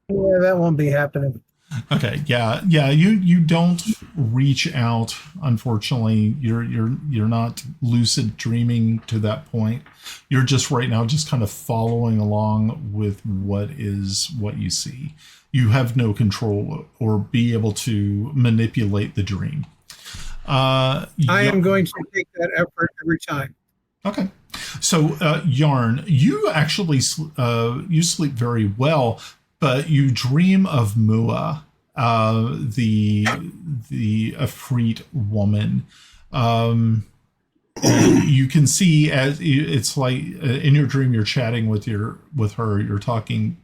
Yeah, that won't be happening. Okay, yeah. You don't reach out. Unfortunately, you're not lucid dreaming to that point. You're just right now just kind of following along with what you see. You have no control or be able to manipulate the dream. I am going to take that effort every time. Okay. So, Yarn, you actually you sleep very well. But you dream of Mua, the Efreet woman. And you can see as it's like in your dream you're chatting with her. You're talking,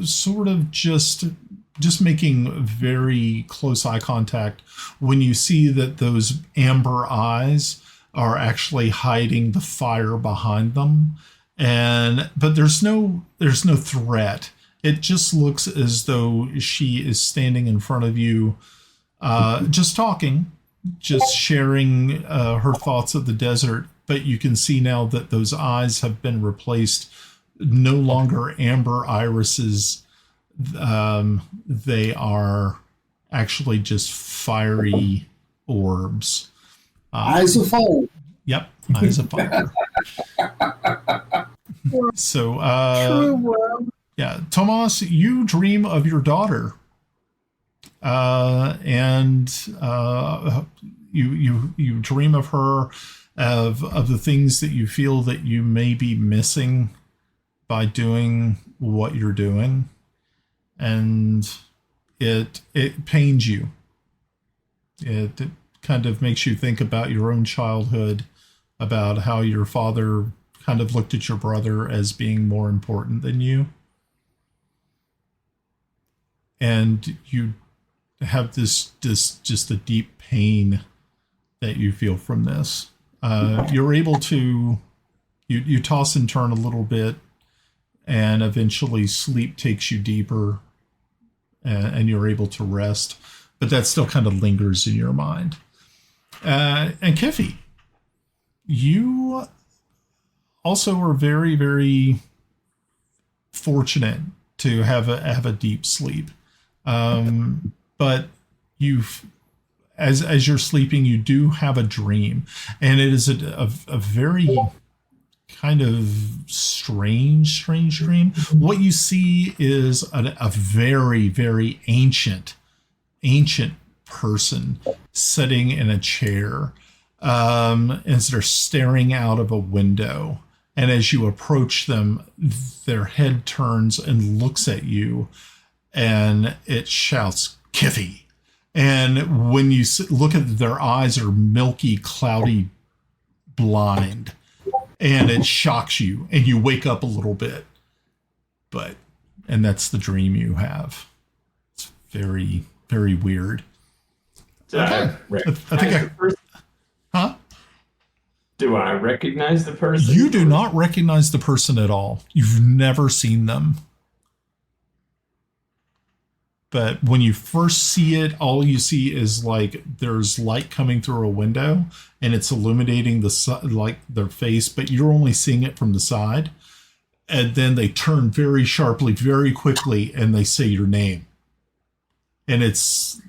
sort of just making very close eye contact when you see that those amber eyes are actually hiding the fire behind them. But there's no threat. It just looks as though she is standing in front of you, just talking, just sharing her thoughts of the desert. But you can see now that those eyes have been replaced, no longer amber irises. They are actually just fiery orbs. Eyes of fire. Yep, eyes of fire. So, yeah, Tomas, you dream of your daughter, and you dream of her, of the things that you feel that you may be missing by doing what you're doing, and it pains you. It kind of makes you think about your own childhood, about how your father kind of looked at your brother as being more important than you. And you have this just a deep pain that you feel from this. You're able to, you toss and turn a little bit, and eventually sleep takes you deeper, and you're able to rest. But that still kind of lingers in your mind. And Kiffi, you also are very, very fortunate to have a deep sleep. But as you're sleeping, you do have a dream, and it is a very kind of strange dream. What you see is a very, very ancient person sitting in a chair, as they're staring out of a window. And as you approach them, their head turns and looks at you, and it shouts, "Kiffi." And when you look at their eyes are milky, cloudy, blind, and it shocks you, and you wake up a little bit. And that's the dream you have. It's very, very weird. Okay. I think huh? Do I recognize the person? You do not recognize the person at all. You've never seen them. But when you first see it, all you see is like there's light coming through a window, and it's illuminating their face, but you're only seeing it from the side. And then they turn very sharply, very quickly, and they say your name. And it's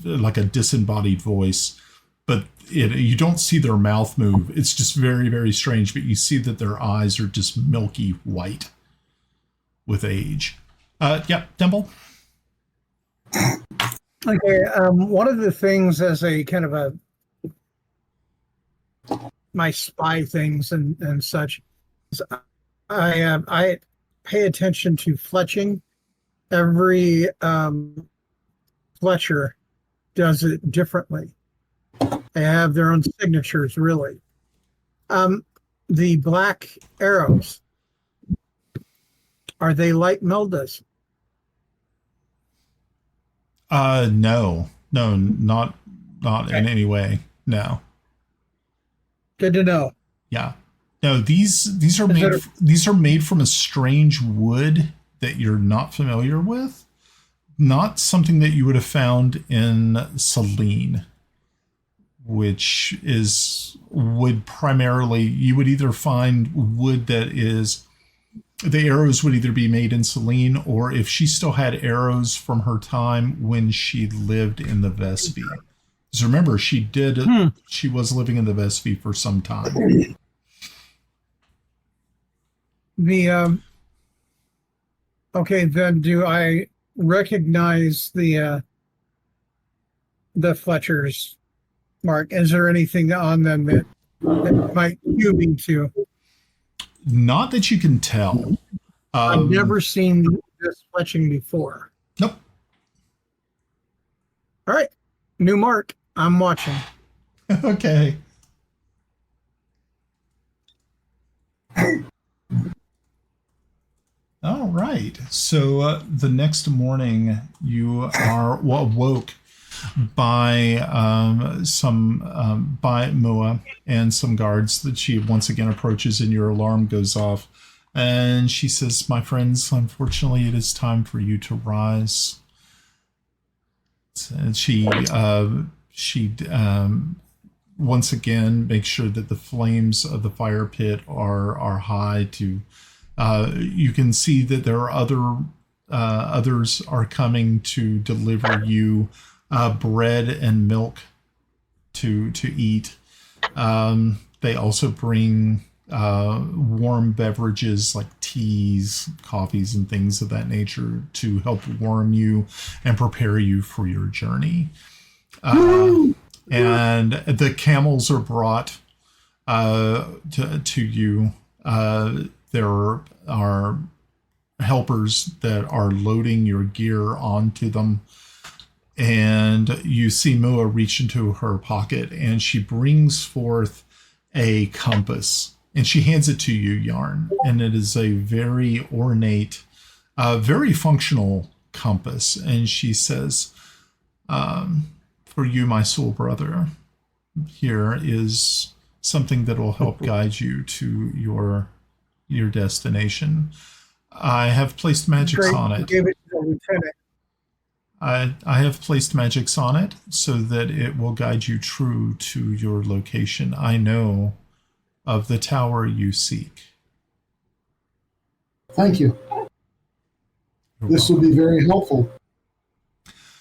like a disembodied voice, but you don't see their mouth move. It's just very, very strange. But you see that their eyes are just milky white with age. Yeah, Timble. Okay, one of the things as a kind of my spy things and such is I pay attention to fletching. Every Fletcher does it differently. They have their own signatures, really. The black arrows, are they like Melda's? No, not okay. In any way. No. Good to know. Yeah. No, these are made from a strange wood that you're not familiar with. Not something that you would have found in Celene, which is wood primarily. You would either find wood that is, the arrows would either be made in Celene, or if she still had arrows from her time when she lived in the Vespi. Because remember, she was living in the Vespi for some time. Okay, then do I recognize the Fletcher's mark? Is there anything on them that might cue me to? Not that you can tell. I've never seen this fletching before. Nope. All right, new mark. I'm watching. Okay. All right. So the next morning, you are awoke by by Moa and some guards that she once again approaches, and your alarm goes off. And she says, "My friends, unfortunately, it is time for you to rise." And she once again makes sure that the flames of the fire pit are high. You can see that there are others are coming to deliver you bread and milk to eat. They also bring warm beverages like teas, coffees, and things of that nature to help warm you and prepare you for your journey. And the camels are brought to you. There are helpers that are loading your gear onto them. And you see Moa reach into her pocket, and she brings forth a compass. And she hands it to you, Yarn. And it is a very ornate, very functional compass. And she says, for you, my soul brother, here is something that will help guide you to your destination. I have placed magics on it. Give it to the lieutenant. I have placed magics on it so that it will guide you true to your location. I know of the tower you seek. Thank you. This will be very helpful.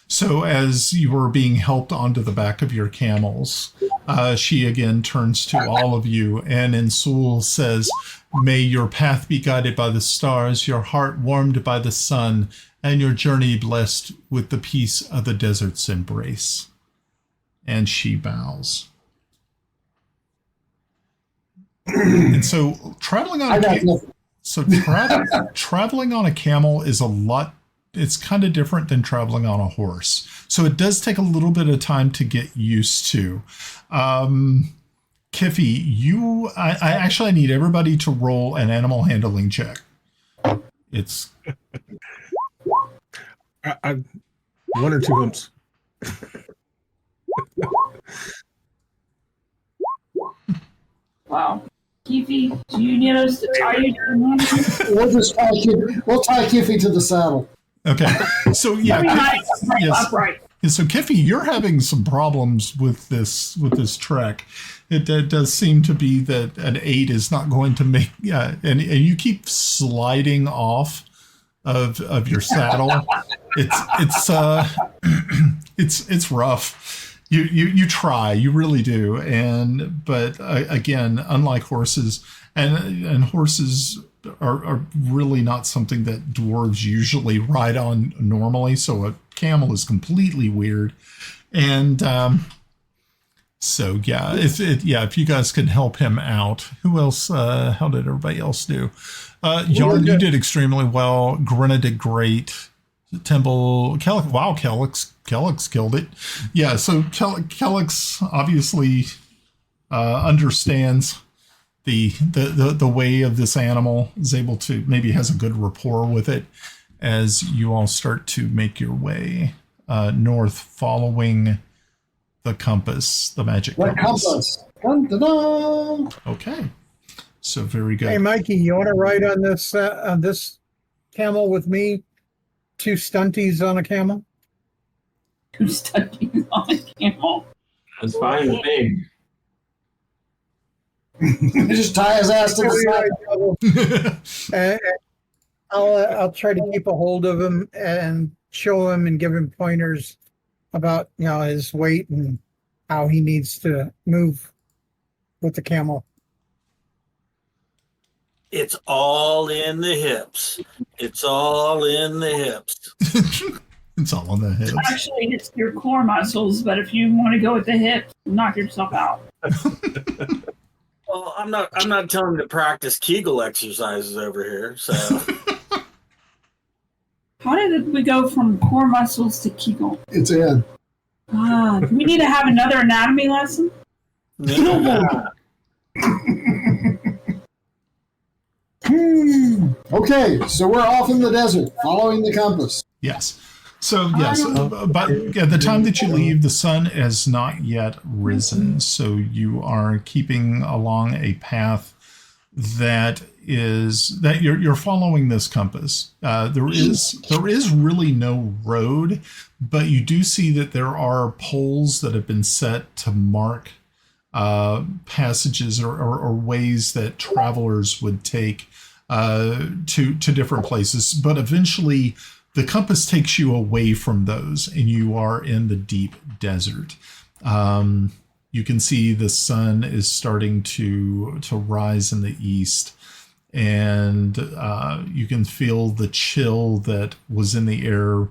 So as you are being helped onto the back of your camels, she again turns to all of you and in Sul says, "May your path be guided by the stars, your heart warmed by the sun, and your journey blessed with the peace of the desert's embrace." And she bows. And so traveling on traveling on a camel is a lot. It's kind of different than traveling on a horse. So it does take a little bit of time to get used to. Kiffi, I actually need everybody to roll an animal handling check. It's one or two humps. Wow. Kiffi, do you need us to tie you to the moon? We'll tie Kiffi to the saddle. Okay. So yeah, upright. So Kiffi, you're having some problems with this trek. It does seem to be that an 8 is not going to make. And you keep sliding off of your saddle. It's rough. You try, you really do, but again, unlike horses, and horses are really not something that dwarves usually ride on normally. So a camel is completely weird, and so yeah, if you guys can help him out. Who else? How did everybody else do? Yarn, you did extremely well. Grenna did great. Timble, Kelex killed it. Yeah, so Kelex obviously understands the way of this animal, is able to, maybe has a good rapport with it as you all start to make your way north following the compass, the magic compass. Dun-dun-dun. Okay, so very good. Hey, Mikey, you want to ride on this camel with me? 2 stunties on a camel? 2 stunties on a camel? That's fine with me. Just tie his ass to the side. I'll try to keep a hold of him and show him and give him pointers about his weight and how he needs to move with the camel. It's all in the hips. It's all in the hips. It's all in the hips. Actually, it's your core muscles, but if you want to go with the hips, knock yourself out. Well, I'm not telling you to practice Kegel exercises over here. So, how did we go from core muscles to Kegel? It's in. Do we need to have another anatomy lesson? Yeah. Okay, so we're off in the desert, following the compass. Yes. So yes, but at the time that you leave, the sun has not yet risen. So you are keeping along a path that you're following this compass. There is really no road, but you do see that there are poles that have been set to mark passages or ways that travelers would take to different places. But eventually, the compass takes you away from those, and you are in the deep desert. You can see the sun is starting to rise in the east, and you can feel the chill that was in the air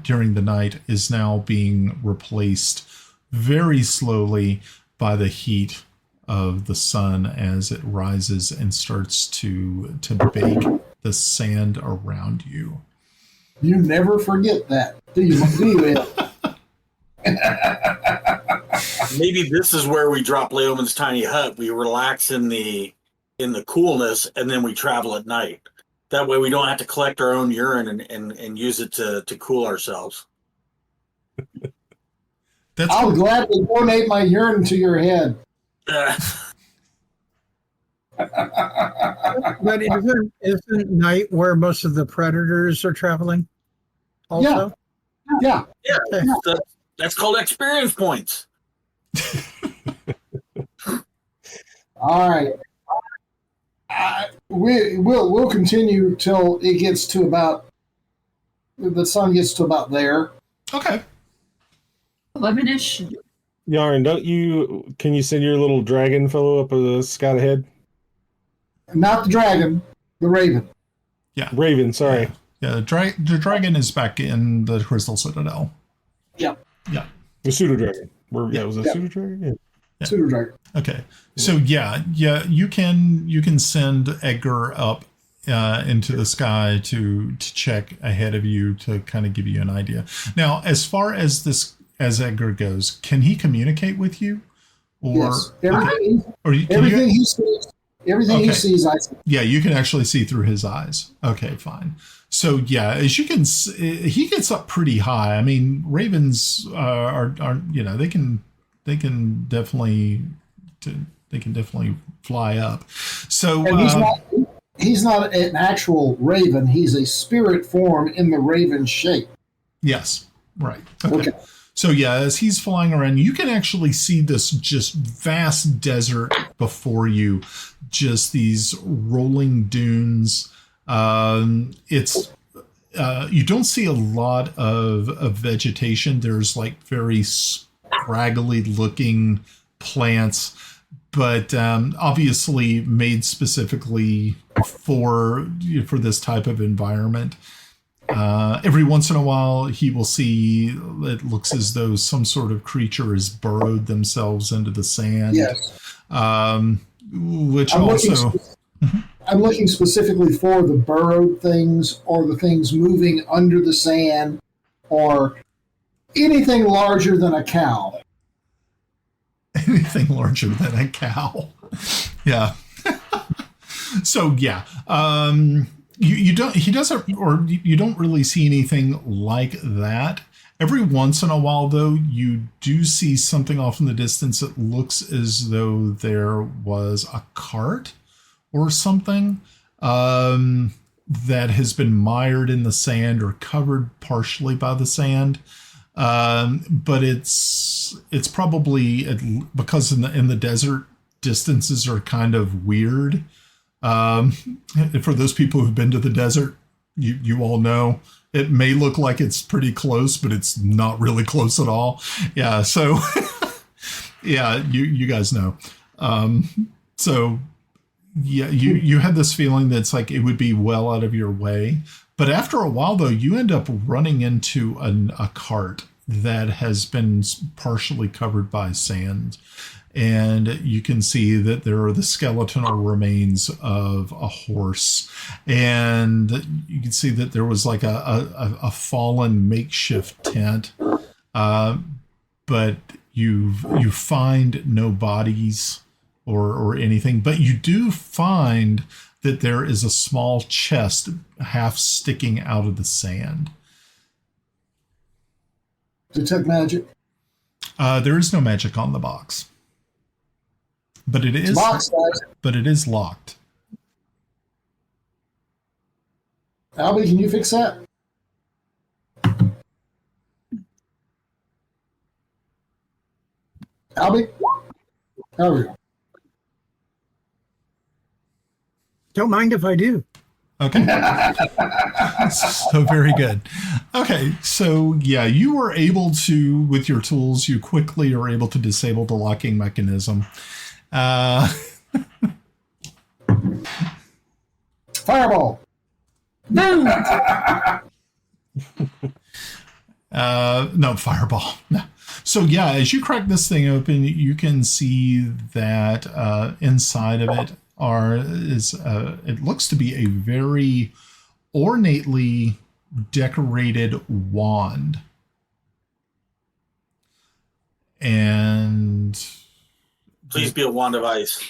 during the night is now being replaced very slowly by the heat of the sun as it rises and starts to bake the sand around you. You never forget that, do you, Ed? Maybe this is where we drop Leoman's tiny hut. We relax in the coolness, and then we travel at night. That way we don't have to collect our own urine and use it to cool ourselves. I'll gladly donate my urine to your head. But isn't night where most of the predators are traveling? Also? Yeah. Okay. That's called experience points. All right. We'll continue till it gets to about the sun gets to about there. Okay. 11-ish. Yarn, can you send your little dragon fellow up the scout ahead? Not the dragon, the raven. Yeah. Raven, sorry. Yeah, the dragon is back in the Crystal Citadel. Yeah. Yeah. The pseudo dragon. Was it pseudo dragon? Yeah. Pseudo dragon. Okay. So yeah, you can send Edgar up into the sky to check ahead of you to kind of give you an idea. Now, as far as Edgar goes, can he communicate with you? Or, yes. Everything, okay. everything he sees. Everything he sees, I see. Yeah, you can actually see through his eyes. Okay, fine. So yeah, as you can, he gets up pretty high. I mean, ravens are they can definitely fly up. So and he's not an actual raven. He's a spirit form in the raven shape. Yes, right. Okay. So yeah, as he's flying around, you can actually see this just vast desert before you, just these rolling dunes. It's you don't see a lot of vegetation. There's like very scraggly looking plants, but obviously made specifically for this type of environment. Every once in a while, he will see it looks as though some sort of creature has burrowed themselves into the sand. Yes. Which I'm looking specifically for the burrowed things or the things moving under the sand or anything larger than a cow. Anything larger than a cow. Yeah. So, yeah. You don't really see anything like that. Every once in a while, though, you do see something off in the distance that looks as though there was a cart or something that has been mired in the sand or covered partially by the sand. But it's probably because in the desert, distances are kind of weird. For those people who've been to the desert, you all know it may look like it's pretty close, but it's not really close at all. Yeah. So yeah, you guys know. So yeah, you had this feeling that it's like it would be well out of your way. But after a while, though, you end up running into a cart that has been partially covered by sand. And you can see that there are the skeletal remains of a horse. And you can see that there was like a fallen makeshift tent. But you find no bodies or anything. But you do find that there is a small chest half sticking out of the sand. Detect magic. There is no magic on the box, but it is locked. Albie, can you fix that? Albie? There we go. Don't mind if I do. Okay. So very good. Okay. So yeah, you were able to, with your tools, you quickly are able to disable the locking mechanism. Fireball. Boom. No, fireball. No. So yeah, as you crack this thing open, you can see that inside of it it looks to be a very ornately decorated wand. And Please be a wand of ice.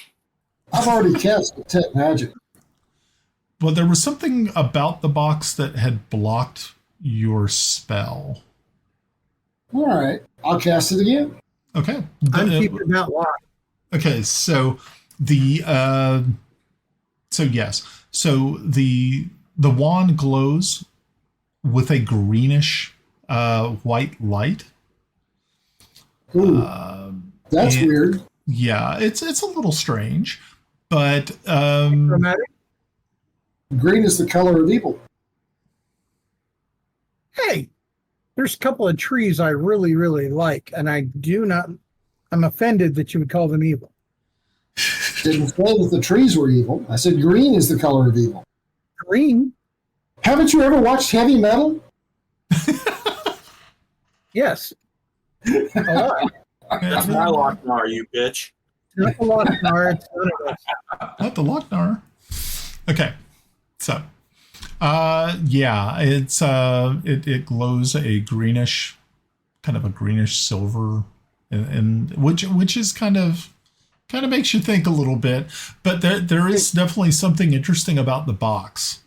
I've already cast Detect Magic. Well, there was something about the box that had blocked your spell. All right. I'll cast it again. Okay. I'm keeping that locked. Okay, so yes. So the wand glows with a greenish white light. Ooh, that's weird. Yeah, it's a little strange, but Dramatic. Green is the color of evil. Hey, there's a couple of trees I really, really like, and I'm offended that you would call them evil. Didn't say that the trees were evil. I said green is the color of evil. Green? Haven't you ever watched Heavy Metal? Yes. A lot. That's my Lochnar, you bitch. Not a lot, it's none of us. Not the Lochnar. Okay, so yeah, it glows a greenish, kind of a greenish silver, and which is kind of makes you think a little bit. But there is definitely something interesting about the box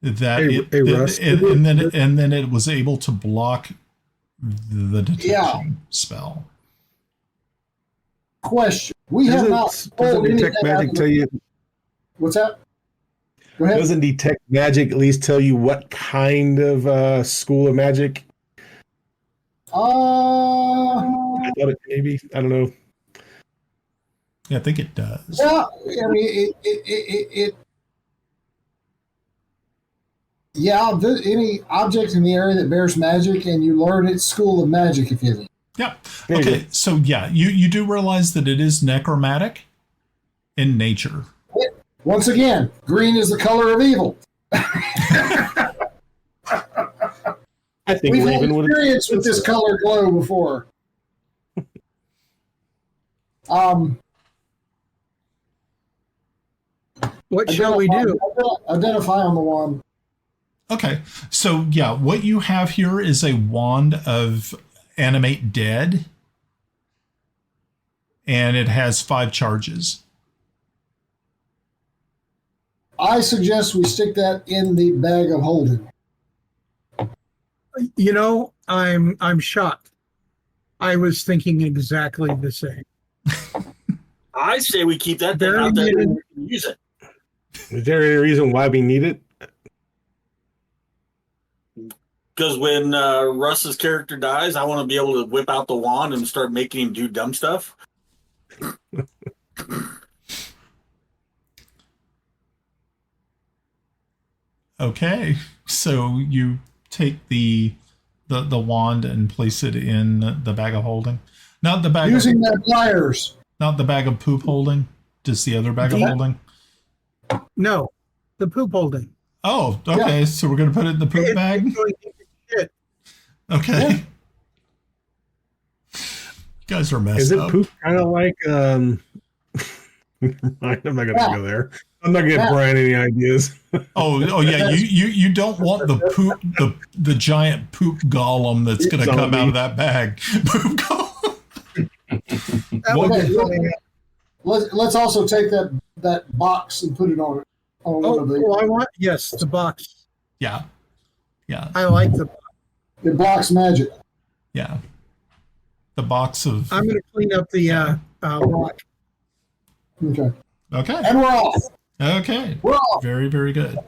that Russ, and then it was able to block the detection spell. Question. We have not doesn't detect magic tell you? What's that? Go ahead. Doesn't detect magic at least tell you what kind of school of magic? I thought it maybe. I don't know. Yeah, I think it does. Yeah, I mean it yeah, any object in the area that bears magic, and you learn its school of magic, if you think. Yeah. Okay. So yeah, you do realize that it is necromantic in nature. Once again, green is the color of evil. I think We've had Raven would experience with this color glow before. What shall we do? Identify on the wand. Okay. So yeah, what you have here is a wand of Animate Dead, and it has 5 charges. I suggest we stick that in the bag of holding. You know, I'm shocked. I was thinking exactly the same. I say we keep that thing out there and use it. Is there any reason why we need it? Because when Russ's character dies, I want to be able to whip out the wand and start making him do dumb stuff. Okay, so you take the wand and place it in the bag of holding. Not the bag using their pliers. Not the bag of poop holding. Just the other bag of holding. No, the poop holding. Oh, okay. Yeah. So we're gonna put it in the poop bag. Okay. Yeah. You guys are messed up. Is it poop kind of like I'm not gonna go there. I'm not gonna give Brian any ideas. oh yeah, you don't want the poop the giant poop golem that's gonna come out of that bag. Poop golem. Okay, let's also take that box and put it on I want, yes, the box. Yeah. I like the box. It blocks magic. Yeah. The box of. I'm going to clean up the block. Okay. Okay. And we're off. Okay. We're off. Very, very good.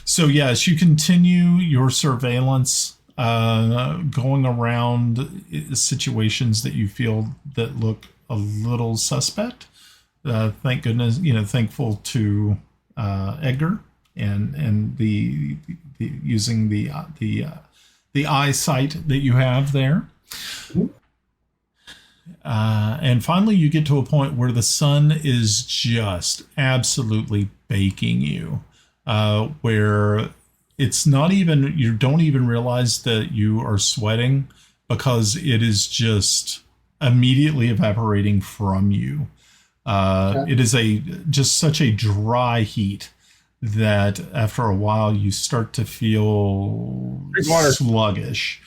So, yes, you continue your surveillance, going around situations that you feel that look a little suspect. Thank goodness, thankful to Edgar and the using the eyesight that you have there. And finally, you get to a point where the sun is just absolutely baking you, where it's not even, you don't even realize that you are sweating because it is just immediately evaporating from you. It is just such a dry heat that after a while you start to feel sluggish.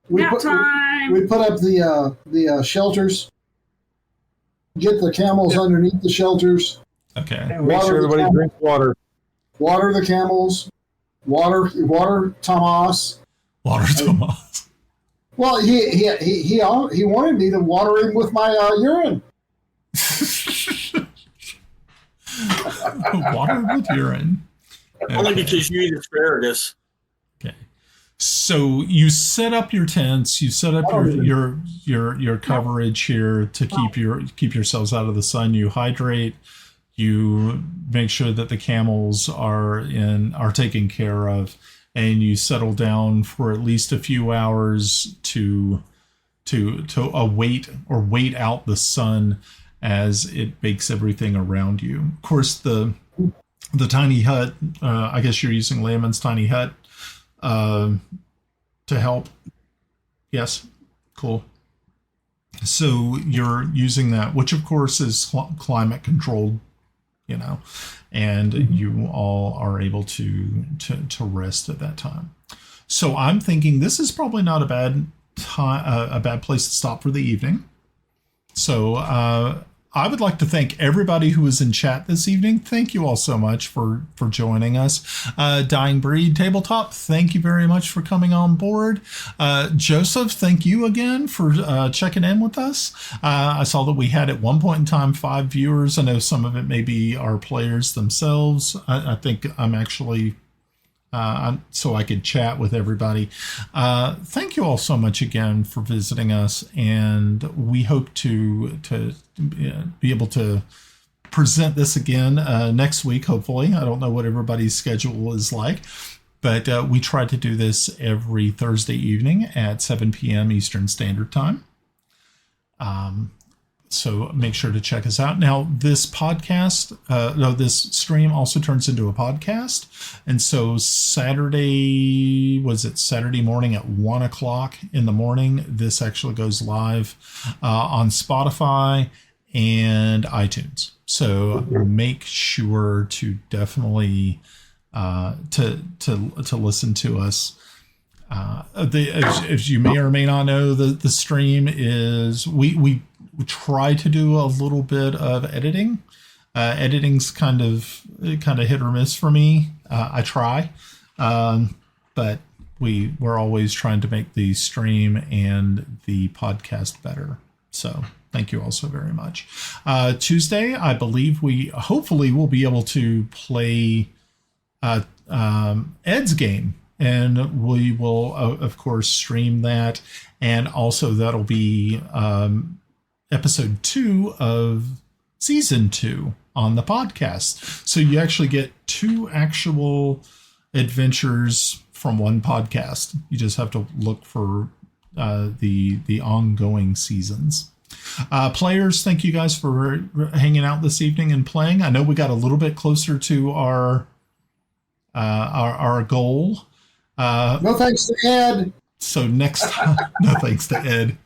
We Nap put time. up the shelters. Get the camels underneath the shelters. Okay. And make sure everybody drinks water. Water the camels. Water Tomas. Water Tomas. Well, he wanted me to water him with my urine. Water with urine. Okay. Only because you eat asparagus. Okay. So you set up your tents, you set up your coverage here to keep yourselves out of the sun. You hydrate, you make sure that the camels are taken care of, and you settle down for at least a few hours to await or wait out the sun as it bakes everything around you. Of course, the tiny hut, I guess you're using Layman's tiny hut to help. Yes, cool. So you're using that, which of course is climate controlled, and you all are able to rest at that time. So I'm thinking this is probably not a bad place to stop for the evening. So I would like to thank everybody who was in chat this evening. Thank you all so much for joining us. Dying Breed Tabletop, thank you very much for coming on board. Joseph, thank you again for checking in with us. I saw that we had at one point in time 5 viewers. I know some of it may be our players themselves. I think I'm actually... so I could chat with everybody. Thank you all so much again for visiting us, and we hope to be able to present this again next week, hopefully. I don't know what everybody's schedule is like, but we try to do this every Thursday evening at 7 p.m. Eastern Standard Time. So make sure to check us out. Now, this stream also turns into a podcast. And so Saturday morning at 1 o'clock in the morning, this actually goes live on Spotify and iTunes. So make sure to definitely to listen to us. As you may or may not know, the stream is we try to do a little bit of editing. Editing's kind of hit or miss for me. I try, but we're always trying to make the stream and the podcast better. So thank you all so very much. Tuesday, I believe we hopefully will be able to play Ed's game, and we will of course stream that, and also that'll be episode 2 of season 2 on the podcast. So you actually get 2 actual adventures from one podcast. You just have to look for the ongoing seasons. Players, thank you guys for hanging out this evening and playing. I know we got a little bit closer to our goal. No thanks to Ed. So next time, no thanks to Ed.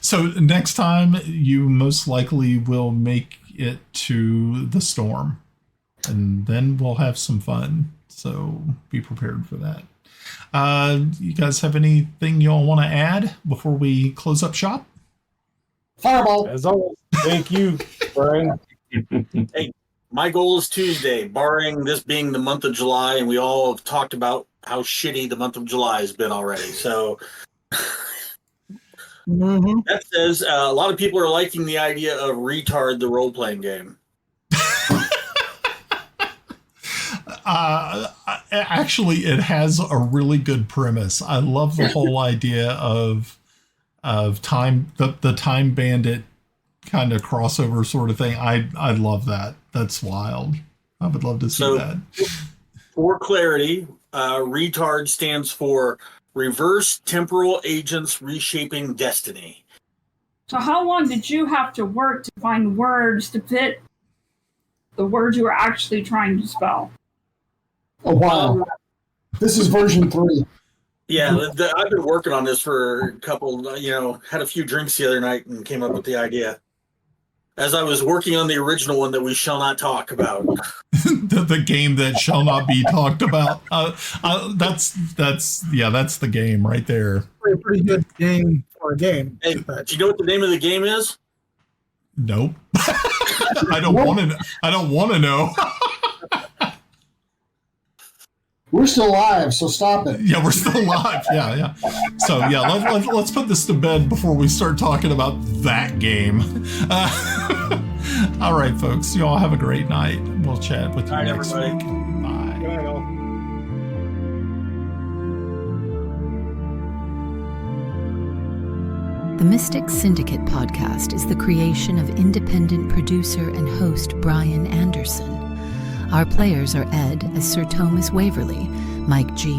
So next time you most likely will make it to the storm, and then we'll have some fun. So be prepared for that. You guys have anything you all want to add before we close up shop? Fireball. As always, thank you, Brian. Hey, My goal is Tuesday, barring this being the month of July, and we all have talked about how shitty the month of July has been already. So that says a lot of people are liking the idea of Retard, the role-playing game. Actually, it has a really good premise. I love the whole idea of time, the Time Bandit kind of crossover sort of thing. I love that. That's wild. I would love to see that. For clarity, Retard stands for Reverse Temporal Agents Reshaping Destiny. So how long did you have to work to find words to fit the words you were actually trying to spell? A while. This is version 3. Yeah, I've been working on this for a couple, had a few drinks the other night and came up with the idea. As I was working on the original one that we shall not talk about. the game that shall not be talked about. That's the game right there. A pretty good game for a game. Hey, do you know what the name of the game is? Nope. I don't want to know. We're still live, so stop it. Yeah, we're still live. Yeah. So yeah, let's put this to bed before we start talking about that game. All right, folks. You all have a great night. We'll chat with you next week. Bye. Good night, all. The Mystic Syndicate podcast is the creation of independent producer and host Brian Anderson. Our players are Ed as Sir Thomas Waverly, Mike G.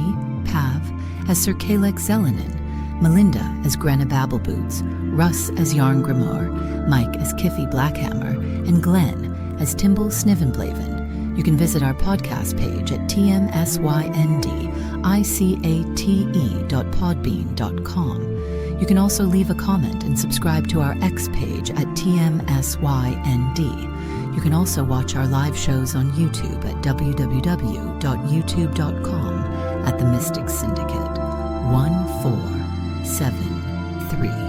Pav as Sir Kelex Zelenen, Melinda as Grenna Babbleboots, Russ as Járngrímur, Mike as Kiffi Blackhammer, and Glenn as Timble Snivenblaven. You can visit our podcast page at tmsyndicate.podbean.com. You can also leave a comment and subscribe to our X page at tmsynd. You can also watch our live shows on YouTube at www.youtube.com at the Mystic Syndicate 1473.